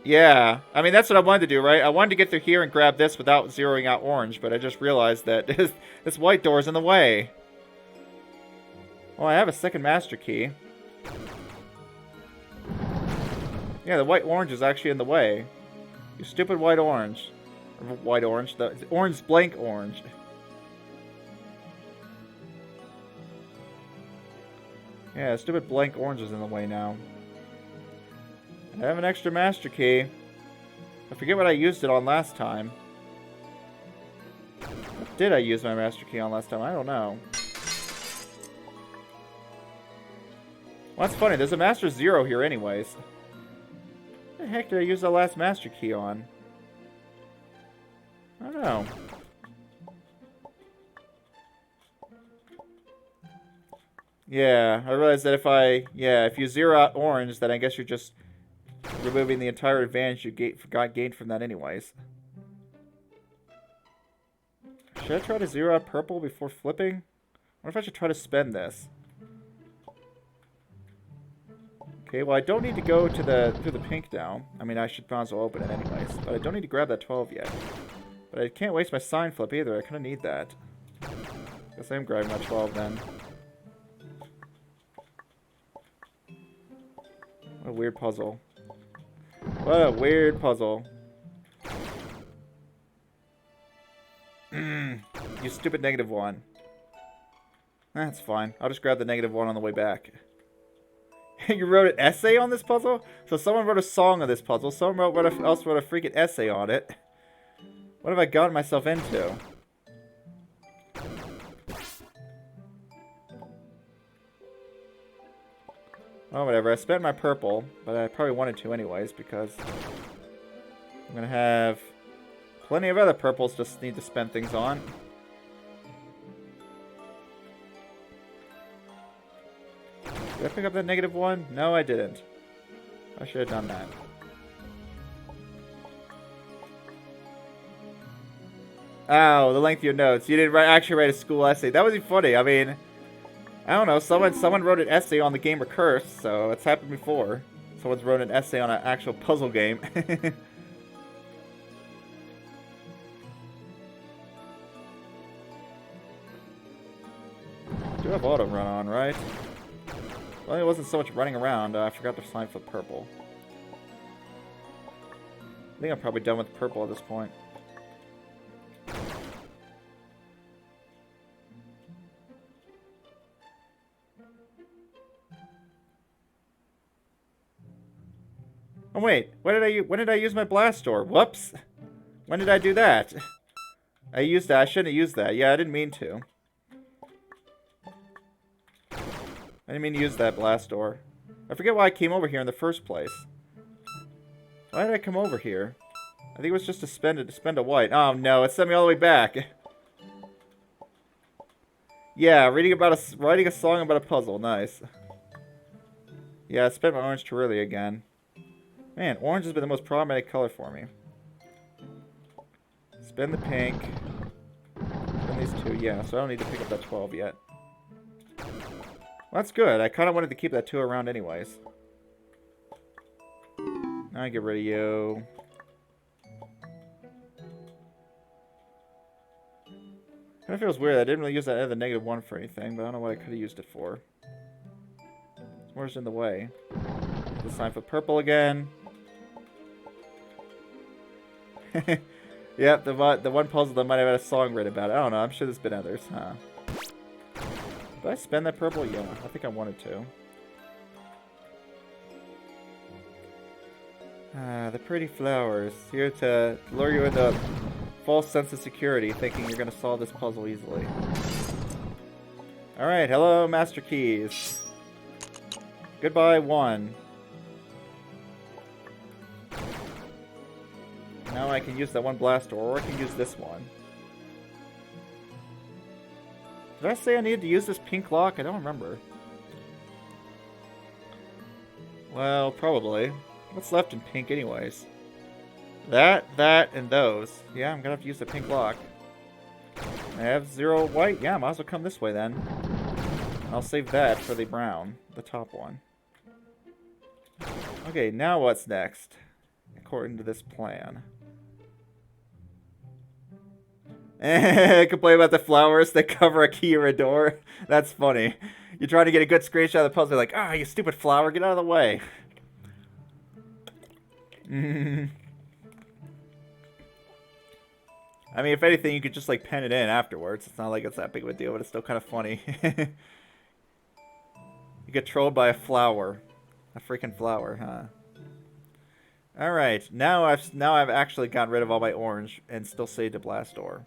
Yeah, I mean, that's what I wanted to do, right? I wanted to get through here and grab this without zeroing out orange, but I just realized that this white door's in the way. Well, I have a second master key. Yeah, the white orange is actually in the way. You stupid white orange. Or white orange. The orange blank orange. Yeah, stupid blank orange is in the way now. I have an extra master key. I forget what I used it on last time. What did I use my master key on last time? I don't know. Well, that's funny. There's a master 0 here anyways. What the heck did I use the last master key on? I don't know. Yeah, I realized that if you zero out orange, then I guess you're just removing the entire advantage you gained from that anyways. Should I try to zero out purple before flipping? I wonder if I should try to spend this. Okay, well I don't need to go to through the pink now. I mean, I should might as well open it anyways. But I don't need to grab that 12 yet. But I can't waste my sign flip either. I kind of need that. Guess I am grabbing my 12 then. What a weird puzzle. What a weird puzzle. You stupid -1. That's fine. I'll just grab the -1 on the way back. You wrote an essay on this puzzle? So someone wrote a song on this puzzle. Someone else wrote a freaking essay on it. What have I gotten myself into? Oh, whatever. I spent my purple, but I probably wanted to anyways, because I'm going to have plenty of other purples just need to spend things on. Did I pick up that -1? No, I didn't. I should have done that. Oh, the length of your notes. You didn't actually write a school essay. That would be funny. I mean, I don't know. Someone wrote an essay on the game Recurse, so it's happened before. Someone's wrote an essay on an actual puzzle game. Do have auto run on, right? Well, it wasn't so much running around. I forgot to sign for purple. I think I'm probably done with purple at this point. Oh wait, when did I use my blast door? Whoops. When did I do that? I shouldn't have used that. Yeah, I didn't mean to. I didn't mean to use that blast door. I forget why I came over here in the first place. Why did I come over here? I think it was just to spend a white. Oh no, it sent me all the way back. Yeah, writing a song about a puzzle. Nice. Yeah, I spent my orange too early again. Man, orange has been the most problematic color for me. Spend the pink. Spend these two, yeah, so I don't need to pick up that 12 yet. Well, that's good. I kind of wanted to keep that 2 around anyways. Now I get rid of you. Kind of feels weird. I didn't really use that other -1 for anything, but I don't know what I could have used it for. It's more just in the way. The sign for purple again. Yep, the one puzzle that might have had a song written about it. I don't know. I'm sure there's been others, huh? Did I spend that purple? Yeah, I think I wanted to. Ah, the pretty flowers. Here to lure you into a false sense of security, thinking you're going to solve this puzzle easily. Alright, hello, Master Keys. Goodbye, 1. Now I can use that one blast door, or I can use this one. Did I say I needed to use this pink lock? I don't remember. Well, probably. What's left in pink anyways? That, and those. Yeah, I'm gonna have to use the pink lock. I have 0 white? Yeah, might as well come this way then. I'll save that for the brown, the top one. Okay, now what's next? According to this plan. Complain about the flowers that cover a key or a door. That's funny. You're trying to get a good screenshot of the puzzle, like, ah, you stupid flower, get out of the way. I mean, if anything, you could just, like, pen it in afterwards. It's not like it's that big of a deal, but it's still kind of funny. You get trolled by a flower. A freaking flower, huh? Alright, now I've actually gotten rid of all my orange and still saved a blast door.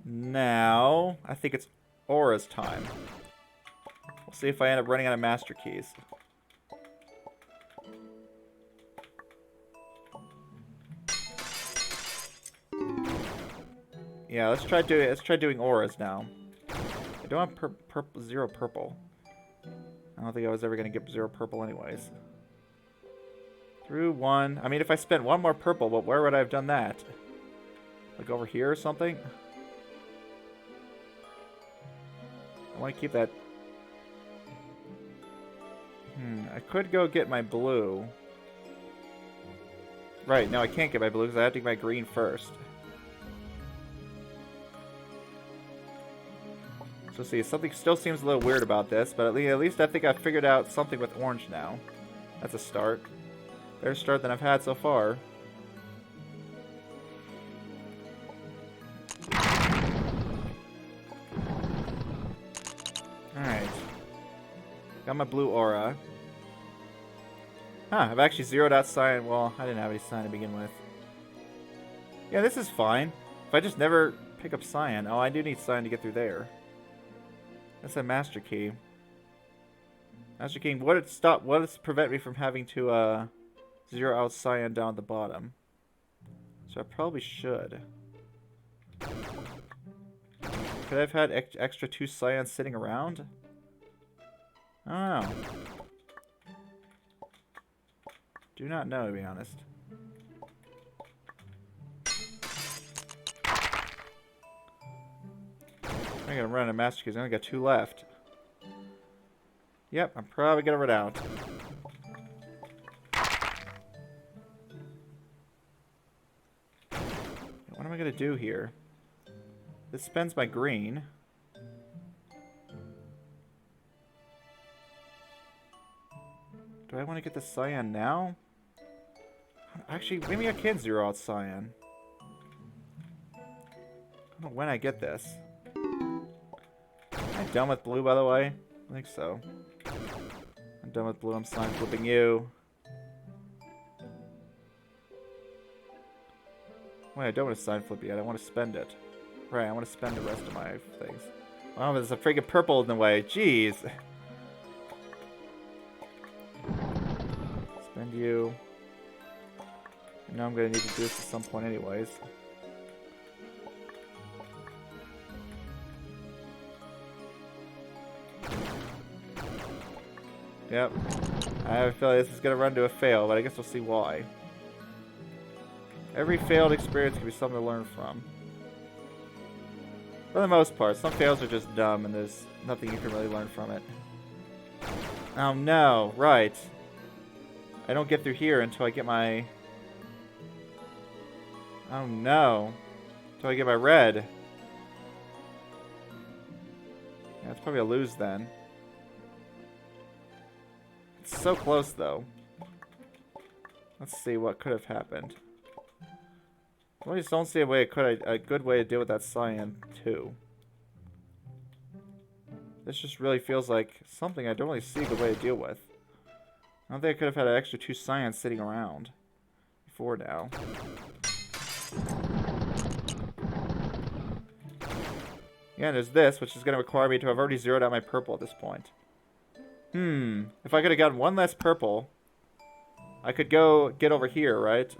Now, I think it's Aura's time. We'll see if I end up running out of master keys. Yeah, let's try doing auras now. I don't have 0 purple. I don't think I was ever gonna get 0 purple anyways. Through 1. I mean, if I spent 1 more purple, but where would I have done that? Like over here or something? I want to keep that. I could go get my blue. Right, no, I can't get my blue because I have to get my green first. So see, something still seems a little weird about this, but at least I think I've figured out something with orange now. That's a start. Better start than I've had so far. I'm a blue aura. Huh, I've actually zeroed out cyan. Well, I didn't have any cyan to begin with. Yeah, this is fine. If I just never pick up cyan. Oh, I do need cyan to get through there. That's a master key. Master key, what does prevent me from having to zero out cyan down at the bottom? So I probably should. Could I have had extra 2 cyans sitting around? I don't know. Do not know, to be honest. I'm gonna run out of master keys. I only got 2 left. Yep, I'm probably gonna run out. What am I gonna do here? This spends my green. Do I want to get the cyan now? Actually, maybe I can zero out cyan. I don't know when I get this. Am I done with blue, by the way? I think so. I'm done with blue. I'm sign flipping you. Wait, I don't want to sign flip yet. I want to spend it. Right, I want to spend the rest of my things. Oh, there's a freaking purple in the way. Jeez. Spend you. I know I'm going to need to do this at some point anyways. Yep. I have a feeling this is going to run to a fail, but I guess we'll see why. Every failed experience can be something to learn from. For the most part, some fails are just dumb and there's nothing you can really learn from it. Oh no, right. I don't get through here until I get my... Oh no. Until I get my red. Yeah, it's probably a lose then. It's so close though. Let's see what could have happened. I just don't see a good way to deal with that cyan too. This just really feels like something I don't really see a good way to deal with. I don't think I could have had an extra 2 cyans sitting around before now. Yeah, and there's this, which is going to require me to have already zeroed out my purple at this point. If I could have gotten one less purple, I could go get over here, right?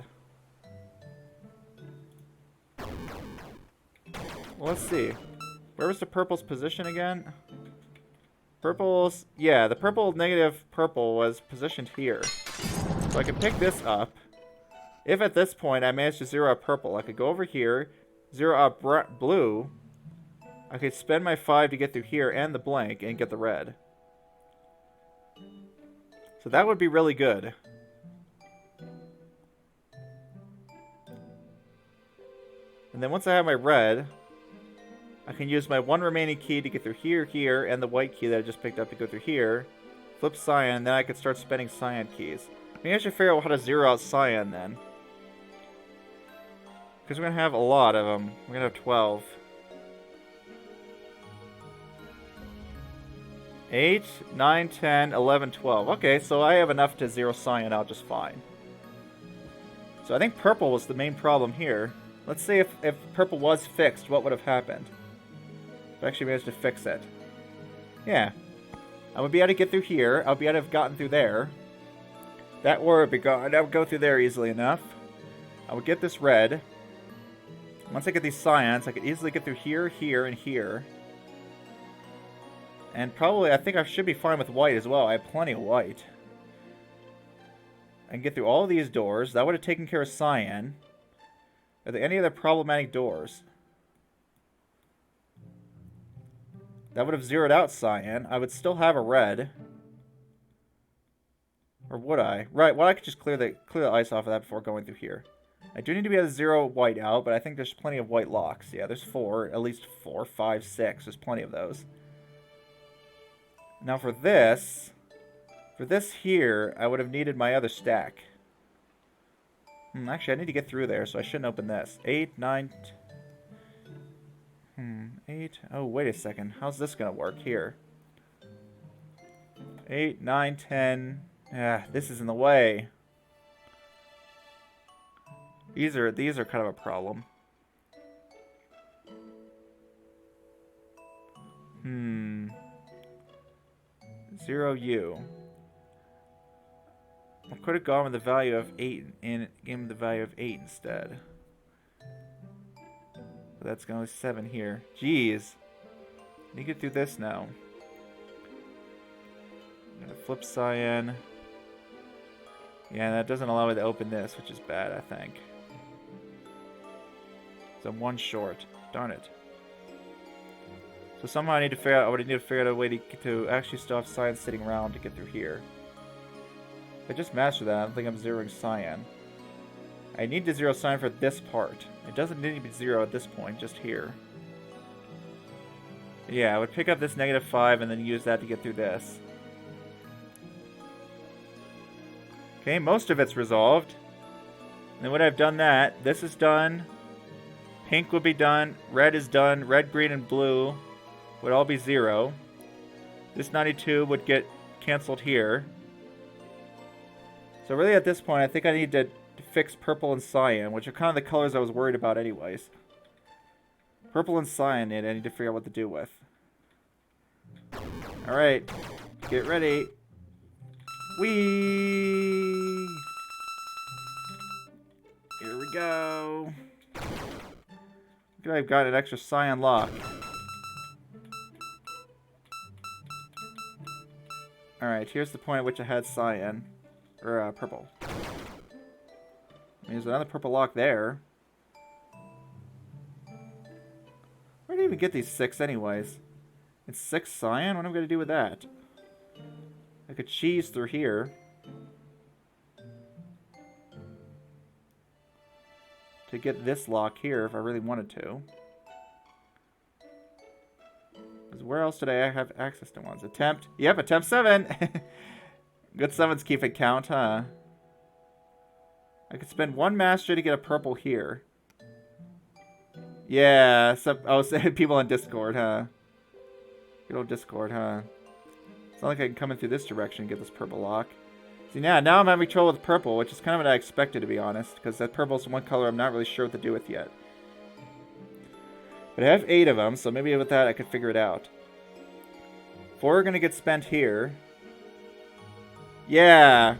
Well, let's see. Where was the purple's position again? Purple's... Yeah, the purple negative purple was positioned here. So I can pick this up. If at this point I managed to zero out purple, I could go over here, zero out blue. I could spend my 5 to get through here and the blank and get the red. So that would be really good. And then once I have my red... I can use my 1 remaining key to get through here, here, and the white key that I just picked up to go through here. Flip cyan, then I can start spending cyan keys. Maybe I should figure out how to zero out cyan then. Because we're going to have a lot of them. We're going to have 12. 8, 9, 10, 11, 12. Okay, so I have enough to zero cyan out just fine. So I think purple was the main problem here. Let's see if purple was fixed, what would have happened. If I actually managed to fix it. Yeah. I would be able to get through here. I would be able to have gotten through there. That war would be gone. I would go through there easily enough. I would get this red. Once I get these cyans, I could easily get through here, here, and here. And probably, I think I should be fine with white as well. I have plenty of white. I can get through all these doors. That would have taken care of cyan. Are there any other problematic doors? That would have zeroed out cyan. I would still have a red. Or would I? Right, well I could just clear the ice off of that before going through here. I do need to be able to zero white out, but I think there's plenty of white locks. Yeah, there's 4. At least 4, 5, 6. There's plenty of those. Now for this here, I would have needed my other stack. Actually, I need to get through there, so I shouldn't open this. 8, 9... 8... Oh, wait a second. How's this going to work here? 8, 9, 10. Ah, this is in the way. These are kind of a problem. 0U. I could have gone with the value of 8 and given him the value of 8 instead. But that's going to be 7 here. Jeez. Let me get through this now. I'm going to flip cyan. Yeah, that doesn't allow me to open this, which is bad, I think. So I'm 1 short. Darn it. So somehow I need to figure out. I would need to figure out a way to actually still have cyan sitting around to get through here. If I just master that, I don't think I'm zeroing cyan. I need to zero cyan for this part. It doesn't need to be 0 at this point, just here. Yeah, I would pick up this -5 and then use that to get through this. Okay, most of it's resolved. And then when I've done that, this is done. Pink would be done. Red is done. Red, green, and blue would all be 0. This 92 would get canceled here. So really at this point, I think I need to fix purple and cyan, which are kind of the colors I was worried about anyways. Purple and cyan I need to figure out what to do with. Alright, get ready. Whee! Here we go. Look, I've got an extra cyan lock. Alright, here's the point at which I had cyan. Or, purple. There's another purple lock there. Where did I even get these 6 anyways? It's 6 cyan? What am I going to do with that? I could cheese through here. To get this lock here if I really wanted to. Because where else did I have access to ones? Attempt. Yep, attempt 7! Good 7s keep it count, huh? I could spend 1 mastery to get a purple here. Yeah, people on Discord, huh? Good old Discord, huh? It's not like I can come in through this direction and get this purple lock. See, now I'm having trouble with purple, which is kind of what I expected, to be honest. Because that purple's one color I'm not really sure what to do with yet. But I have 8 of them, so maybe with that I could figure it out. 4 are going to get spent here. Yeah,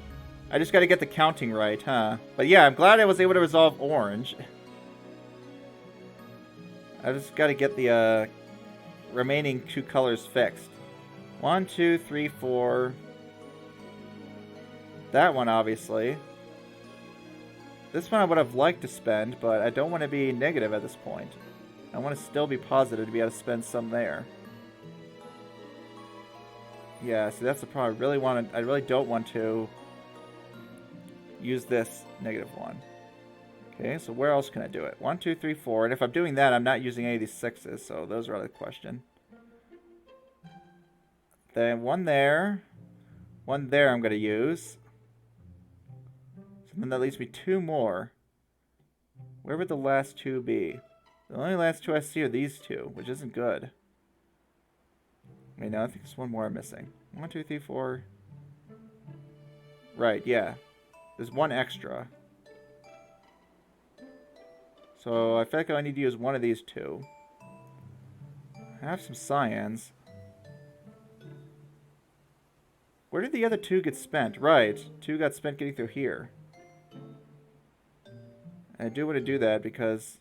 I just got to get the counting right, huh? But yeah, I'm glad I was able to resolve orange. I just got to get the remaining 2 colors fixed. 1, 2, 3, 4. That one, obviously. This one I would have liked to spend, but I don't want to be negative at this point. I want to still be positive to be able to spend some there. Yeah, see, that's the problem. I really don't want to use this -1. Okay, so where else can I do it? 1, 2, 3, 4. And if I'm doing that, I'm not using any of these 6s, so those are out of the question. Then 1 there. 1 there I'm going to use. So then that leaves me 2 more. Where would the last 2 be? The only last 2 I see are these 2, which isn't good. Wait, no, I think there's 1 more I'm missing. 1, 2, 3, 4. Right, yeah. There's 1 extra. So I feel like I need to use 1 of these 2. I have some cyans. Where did the other 2 get spent? Right, 2 got spent getting through here. And I do want to do that because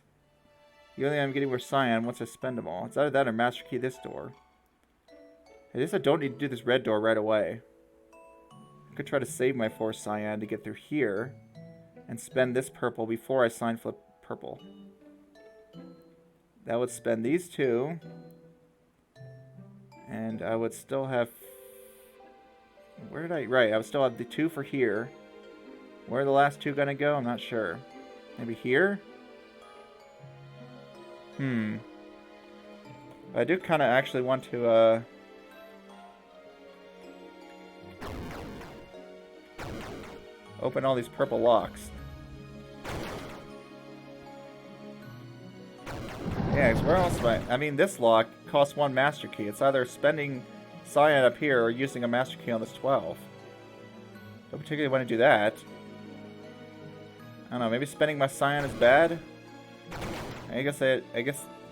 the only thing I'm getting were cyan once I spend them all. It's either that or master key this door. I guess I don't need to do this red door right away. I could try to save my 4 cyan to get through here and spend this purple before I sign flip purple. That would spend these 2. And I would still have... Where did I... Right, I would still have the 2 for here. Where are the last 2 gonna go? I'm not sure. Maybe here? I do kind of actually want to, open all these purple locks. Yeah, 'cause where else am I mean, this lock costs 1 master key. It's either spending cyan up here or using a master key on this 12. Don't particularly want to do that. I don't know, maybe spending my cyan is bad? I guess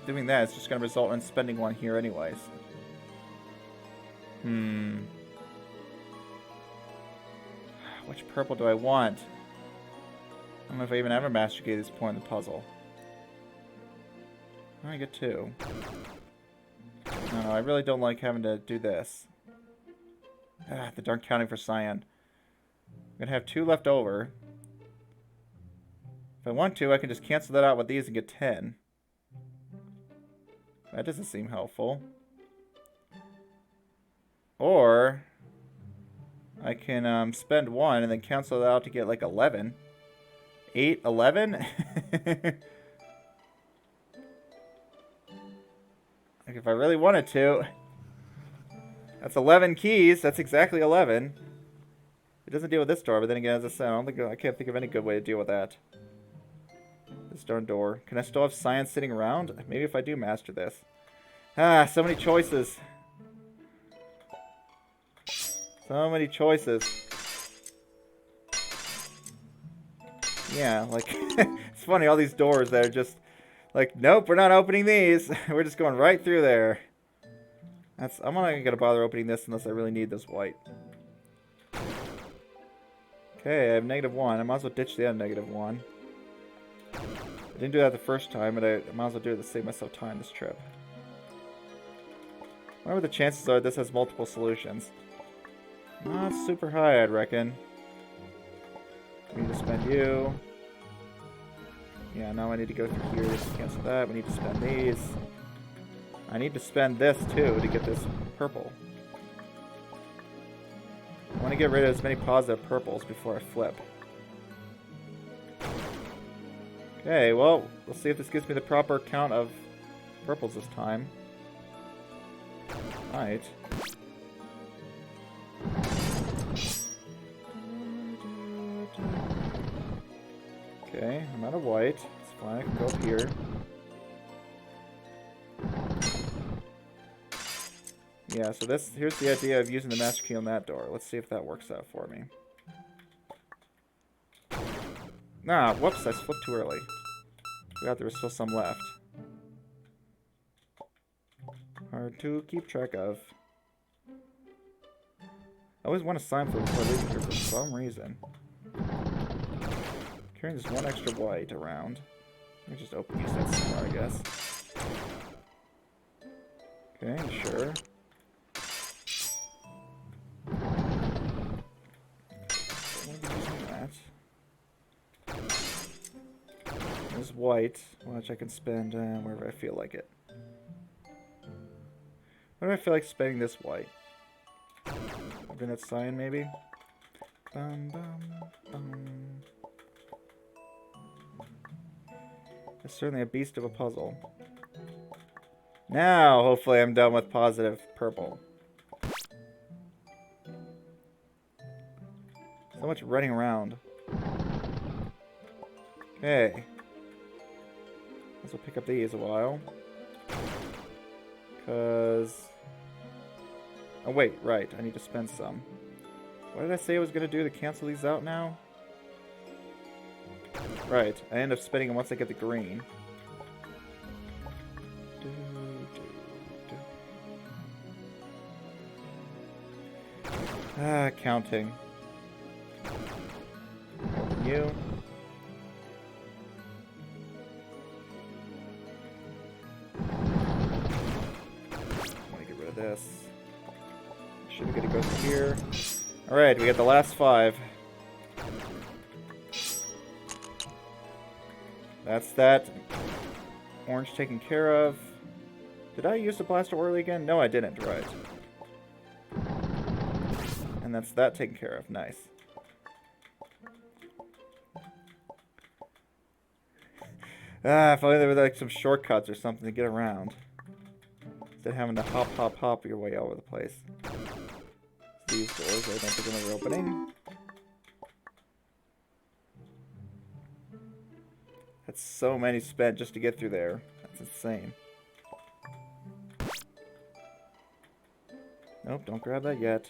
doing that is just going to result in spending one here anyways. Which purple do I want? I don't know if I even have a master key at this point in the puzzle. I get 2. No, I really don't like having to do this. The darn counting for cyan. I'm going to have 2 left over. If I want to, I can just cancel that out with these and get 10. That doesn't seem helpful. Or I can spend 1 and then cancel it out to get like 11. 8, 11? Like if I really wanted to. That's 11 keys. That's exactly 11. It doesn't deal with this door, but then again, as I said, I can't think of any good way to deal with that. This darn door. Can I still have cyan sitting around? Maybe if I do master this. So many choices. So many choices. Yeah, like, it's funny, all these doors that are just, like, nope, we're not opening these. We're just going right through there. I'm not gonna bother opening this unless I really need this white. Okay, I have -1. I might as well ditch the other -1. I didn't do that the first time, but I might as well do it to save myself time this trip. I wonder what the chances are this has multiple solutions. Not super high, I'd reckon. We need to spend you. Yeah, now I need to go through here to cancel that. We need to spend these. I need to spend this, too, to get this purple. I want to get rid of as many positive purples before I flip. Okay, well, let's see if this gives me the proper count of purples this time. Right. Okay, I'm out of white. It's fine, I can go up here. Yeah, so here's the idea of using the master key on that door. Let's see if that works out for me. Nah, whoops, I flipped too early. Forgot there was still some left. Hard to keep track of. I always want to sign for before leaving here for some reason. Carrying just 1 extra white around. Let me just use that somewhere, I guess. Okay, sure. There's white, which I can spend wherever I feel like it. Where do I feel like spending this white? Open that cyan, maybe? Bum, bum, bum. It's certainly a beast of a puzzle. Now, hopefully I'm done with positive purple. So much running around. Okay. Let's pick up these a while. Because... oh wait, right. I need to spend some. What did I say I was going to do to cancel these out now? Right. I end up spending them once I get the green. Counting. Open you. This. Should be good to go through here. Alright, we got the last 5. That's that. Orange taken care of. Did I use the blaster early again? No, I didn't. Right. And that's that taken care of. Nice. If only there were like some shortcuts or something to get around. Instead of having to hop your way all over the place. These doors, I don't think they're opening. That's so many spent just to get through there. That's insane. Nope, don't grab that yet.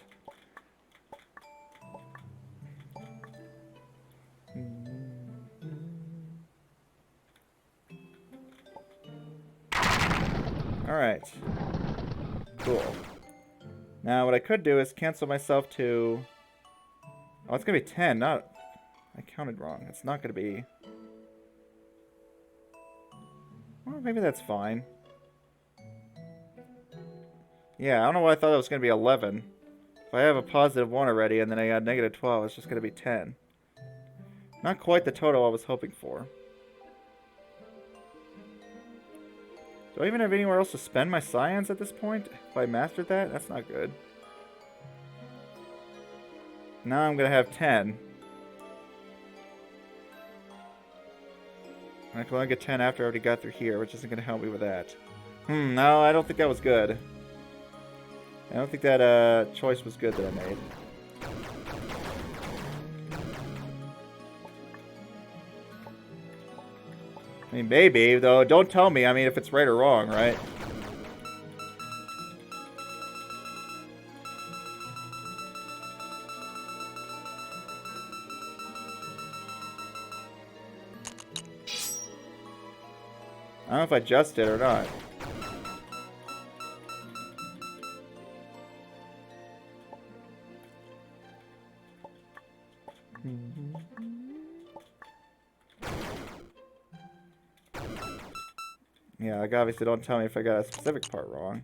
Alright. Cool. Now what I could do is cancel myself to... Oh, it's going to be 10, not... I counted wrong. It's not going to be... Well, maybe that's fine. Yeah, I don't know why I thought it was going to be 11. If I have a positive 1 already and then I got negative 12, it's just going to be 10. Not quite the total I was hoping for. Do I even have anywhere else to spend my science at this point? If I mastered that? That's not good. Now I'm going to have 10. I can only get 10 after I already got through here, which isn't going to help me with that. No, I don't think that was good. I don't think that choice was good that I made. I mean, maybe, though. Don't tell me, I mean, if it's right or wrong, right? I don't know if I just did or not. Yeah, like obviously don't tell me if I got a specific part wrong.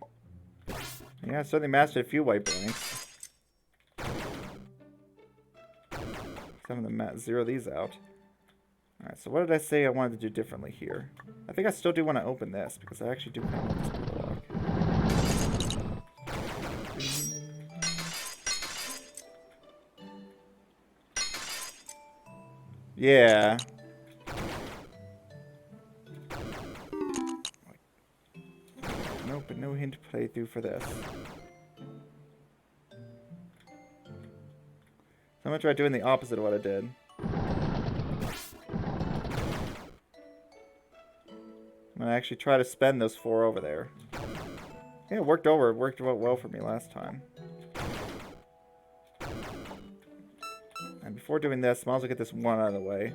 Yeah, I certainly mastered a few white blanks. Some of them zero these out. Alright, so what did I say I wanted to do differently here? I think I still do want to open this, because I actually do kind of want this to lock. Yeah. Nope, but no hint playthrough for this. So I'm going to try doing the opposite of what I did. I'm gonna actually try to spend those 4 over there. Yeah, it worked over. It worked well for me last time. And before doing this, might as well get this 1 out of the way.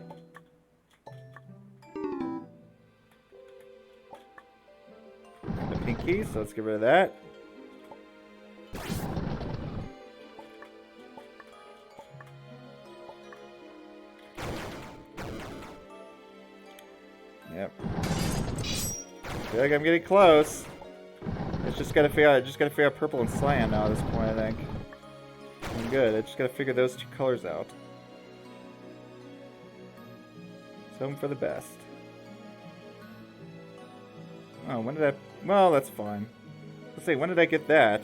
And the pink key, so let's get rid of that. Yep. I feel like I'm getting close. It's just gotta figure out, purple and cyan now at this point, I think. I'm good. I just gotta figure those 2 colors out. So for the best. Oh, when did I... Well, that's fine. Let's see, when did I get that?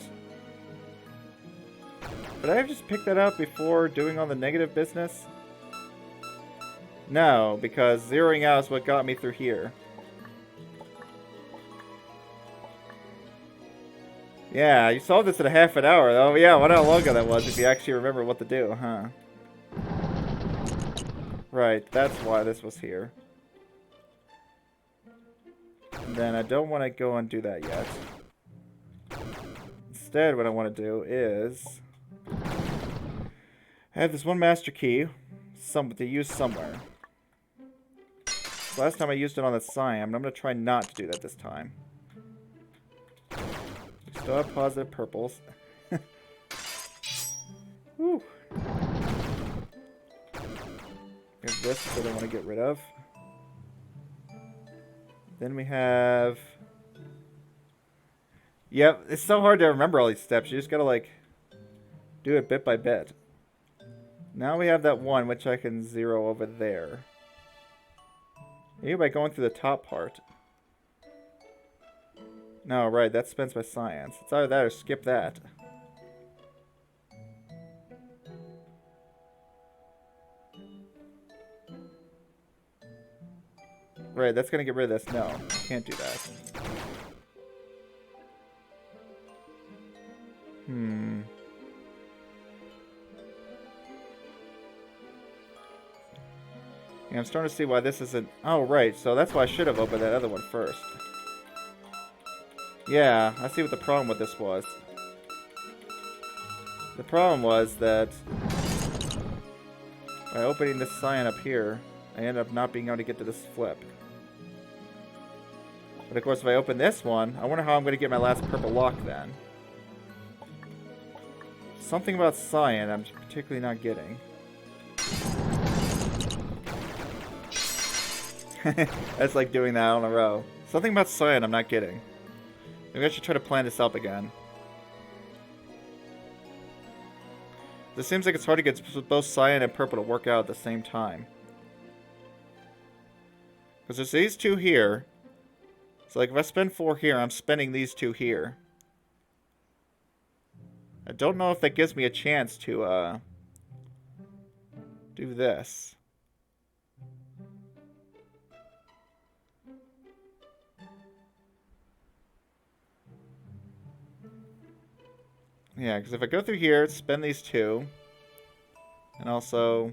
Did I just pick that up before doing all the negative business? No, because zeroing out is what got me through here. Yeah, you solved this in a half an hour, though. Yeah, I wonder how long ago that was, if you actually remember what to do, huh? Right, that's why this was here. And then I don't want to go and do that yet. Instead, what I want to do is... I have this 1 master key to use somewhere. Last time I used it on the cyan, but I'm going to try not to do that this time. We still have positive purples. Woo. We have this that I want to get rid of. Then we have... Yep, it's so hard to remember all these steps. You just gotta, like, do it bit by bit. Now we have that 1, which I can zero over there. Maybe by going through the top part. No, right, that spends my science. It's either that or skip that. Right, that's gonna get rid of this. No, can't do that. Yeah, I'm starting to see why this isn't... Oh, right, so that's why I should have opened that other one first. Yeah, I see what the problem with this was. The problem was that by opening this cyan up here, I ended up not being able to get to this flip. But of course, if I open this one, I wonder how I'm going to get my last purple lock then. Something about cyan I'm particularly not getting. That's like doing that on a row. Something about cyan I'm not getting. Maybe I should try to plan this up again. This seems like it's hard to get both cyan and purple to work out at the same time. Because there's these two here. So like if I spend 4 here, I'm spending these 2 here. I don't know if that gives me a chance to do this. Yeah, because if I go through here, spend these 2, and also,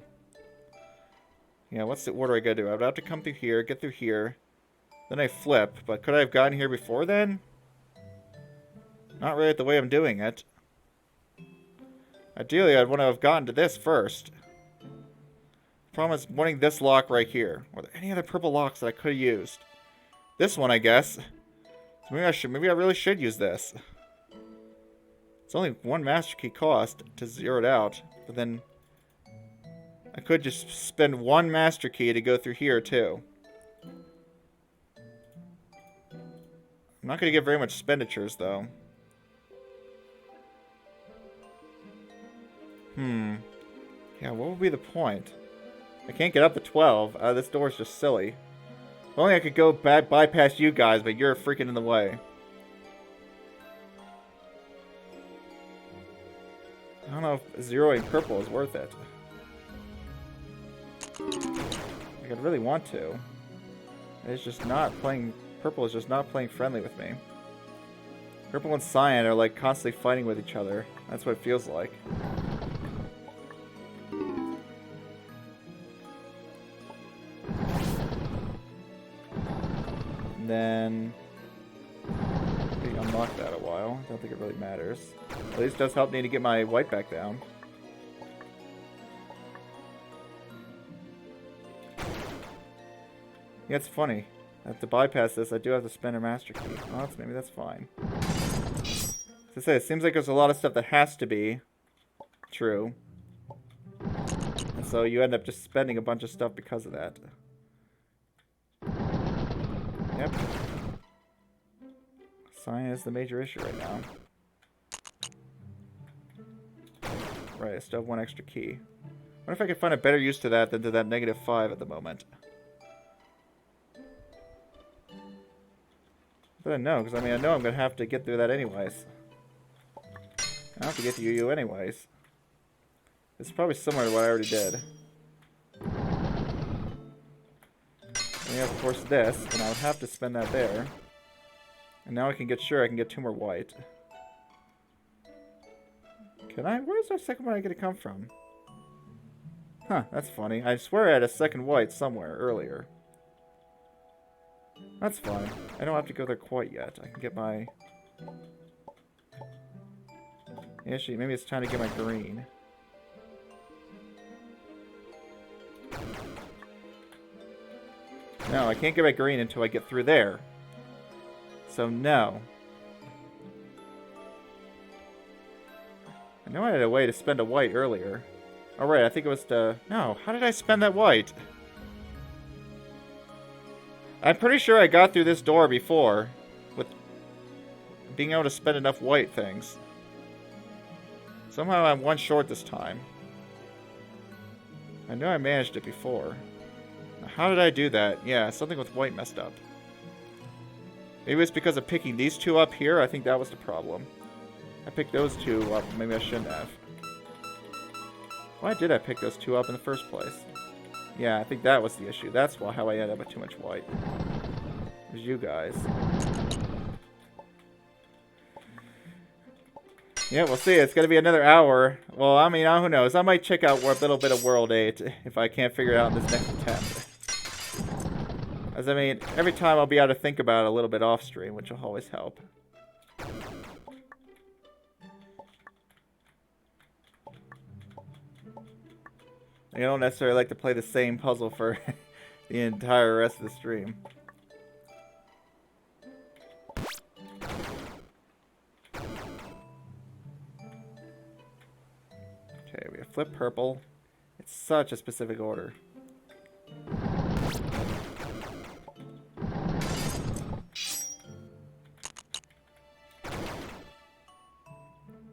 yeah, what's the order I gotta do? I would have to come through here, get through here, then I flip, but could I have gotten here before then? Not really the way I'm doing it. Ideally, I'd want to have gotten to this first. The problem is wanting this lock right here. Were there any other purple locks that I could have used? This one, I guess. So maybe I really should use this. It's only 1 master key cost to zero it out, but then I could just spend 1 master key to go through here too. I'm not going to get very much expenditures though. Yeah, what would be the point? I can't get up to 12. This door is just silly. If only I could go bypass you guys, but you're freaking in the way. I don't know if zeroing purple is worth it. Like, I'd really want to. It's just not playing... Purple is just not playing friendly with me. Purple and cyan are like constantly fighting with each other. That's what it feels like. And then... we unlock that a while. I don't think it really matters. At least it does help me to get my white back down. Yeah, it's funny. To bypass this, I do have to spend a master key. Oh, maybe that's fine. As I say, it seems like there's a lot of stuff that has to be true. And so you end up just spending a bunch of stuff because of that. Yep. Cyan is the major issue right now. Right, I still have 1 extra key. I wonder if I could find a better use to that than to that -5 at the moment. But I know, because I mean, I know I'm going to have to get through that anyways. I have to get through you anyways. It's probably similar to what I already did. And we have, of course, this, and I would have to spend that there. And now I can get sure I can get 2 more white. Can I? Where's our second white going to come from? Huh, that's funny. I swear I had a second white somewhere earlier. That's fine. I don't have to go there quite yet. I can get my... Actually, maybe it's time to get my green. No, I can't get my green until I get through there. So, no. I know I had a way to spend a white earlier. Oh, right, I think it was to... No, how did I spend that white? I'm pretty sure I got through this door before with being able to spend enough white things. Somehow I'm 1 short this time. I know I managed it before. How did I do that? Yeah, something with white messed up. Maybe it's because of picking these 2 up here. I think that was the problem. I picked those 2 up. Maybe I shouldn't have. Why did I pick those 2 up in the first place? Yeah, I think that was the issue. That's how I ended up with too much white. It was you guys. Yeah, we'll see. It's going to be another hour. Well, I mean, who knows? I might check out a little bit of World 8 if I can't figure it out in this next attempt. As I mean, every time I'll be able to think about it a little bit off stream, which will always help. I don't necessarily like to play the same puzzle for the entire rest of the stream. Okay, we have flip purple. It's such a specific order.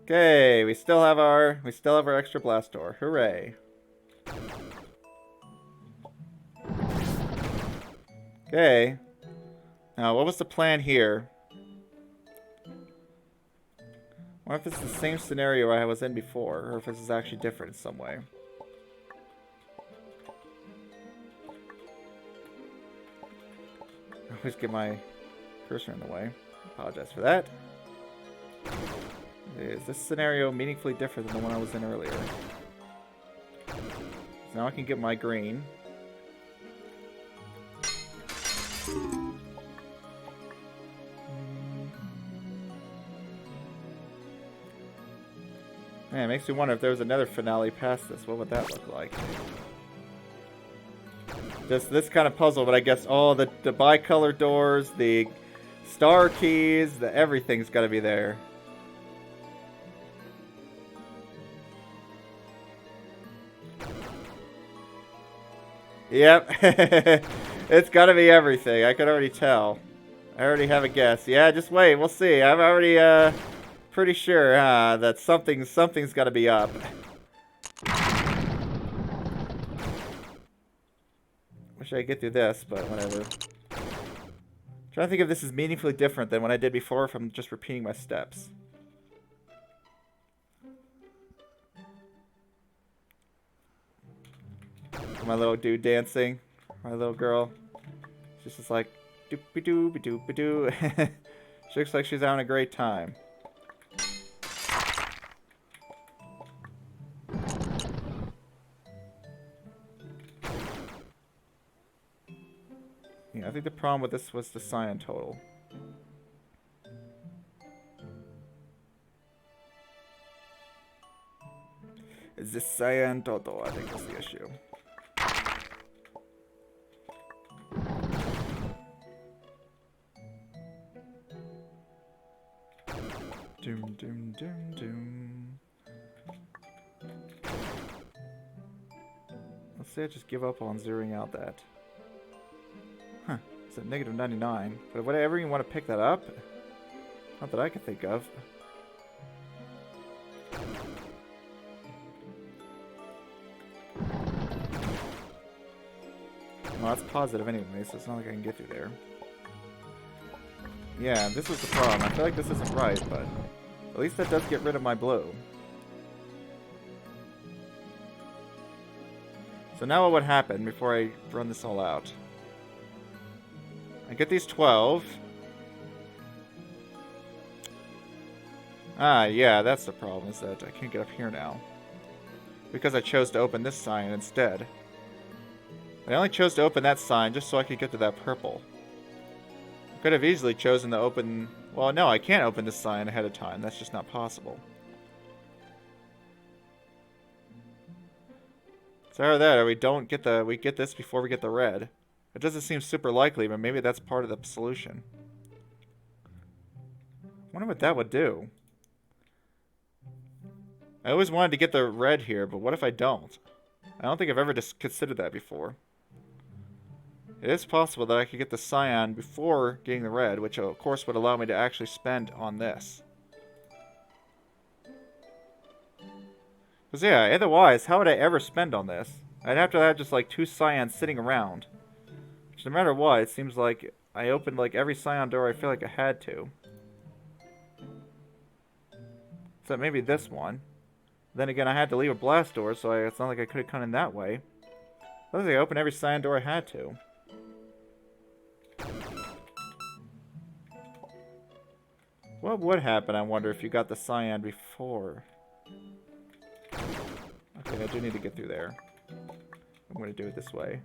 Okay, we still have our extra blast door. Hooray. Okay. Now, what was the plan here? What if it's the same scenario I was in before, or if this is actually different in some way? I always get my cursor in the way. Apologize for that. Is this scenario meaningfully different than the one I was in earlier? So now I can get my green. Man, it makes me wonder if there was another finale past this. What would that look like? Just this kind of puzzle, but I guess all the bicolor doors, the star keys, everything's got to be there. Yep. It's got to be everything. I could already tell. I already have a guess. Yeah, just wait. We'll see. I'm already pretty sure that something's got to be up. Wish I could get through this, but whatever. Trying to think if this is meaningfully different than what I did before from just repeating my steps. My little dude dancing. My little girl. She's just like, doop-a-doo, ba-doop-a-doo. She looks like she's having a great time. Yeah, I think the problem with this was the cyan total. Is this cyan total? I think that's the issue. Doom, doom, doom, doom. Let's say I just give up on zeroing out that. Huh. It's at negative 99. But whatever you want to pick that up? Not that I can think of. Well, that's positive anyway, so it's not like I can get through there. Yeah, this was the problem. I feel like this isn't right, but at least that does get rid of my blue. So now what would happen before I run this all out? I get these 12. Ah, yeah, that's the problem, is that I can't get up here now. Because I chose to open this sign instead. I only chose to open that sign just so I could get to that purple. I could have easily chosen to open... Well, no, I can't open this sign ahead of time. That's just not possible. So either that, or we don't get the... We get this before we get the red. It doesn't seem super likely, but maybe that's part of the solution. I wonder what that would do. I always wanted to get the red here, but what if I don't? I don't think I've ever considered that before. It is possible that I could get the cyan before getting the red, which of course would allow me to actually spend on this. Because yeah, otherwise, how would I ever spend on this? I'd have to have just like 2 cyans sitting around. Which no matter what, it seems like I opened like every cyan door I feel like I had to. Except maybe this one. Then again, I had to leave a blast door, so it's not like I could have come in that way. I think I opened every cyan door I had to. What would happen, I wonder, if you got the cyan before? Okay, I do need to get through there. I'm going to do it this way.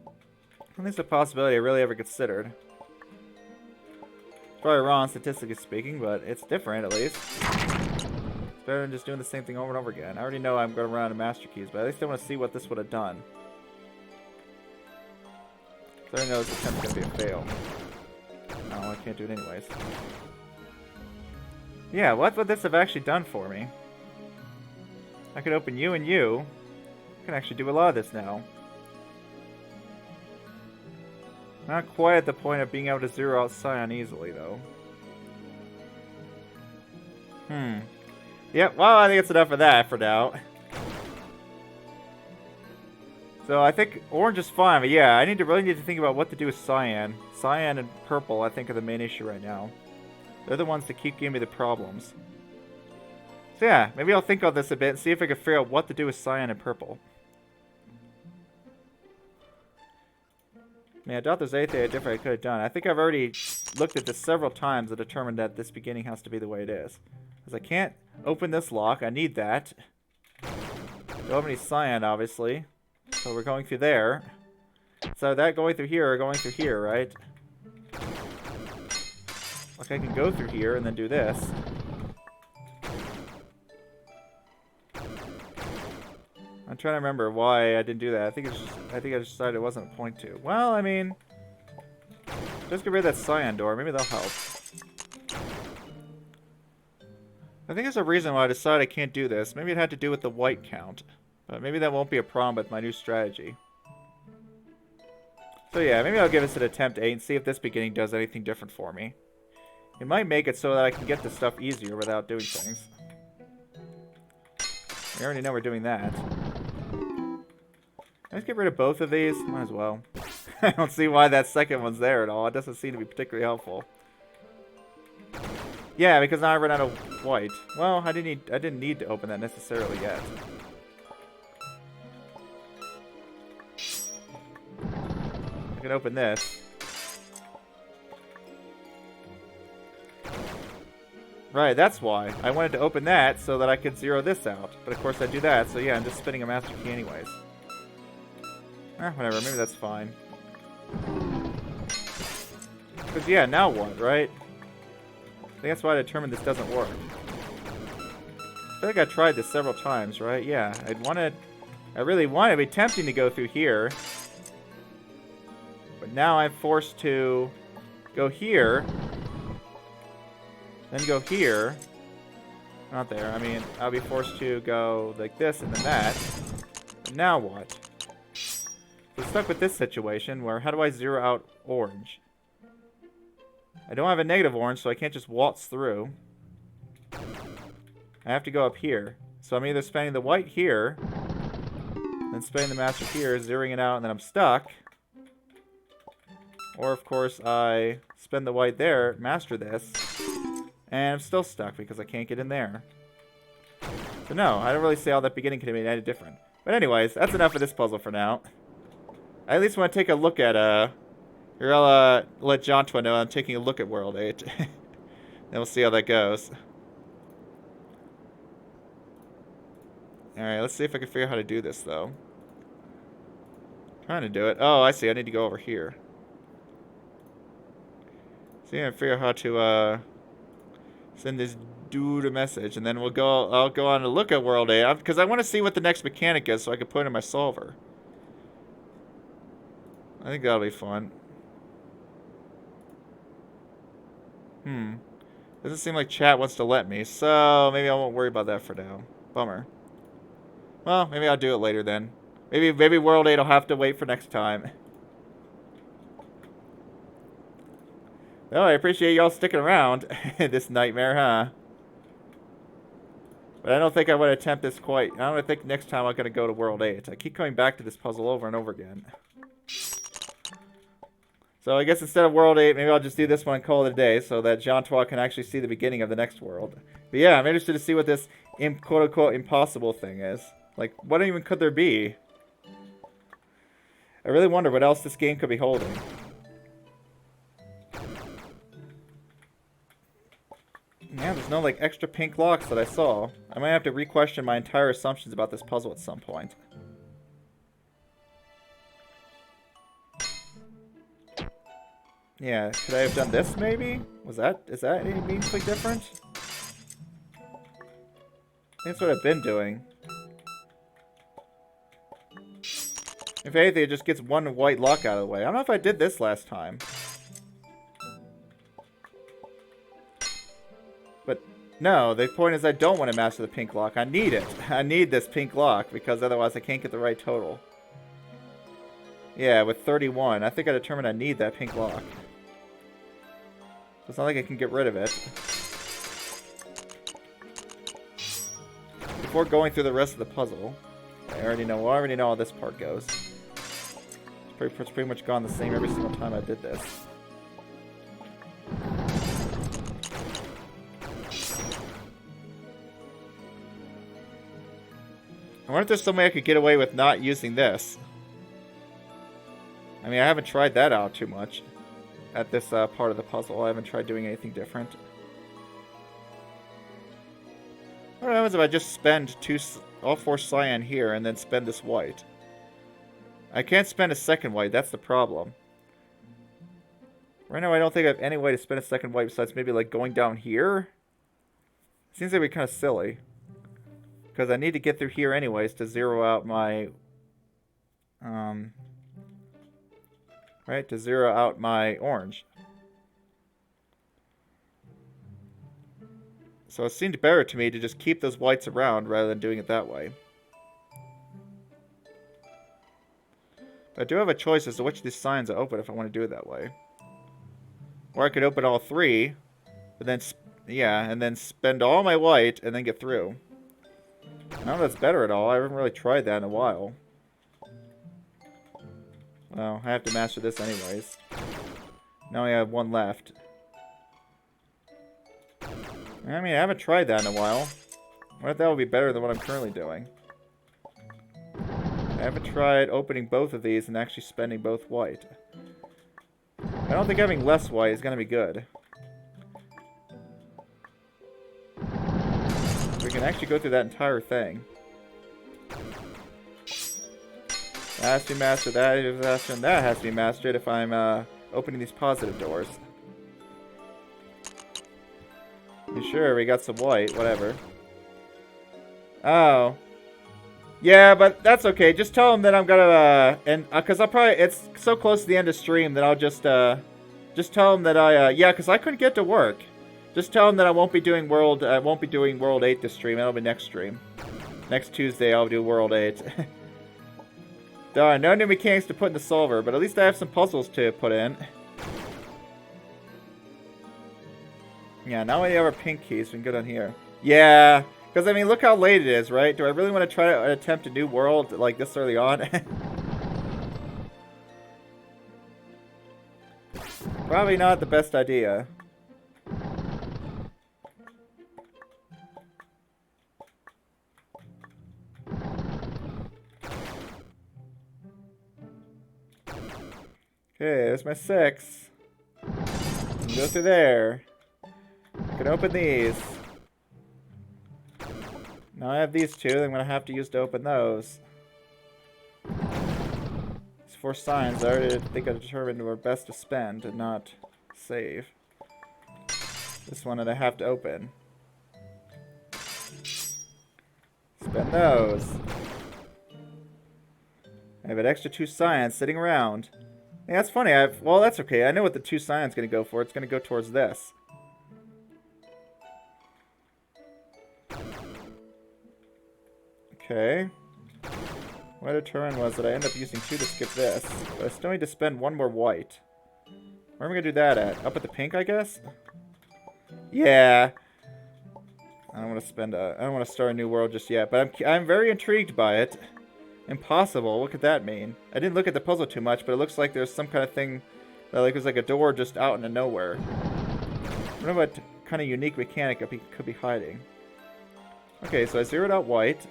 I think it's a possibility I really ever considered. It's probably wrong, statistically speaking, but it's different, at least. better than just doing the same thing over and over again. I already know I'm going to run out of master keys, but at least I want to see what this would have done. So I know this attempt's going to be a fail. No, I can't do it anyways. Yeah, what would this have actually done for me? I could open you and you. I can actually do a lot of this now. Not quite at the point of being able to zero out Scion easily, though. Yep, well, I think it's enough of that for now. So I think orange is fine, but yeah, I really need to think about what to do with cyan. Cyan and purple, I think, are the main issue right now. They're the ones that keep giving me the problems. So yeah, maybe I'll think on this a bit and see if I can figure out what to do with cyan and purple. Man, I doubt there's anything different I could have done. I think I've already looked at this several times and determined that this beginning has to be the way it is. Because I can't open this lock. I need that. Don't have any cyan, obviously. So we're going through there. So that going through here or going through here, right? Like I can go through here and then do this. I'm trying to remember why I didn't do that. I think I just decided it wasn't a point to. Well, I mean, just get rid of that cyan door. Maybe that'll help. I think there's a reason why I decided I can't do this. Maybe it had to do with the white count. But maybe that won't be a problem with my new strategy. So yeah, maybe I'll give this an attempt 8 and see if this beginning does anything different for me. It might make it so that I can get this stuff easier without doing things. We already know we're doing that. Let's get rid of both of these. Might as well. I don't see why that second one's there at all. It doesn't seem to be particularly helpful. Yeah, because now I run out of white. Well, I didn't need to open that necessarily yet. I can open this. Right, that's why. I wanted to open that so that I could zero this out. But of course I do that, so yeah, I'm just spinning a master key anyways. Whatever, maybe that's fine. Because yeah, now what, right? I think that's why I determined this doesn't work. I feel like I tried this several times, right? Yeah, I really wanted to be tempting to go through here. But now I'm forced to go here. Then go here. Not there. I mean, I'll be forced to go like this and then that. But now what? So stuck with this situation where how do I zero out orange? I don't have a negative orange, so I can't just waltz through. I have to go up here. So I'm either spending the white here, then spending the master here, zeroing it out, and then I'm stuck. Or, of course, I spend the white there, master this, and I'm still stuck because I can't get in there. So no, I don't really see how that beginning could have made any different. But anyways, that's enough of this puzzle for now. I at least want to take a look at, here I'll let Jontua know I'm taking a look at World 8. Then we'll see how that goes. Alright, let's see if I can figure out how to do this, though. Trying to do it. Oh, I see. I need to go over here. See, I can figure out how to, send this dude a message, and then I'll go on to look at World 8, because I want to see what the next mechanic is so I can put it in my solver. I think that'll be fun. Doesn't seem like chat wants to let me, so maybe I won't worry about that for now. Bummer. Well, maybe I'll do it later then. Maybe World 8 will have to wait for next time. Oh, I appreciate y'all sticking around. This nightmare, huh? But I don't think I would attempt this quite. I don't think next time I'm going to go to World 8. I keep coming back to this puzzle over and over again. So I guess instead of World 8, maybe I'll just do this one and call it a day so that Jontua can actually see the beginning of the next world. But yeah, I'm interested to see what this quote-unquote impossible thing is. Like, what even could there be? I really wonder what else this game could be holding. Yeah, there's no, like, extra pink locks that I saw. I might have to re-question my entire assumptions about this puzzle at some point. Yeah, could I have done this, maybe? Is that any meaningfully different? That's what I've been doing. If anything, it just gets one white lock out of the way. I don't know if I did this last time. But, no, the point is I don't want to master the pink lock. I need it. I need this pink lock, because otherwise I can't get the right total. Yeah, with 31. I think I determined I need that pink lock. So it's not like I can get rid of it. Before going through the rest of the puzzle, I already know how this part goes. It's pretty much gone the same every single time I did this. I wonder if there's some way I could get away with not using this. I mean, I haven't tried that out too much at this part of the puzzle. I haven't tried doing anything different. What happens if I just spend all 4 cyan here and then spend this white? I can't spend a second white, that's the problem. Right now I don't think I have any way to spend a second white besides maybe like going down here. Seems like it'd be kind of silly. Because I need to get through here anyways to zero out my... right, to zero out my orange. So it seemed better to me to just keep those whites around rather than doing it that way. But I do have a choice as to which of these signs I open if I want to do it that way. Or I could open all 3, but then, yeah, and then spend all my white and then get through. I don't know if that's better at all. I haven't really tried that in a while. Well, I have to master this anyways. Now I have 1 left. I mean, I haven't tried that in a while. What if that would be better than what I'm currently doing? I haven't tried opening both of these and actually spending both white. I don't think having less white is going to be good. We can actually go through that entire thing. That has to be mastered, that is mastered, and that has to be mastered if I'm opening these positive doors. Sure, we got some white, whatever. Oh. Yeah, but that's okay. Just tell them that I'm gonna, cause I'll probably, it's so close to the end of stream that I'll just tell them that yeah, cause I couldn't get to work. Just tell them that I won't be doing World 8 this stream. That'll be next stream. Next Tuesday I'll do World 8. Darn, no new mechanics to put in the solver, but at least I have some puzzles to put in. Yeah, now we have our pink keys, we can go down here. Yeah, because I mean, look how late it is, right? Do I really want to try to attempt a new world like this early on? Probably not the best idea. Okay, there's my 6. Go through there. I can open these. Now I have these 2 that I'm going to have to use to open those. These 4 signs I already think I determined were best to spend and not save. This one that I have to open. Spend those. I have an extra 2 cyan sitting around. Yeah, that's funny. Well, that's okay. I know what the 2 cyan's going to go for. It's going to go towards this. Okay. What I determined was that I end up using 2 to skip this, but I still need to spend 1 more white. Where am I going to do that at? Up at the pink, I guess? Yeah. I don't want to spend I don't want to start a new world just yet, but I'm very intrigued by it. Impossible. What could that mean? I didn't look at the puzzle too much, but it looks like there's some kind of thing that like there's like a door just out into nowhere. I don't know what kind of unique mechanic it could be hiding. Okay, so I zeroed out white.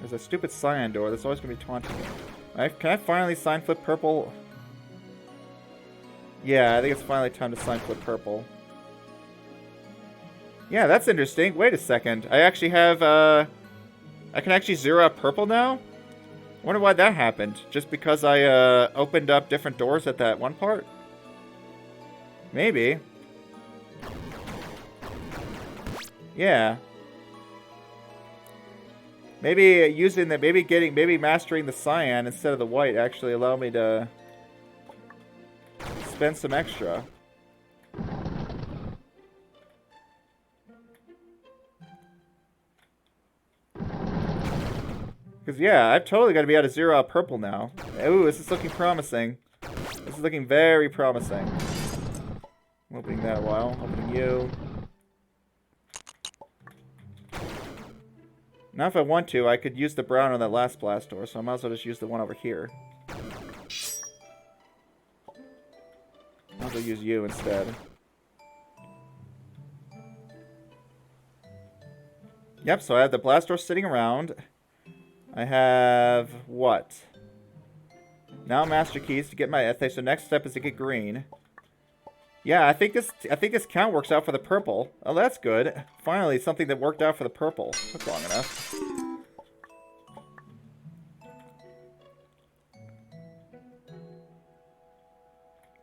There's a stupid cyan door that's always going to be taunting me. Can I finally sign flip purple? Yeah, I think it's finally time to sign flip purple. Yeah, that's interesting. Wait a second. I actually have, I can actually zero out purple now? I wonder why that happened. Just because I, opened up different doors at that one part? Maybe. Yeah. Maybe mastering the cyan instead of the white actually allow me to spend some extra. Because, yeah, I'm totally going to be able to zero out purple now. Ooh, this is looking promising. This is looking very promising. I'm opening that a while. Opening you. Now if I want to, I could use the brown on that last blast door, so I might as well just use the one over here. Might as well use you instead. Yep, so I have the blast door sitting around. I have what? Now master keys to get my ethics. So next step is to get green. Yeah, I think this count works out for the purple. Oh, that's good. Finally, something that worked out for the purple. Took long enough.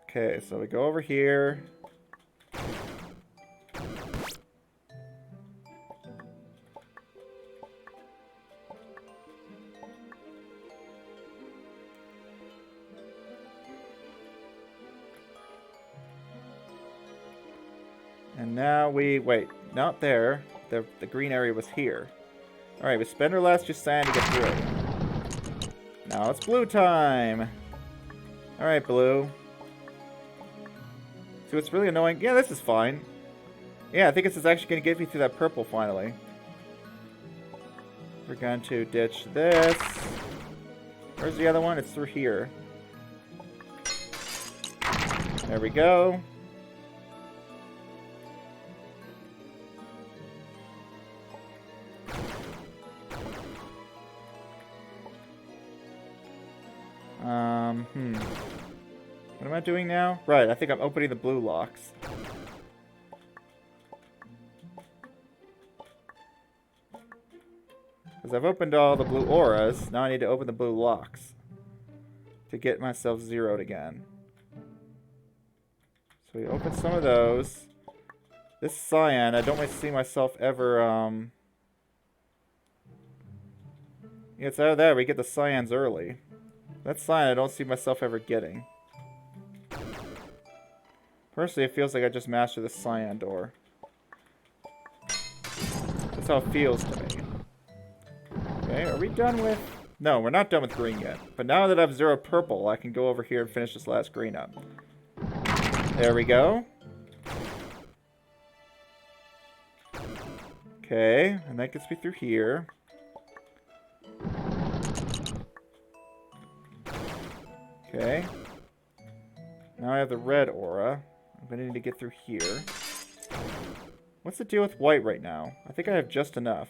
Okay, so we go over here. And now we... Wait, not there. The green area was here. Alright, we spend our last just sand to get through. Now it's blue time! Alright, blue. See what's really annoying? Yeah, this is fine. Yeah, I think this is actually going to get me through that purple finally. We're going to ditch this. Where's the other one? It's through here. There we go. What am I doing now? Right, I think I'm opening the blue locks. Because I've opened all the blue auras, now I need to open the blue locks. To get myself zeroed again. So we open some of those. This cyan, I don't really see myself ever, Yeah, it's out of there, we get the cyans early. That cyan I don't see myself ever getting. Personally, it feels like I just mastered the cyan door. That's how it feels to me. Okay, are we done with... No, we're not done with green yet. But now that I've zeroed purple, I can go over here and finish this last green up. There we go. Okay, and that gets me through here. Okay. Now I have the red aura. I'm going to need to get through here. What's the deal with white right now? I think I have just enough.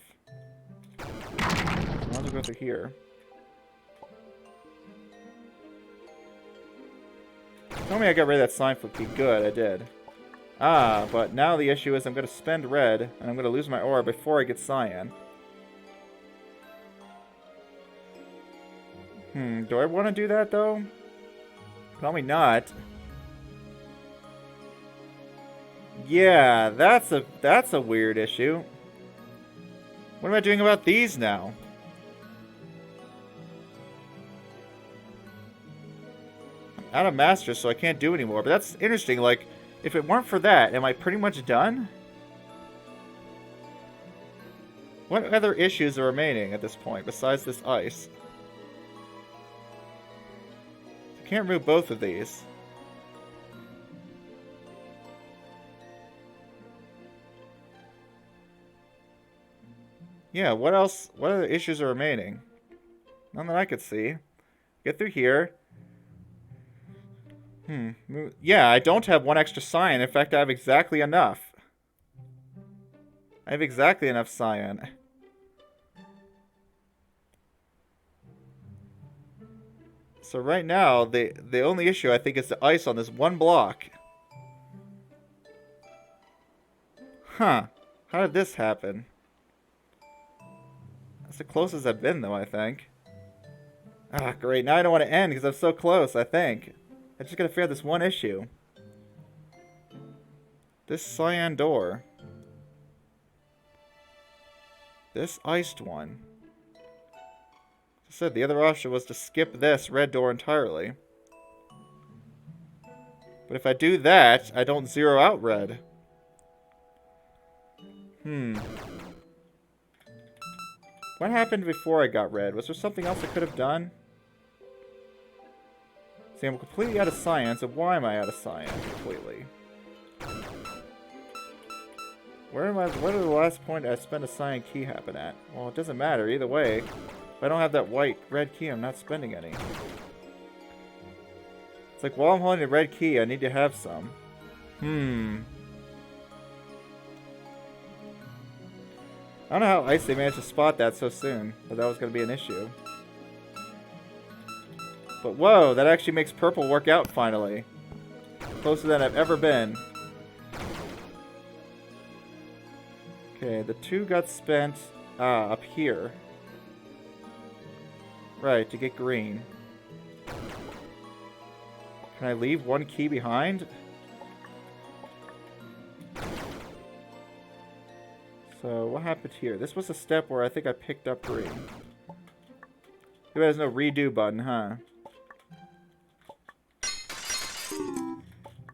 I'll just go through here. Tell me I got rid of that sign flip key. Good, I did. Ah, but now the issue is I'm going to spend red, and I'm going to lose my aura before I get cyan. Do I want to do that, though? Probably not. Yeah, that's a weird issue. What am I doing about these now? I'm out of master, so I can't do anymore. But that's interesting. Like, if it weren't for that, am I pretty much done? What other issues are remaining at this point besides this ice? I can't remove both of these. Yeah, what else? What other issues are remaining? None that I could see. Get through here. Yeah, I don't have one extra cyan. In fact, I have exactly enough. I have exactly enough cyan. So right now, the only issue I think is the ice on this one block. Huh. How did this happen? That's the closest I've been, though, I think. Ah, great. Now I don't want to end because I'm so close, I think. I just gotta figure out this one issue. This cyan door. this iced one. As I said, the other option was to skip this red door entirely. But if I do that, I don't zero out red. What happened before I got red? Was there something else I could have done? See, I'm completely out of science, and why am I out of science completely? Where did the last point I spent a cyan key happen at? Well, it doesn't matter, either way. If I don't have that red key, I'm not spending any. It's like, while I'm holding a red key, I need to have some. I don't know how Ice they managed to spot that so soon, but that was going to be an issue. But whoa, that actually makes purple work out finally. Closer than I've ever been. Okay, the 2 got spent up here. Right, to get green. Can I leave 1 key behind? So, what happened here? This was a step where I think I picked up green. There's no redo button, huh?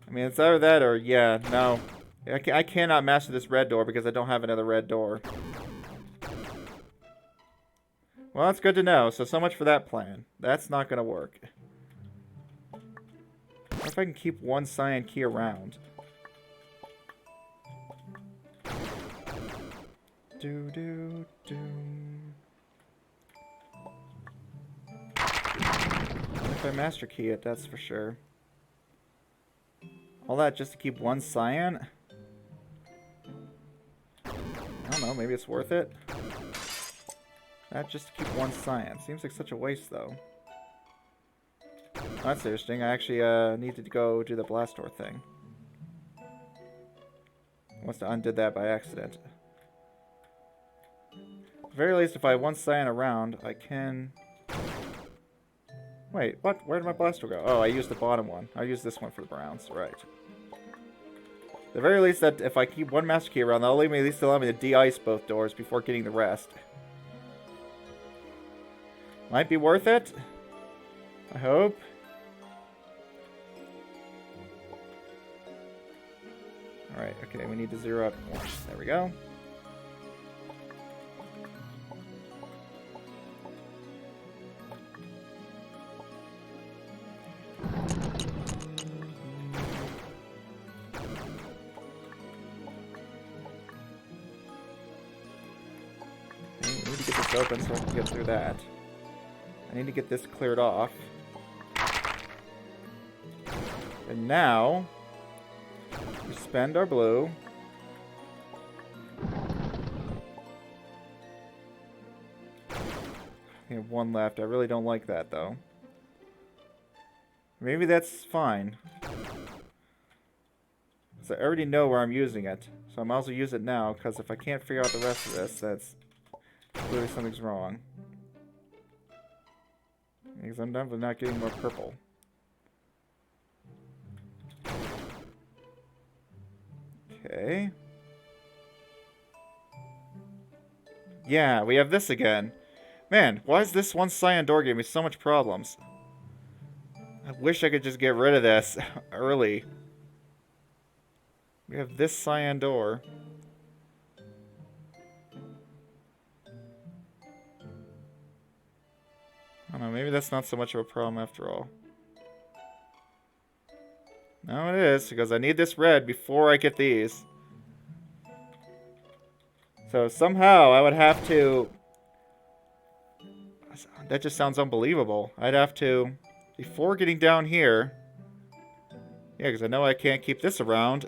I mean, it's either that or, yeah, no. I cannot master this red door because I don't have another red door. Well, that's good to know. So much for that plan. That's not going to work. What if I can keep 1 cyan key around? If I master key it, that's for sure. All that just to keep 1 cyan? I don't know, maybe it's worth it. That just to keep 1 cyan. Seems like such a waste, though. That's interesting. I actually needed to go do the blast door thing. I must have undid that by accident. At the very least, if I have 1 cyan around, I can... Wait, what? Where did my blaster go? Oh, I used the bottom one. I used this one for the browns. Right. At the very least, that if I keep 1 master key around, that'll leave me at least allow me to de-ice both doors before getting the rest. Might be worth it. I hope. Alright, okay, we need to zero out orange. There we go. Open so I can get through that. I need to get this cleared off. And now we spend our blue. We have 1 left. I really don't like that though. Maybe that's fine. So I already know where I'm using it. So I might as well use it now, because if I can't figure out the rest of this, that's clearly something's wrong. Because I'm definitely not getting more purple. Okay. Yeah, we have this again. Man, why is this 1 cyan door giving me so much problems? I wish I could just get rid of this early. We have this cyan door. I don't know, maybe that's not so much of a problem after all. No, it is, because I need this red before I get these. So somehow I would have to... That just sounds unbelievable. I'd have to, before getting down here... Yeah, because I know I can't keep this around.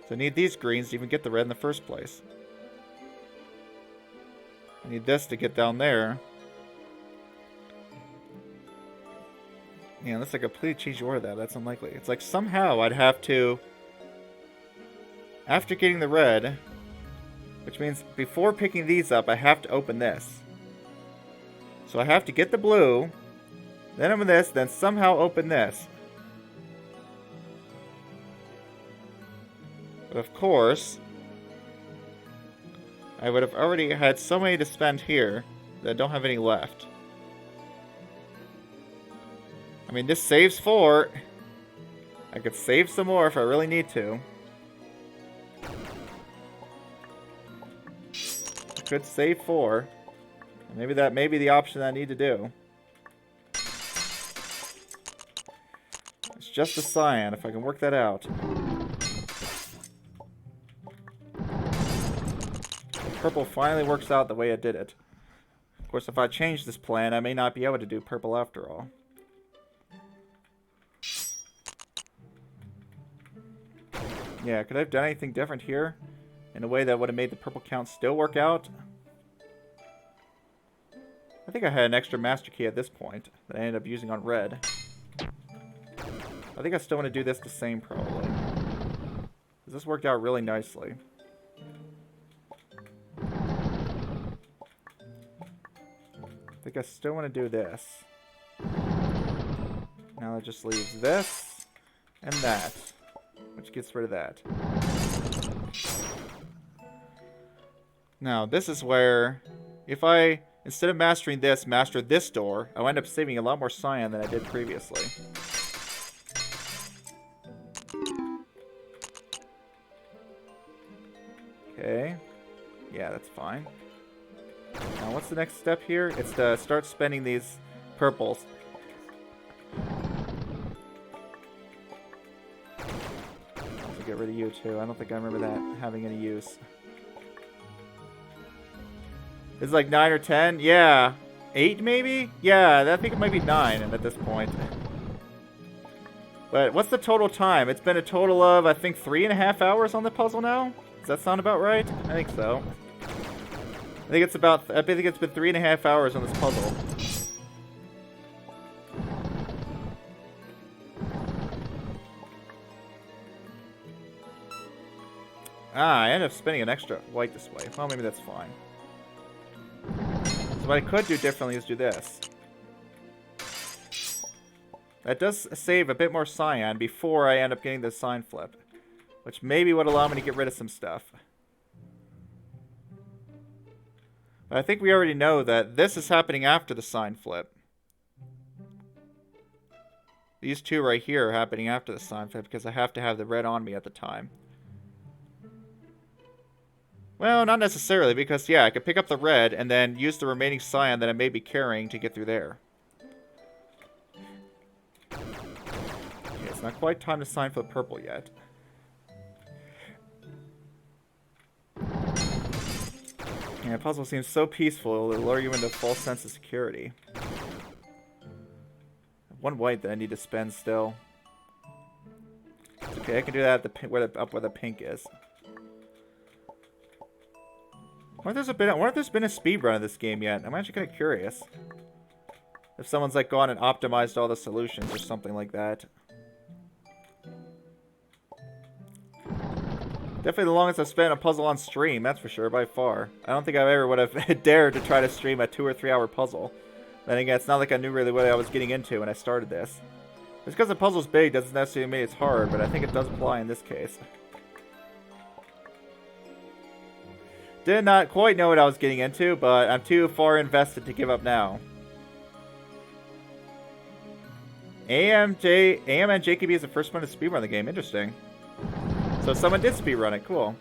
So I need these greens to even get the red in the first place. I need this to get down there. Yeah, unless I completely change the order of that, that's unlikely. It's like somehow I'd have to, after getting the red, which means before picking these up, I have to open this. So I have to get the blue, then open this, then somehow open this. But of course, I would have already had so many to spend here that I don't have any left. I mean, this saves 4. I could save some more if I really need to. I could save 4. Maybe that may be the option I need to do. It's just a cyan, if I can work that out. Purple finally works out the way I did it. Of course, if I change this plan, I may not be able to do purple after all. Yeah, could I have done anything different here? In a way that would have made the purple count still work out? I think I had an extra master key at this point that I ended up using on red. I think I still want to do this the same, probably. Because this worked out really nicely. I think I still want to do this. Now that just leaves this and that, which gets rid of that. Now, this is where, if I, instead of mastering this, master this door, I'll end up saving a lot more cyan than I did previously. Okay. Yeah, that's fine. Now, what's the next step here? It's to start spending these purples. Also get rid of you, too. I don't think I remember that having any use. It's like 9 or 10? Yeah. 8, maybe? Yeah, I think it might be 9 at this point. But what's the total time? It's been a total of, I think, 3.5 hours on the puzzle now? Does that sound about right? I think so. I think it's been 3.5 hours on this puzzle. Ah, I ended up spending an extra white this way. Well, maybe that's fine. So what I could do differently is do this. That does save a bit more cyan before I end up getting the sign flip. Which maybe would allow me to get rid of some stuff. But I think we already know that this is happening after the sign flip. These two right here are happening after the sign flip because I have to have the red on me at the time. Well, not necessarily, because yeah, I could pick up the red and then use the remaining cyan that I may be carrying to get through there. Okay, it's not quite time to sign flip purple yet. Yeah, the puzzle seems so peaceful, it'll lure you into a false sense of security. One white that I need to spend still. It's okay, I can do that at up where the pink is. I wonder if there's been a speedrun of this game yet. I'm actually kind of curious. If someone's like gone and optimized all the solutions or something like that. Definitely the longest I've spent a puzzle on stream, that's for sure, by far. I don't think I ever would have dared to try to stream a 2 or 3 hour puzzle. Then again, it's not like I knew really what I was getting into when I started this. Just because the puzzle's big doesn't necessarily mean it's hard, but I think it does apply in this case. Did not quite know what I was getting into, but I'm too far invested to give up now. AM and JKB is the first one to speedrun the game. Interesting. So someone did speedrun it. Cool.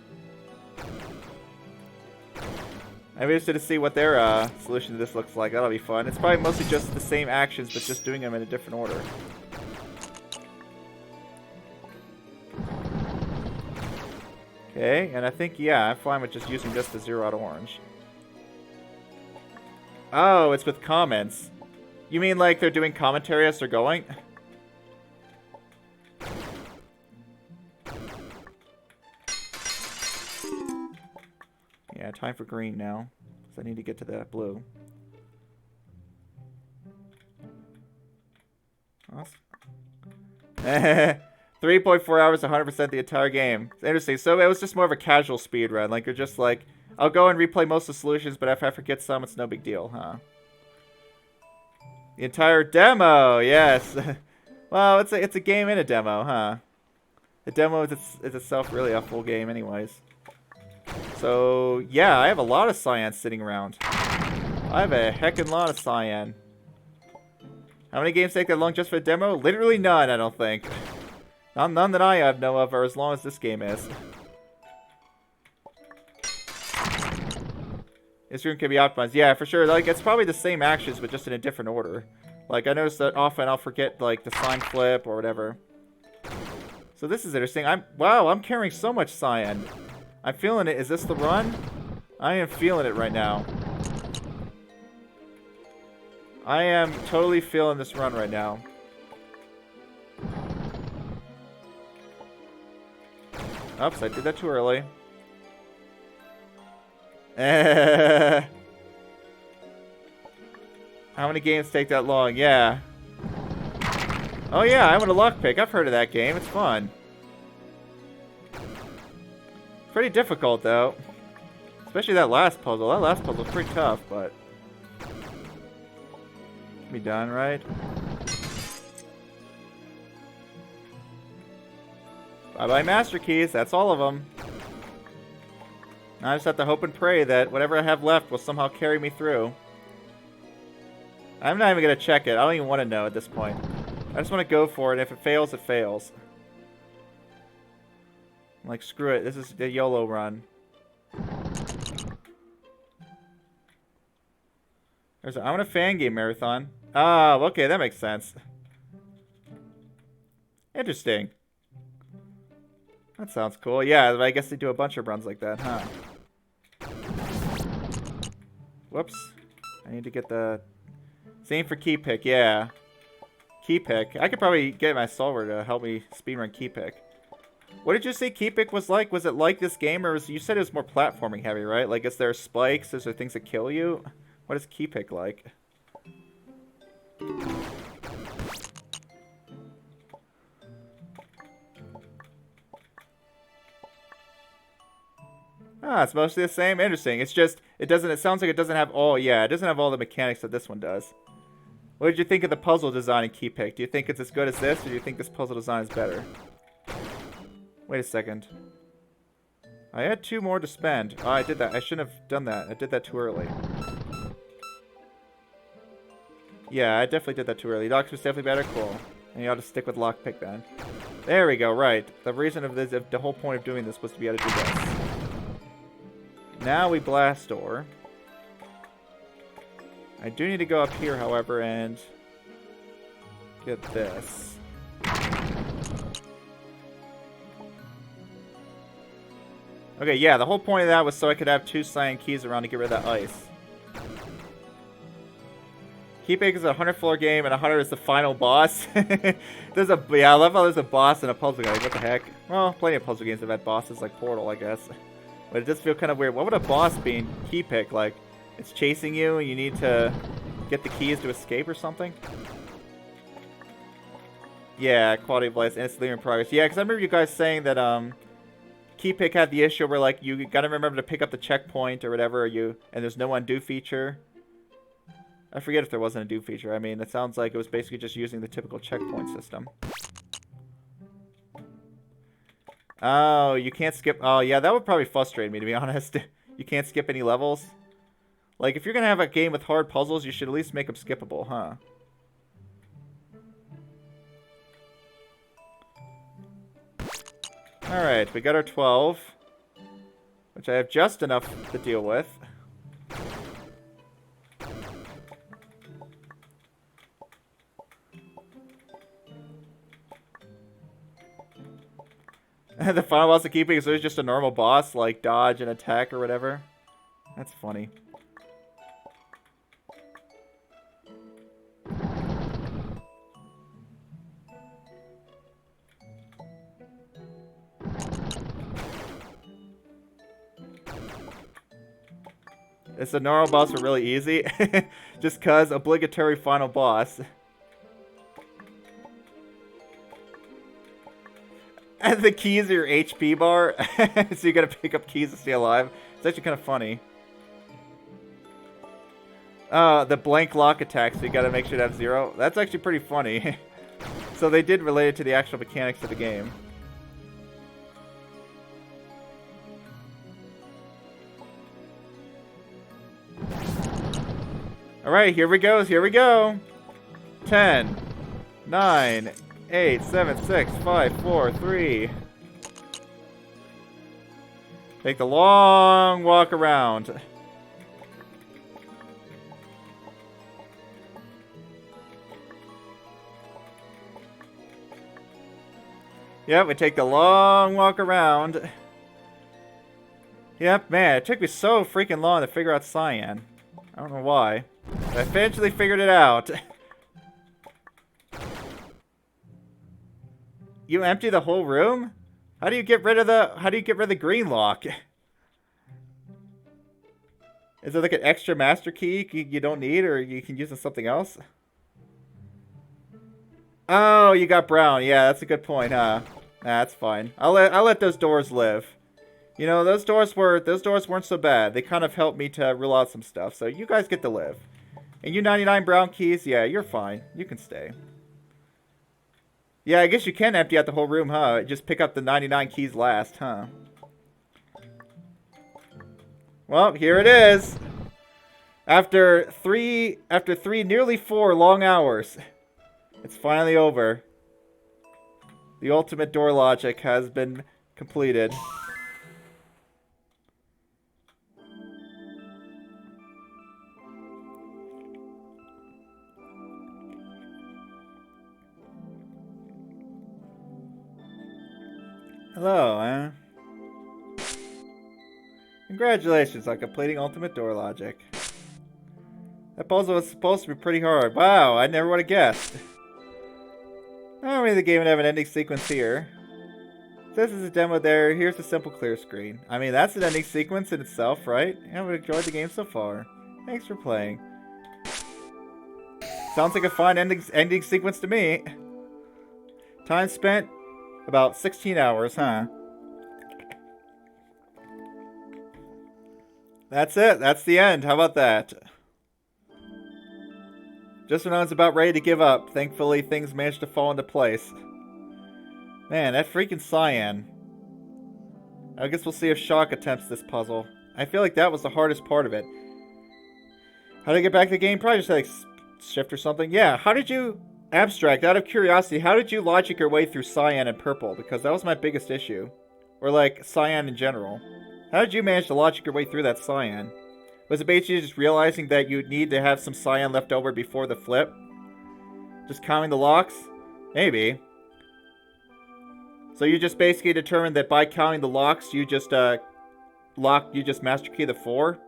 I'm interested to see what their solution to this looks like. That'll be fun. It's probably mostly just the same actions, but just doing them in a different order. Okay, and I think, yeah, I'm fine with just using just the 0 out of orange. Oh, it's with comments. You mean like they're doing commentary as they're going? Yeah, time for green now. Because I need to get to that blue. Awesome. 3.4 hours, 100% the entire game. It's interesting. So it was just more of a casual speed run. Like, you're just like, I'll go and replay most of the solutions, but if I forget some, it's no big deal, huh? The entire demo, yes. Well, it's a game in a demo, huh? The demo is itself really a full game anyways. So, yeah, I have a lot of cyan sitting around. I have a heckin' lot of cyan. How many games take that long just for a demo? Literally none, I don't think. None that I know of are as long as this game is. This room can be optimized. Yeah, for sure. Like, it's probably the same actions, but just in a different order. Like, I noticed that often I'll forget, like, the sign flip or whatever. So this is interesting. Wow, I'm carrying so much cyan. I'm feeling it. Is this the run? I am feeling it right now. I am totally feeling this run right now. Oops, I did that too early. How many games take that long? Yeah. Oh yeah, I want a Lockpick. I've heard of that game. It's fun. Pretty difficult though. Especially that last puzzle. That last puzzle is pretty tough, but... Can be done, right? Bye-bye Master Keys. That's all of them. Now I just have to hope and pray that whatever I have left will somehow carry me through. I'm not even going to check it. I don't even want to know at this point. I just want to go for it. If it fails, it fails. I'm like, screw it. This is the YOLO run. I want a fan game marathon. Oh, okay. That makes sense. Interesting. That sounds cool. Yeah, I guess they do a bunch of runs like that, huh? Whoops. I need to get the... Same for key pick, yeah. Key pick. I could probably get my solver to help me speedrun key pick. What did you say key pick was like? Was it like this game, or you said it was more platforming heavy, right? Like, is there spikes? Is there things that kill you? What is key pick like? Ah, it's mostly the same. Interesting. It's just, it sounds like it doesn't have all, yeah, it doesn't have all the mechanics that this one does. What did you think of the puzzle design in key pick? Do you think it's as good as this, or do you think this puzzle design is better? Wait a second. I had 2 more to spend. Oh, I did that. I shouldn't have done that. I did that too early. Yeah, I definitely did that too early. Docs was definitely better. Cool. And you ought to stick with Lockpick then. There we go. Right. The reason of this, the whole point of doing this was to be able to do this. Now we blast door. I do need to go up here, however, and get this. Okay, yeah, the whole point of that was so I could have 2 cyan keys around to get rid of that ice. Keeping is a 100-floor game, and 100 is the final boss. Yeah, I love how there's a boss in a puzzle game. What the heck? Well, plenty of puzzle games have had bosses like Portal, I guess. But it does feel kind of weird. What would a boss be in key pick? Like, it's chasing you, and you need to get the keys to escape or something? Yeah, quality of life, instantly in progress. Yeah, because I remember you guys saying that key pick had the issue where, like, you gotta remember to pick up the checkpoint or whatever, and there's no undo feature. I forget if there wasn't a do feature. I mean, it sounds like it was basically just using the typical checkpoint system. Oh, you can't skip... Oh, yeah, that would probably frustrate me, to be honest. You can't skip any levels. Like, if you're going to have a game with hard puzzles, you should at least make them skippable, huh? Alright, we got our 12. Which I have just enough to deal with. The final boss of keeping is just a normal boss, like dodge and attack or whatever. That's funny. It's a normal boss are really easy. Just cause obligatory final boss. And the keys are your HP bar, so you gotta pick up keys to stay alive. It's actually kind of funny. The blank lock attack, so you gotta make sure to have 0. That's actually pretty funny. So they did relate it to the actual mechanics of the game. Alright, here we go. Here we go. 10, 9, 8, 7, 6, 5, 4, 3. Take the long walk around. Yep, we take the long walk around. Yep, man, it took me so freaking long to figure out cyan. I don't know why. But I eventually figured it out. You empty the whole room? How do you get rid of the green lock? Is there like an extra master key you don't need, or you can use it something else? Oh, you got brown. Yeah, that's a good point, huh? Nah, that's fine. I'll let those doors live. You know, those doors weren't so bad. They kind of helped me to rule out some stuff. So you guys get to live. And you 99 brown keys, yeah, you're fine. You can stay. Yeah, I guess you can empty out the whole room, huh? Just pick up the 99 keys last, huh? Well, here it is. After nearly 4 long hours, it's finally over. The ultimate door logic has been completed. Hello, Congratulations on completing ultimate door logic. That puzzle was supposed to be pretty hard. Wow, I never would have guessed. I don't really the game would have an ending sequence here. This is a demo there. Here's a simple clear screen. I mean, that's an ending sequence in itself, right? I've enjoyed the game so far. Thanks for playing. Sounds like a fun ending sequence to me. Time spent about 16 hours, huh? That's it. That's the end. How about that? Just when I was about ready to give up, thankfully things managed to fall into place. Man, that freaking cyan. I guess we'll see if Shock attempts this puzzle. I feel like that was the hardest part of it. How did I get back to the game? Probably just like shift or something. Yeah, how did you... Abstract, out of curiosity, how did you logic your way through cyan and purple? Because that was my biggest issue. Or like, cyan in general. How did you manage to logic your way through that cyan? Was it basically just realizing that you need to have some cyan left over before the flip? Just counting the locks? Maybe. So you just basically determined that by counting the locks, you just master key the 4?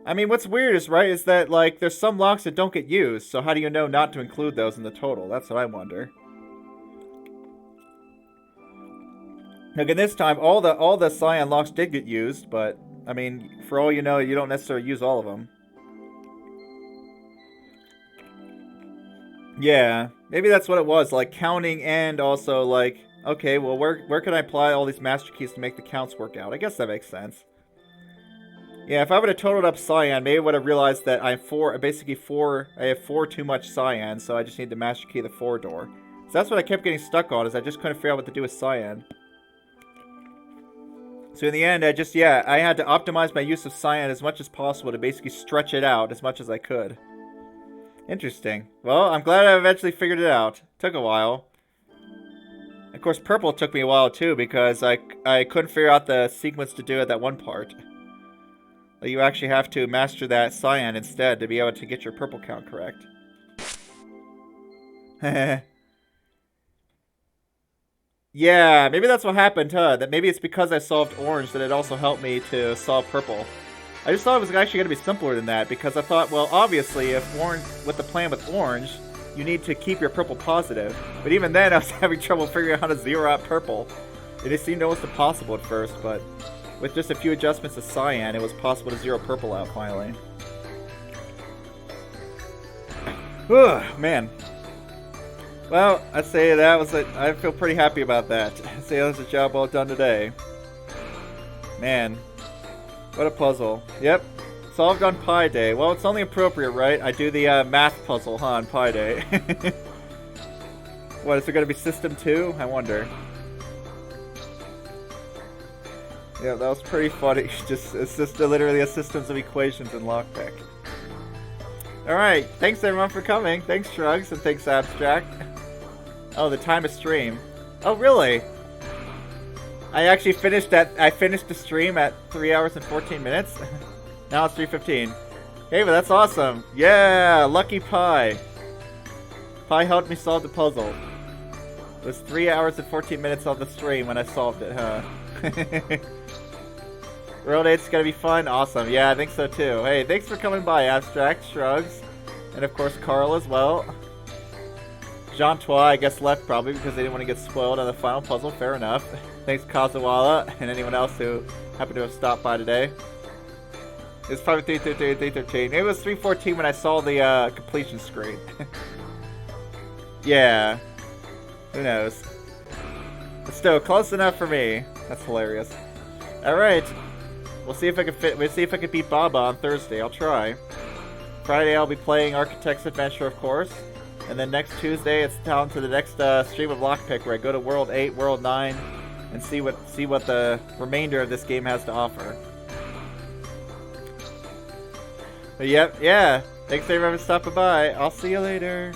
I mean, what's weird is that, like, there's some locks that don't get used, so how do you know not to include those in the total? That's what I wonder. Again, this time, all the cyan locks did get used, but, I mean, for all you know, you don't necessarily use all of them. Yeah, maybe that's what it was, like, counting and also, like, okay, well, where can I apply all these master keys to make the counts work out? I guess that makes sense. Yeah, if I would have totaled up cyan, maybe I would have realized that I have 4 too much cyan, so I just need to master key the 4 door. So that's what I kept getting stuck on, is I just couldn't figure out what to do with cyan. So in the end, I had to optimize my use of cyan as much as possible to basically stretch it out as much as I could. Interesting. Well, I'm glad I eventually figured it out. Took a while. Of course, purple took me a while too, because I couldn't figure out the sequence to do at that one part. You actually have to master that cyan instead to be able to get your purple count correct. Yeah, maybe that's what happened, huh? That maybe it's because I solved orange that it also helped me to solve purple. I just thought it was actually going to be simpler than that, because I thought, well, obviously, if orange, with the plan with orange, you need to keep your purple positive. But even then, I was having trouble figuring out how to zero out purple. It seemed almost impossible at first, but with just a few adjustments to cyan, it was possible to zero purple out finally. Ugh, man. Well, I'd say that was I feel pretty happy about that. I'd say that was a job well done today. Man. What a puzzle. Yep. Solved on Pi Day. Well, it's only appropriate, right? I do the math puzzle, huh, on Pi Day. What, is there going to be System 2? I wonder. Yeah, that was pretty funny. It's just literally a systems of equations in Lockpick. Alright, thanks everyone for coming. Thanks Shrugs and thanks Abstract. Oh, the time of stream. Oh, really? I actually finished the stream at 3 hours and 14 minutes. Now it's 3:15. Hey, but that's awesome. Yeah, lucky Pie. Pie helped me solve the puzzle. It was 3 hours and 14 minutes on the stream when I solved it, huh? World 8's gonna be fun. Awesome. Yeah, I think so too. Hey, thanks for coming by, Abstract, Shrugs, and of course Carl as well. Jean-Toi, I guess, left probably because they didn't want to get spoiled on the final puzzle. Fair enough. Thanks, Kazuwala, and anyone else who happened to have stopped by today. It's probably 3:13. Maybe it was 3:14 when I saw the completion screen. Yeah. Who knows? But still, close enough for me. That's hilarious. Alright. We'll see if I can beat Baba on Thursday. I'll try. Friday I'll be playing Architect's Adventure, of course. And then next Tuesday it's down to the next stream of Lockpick where I go to World 8, World 9, and see what the remainder of this game has to offer. But yep, yeah. Thanks everyone for stopping by. I'll see you later.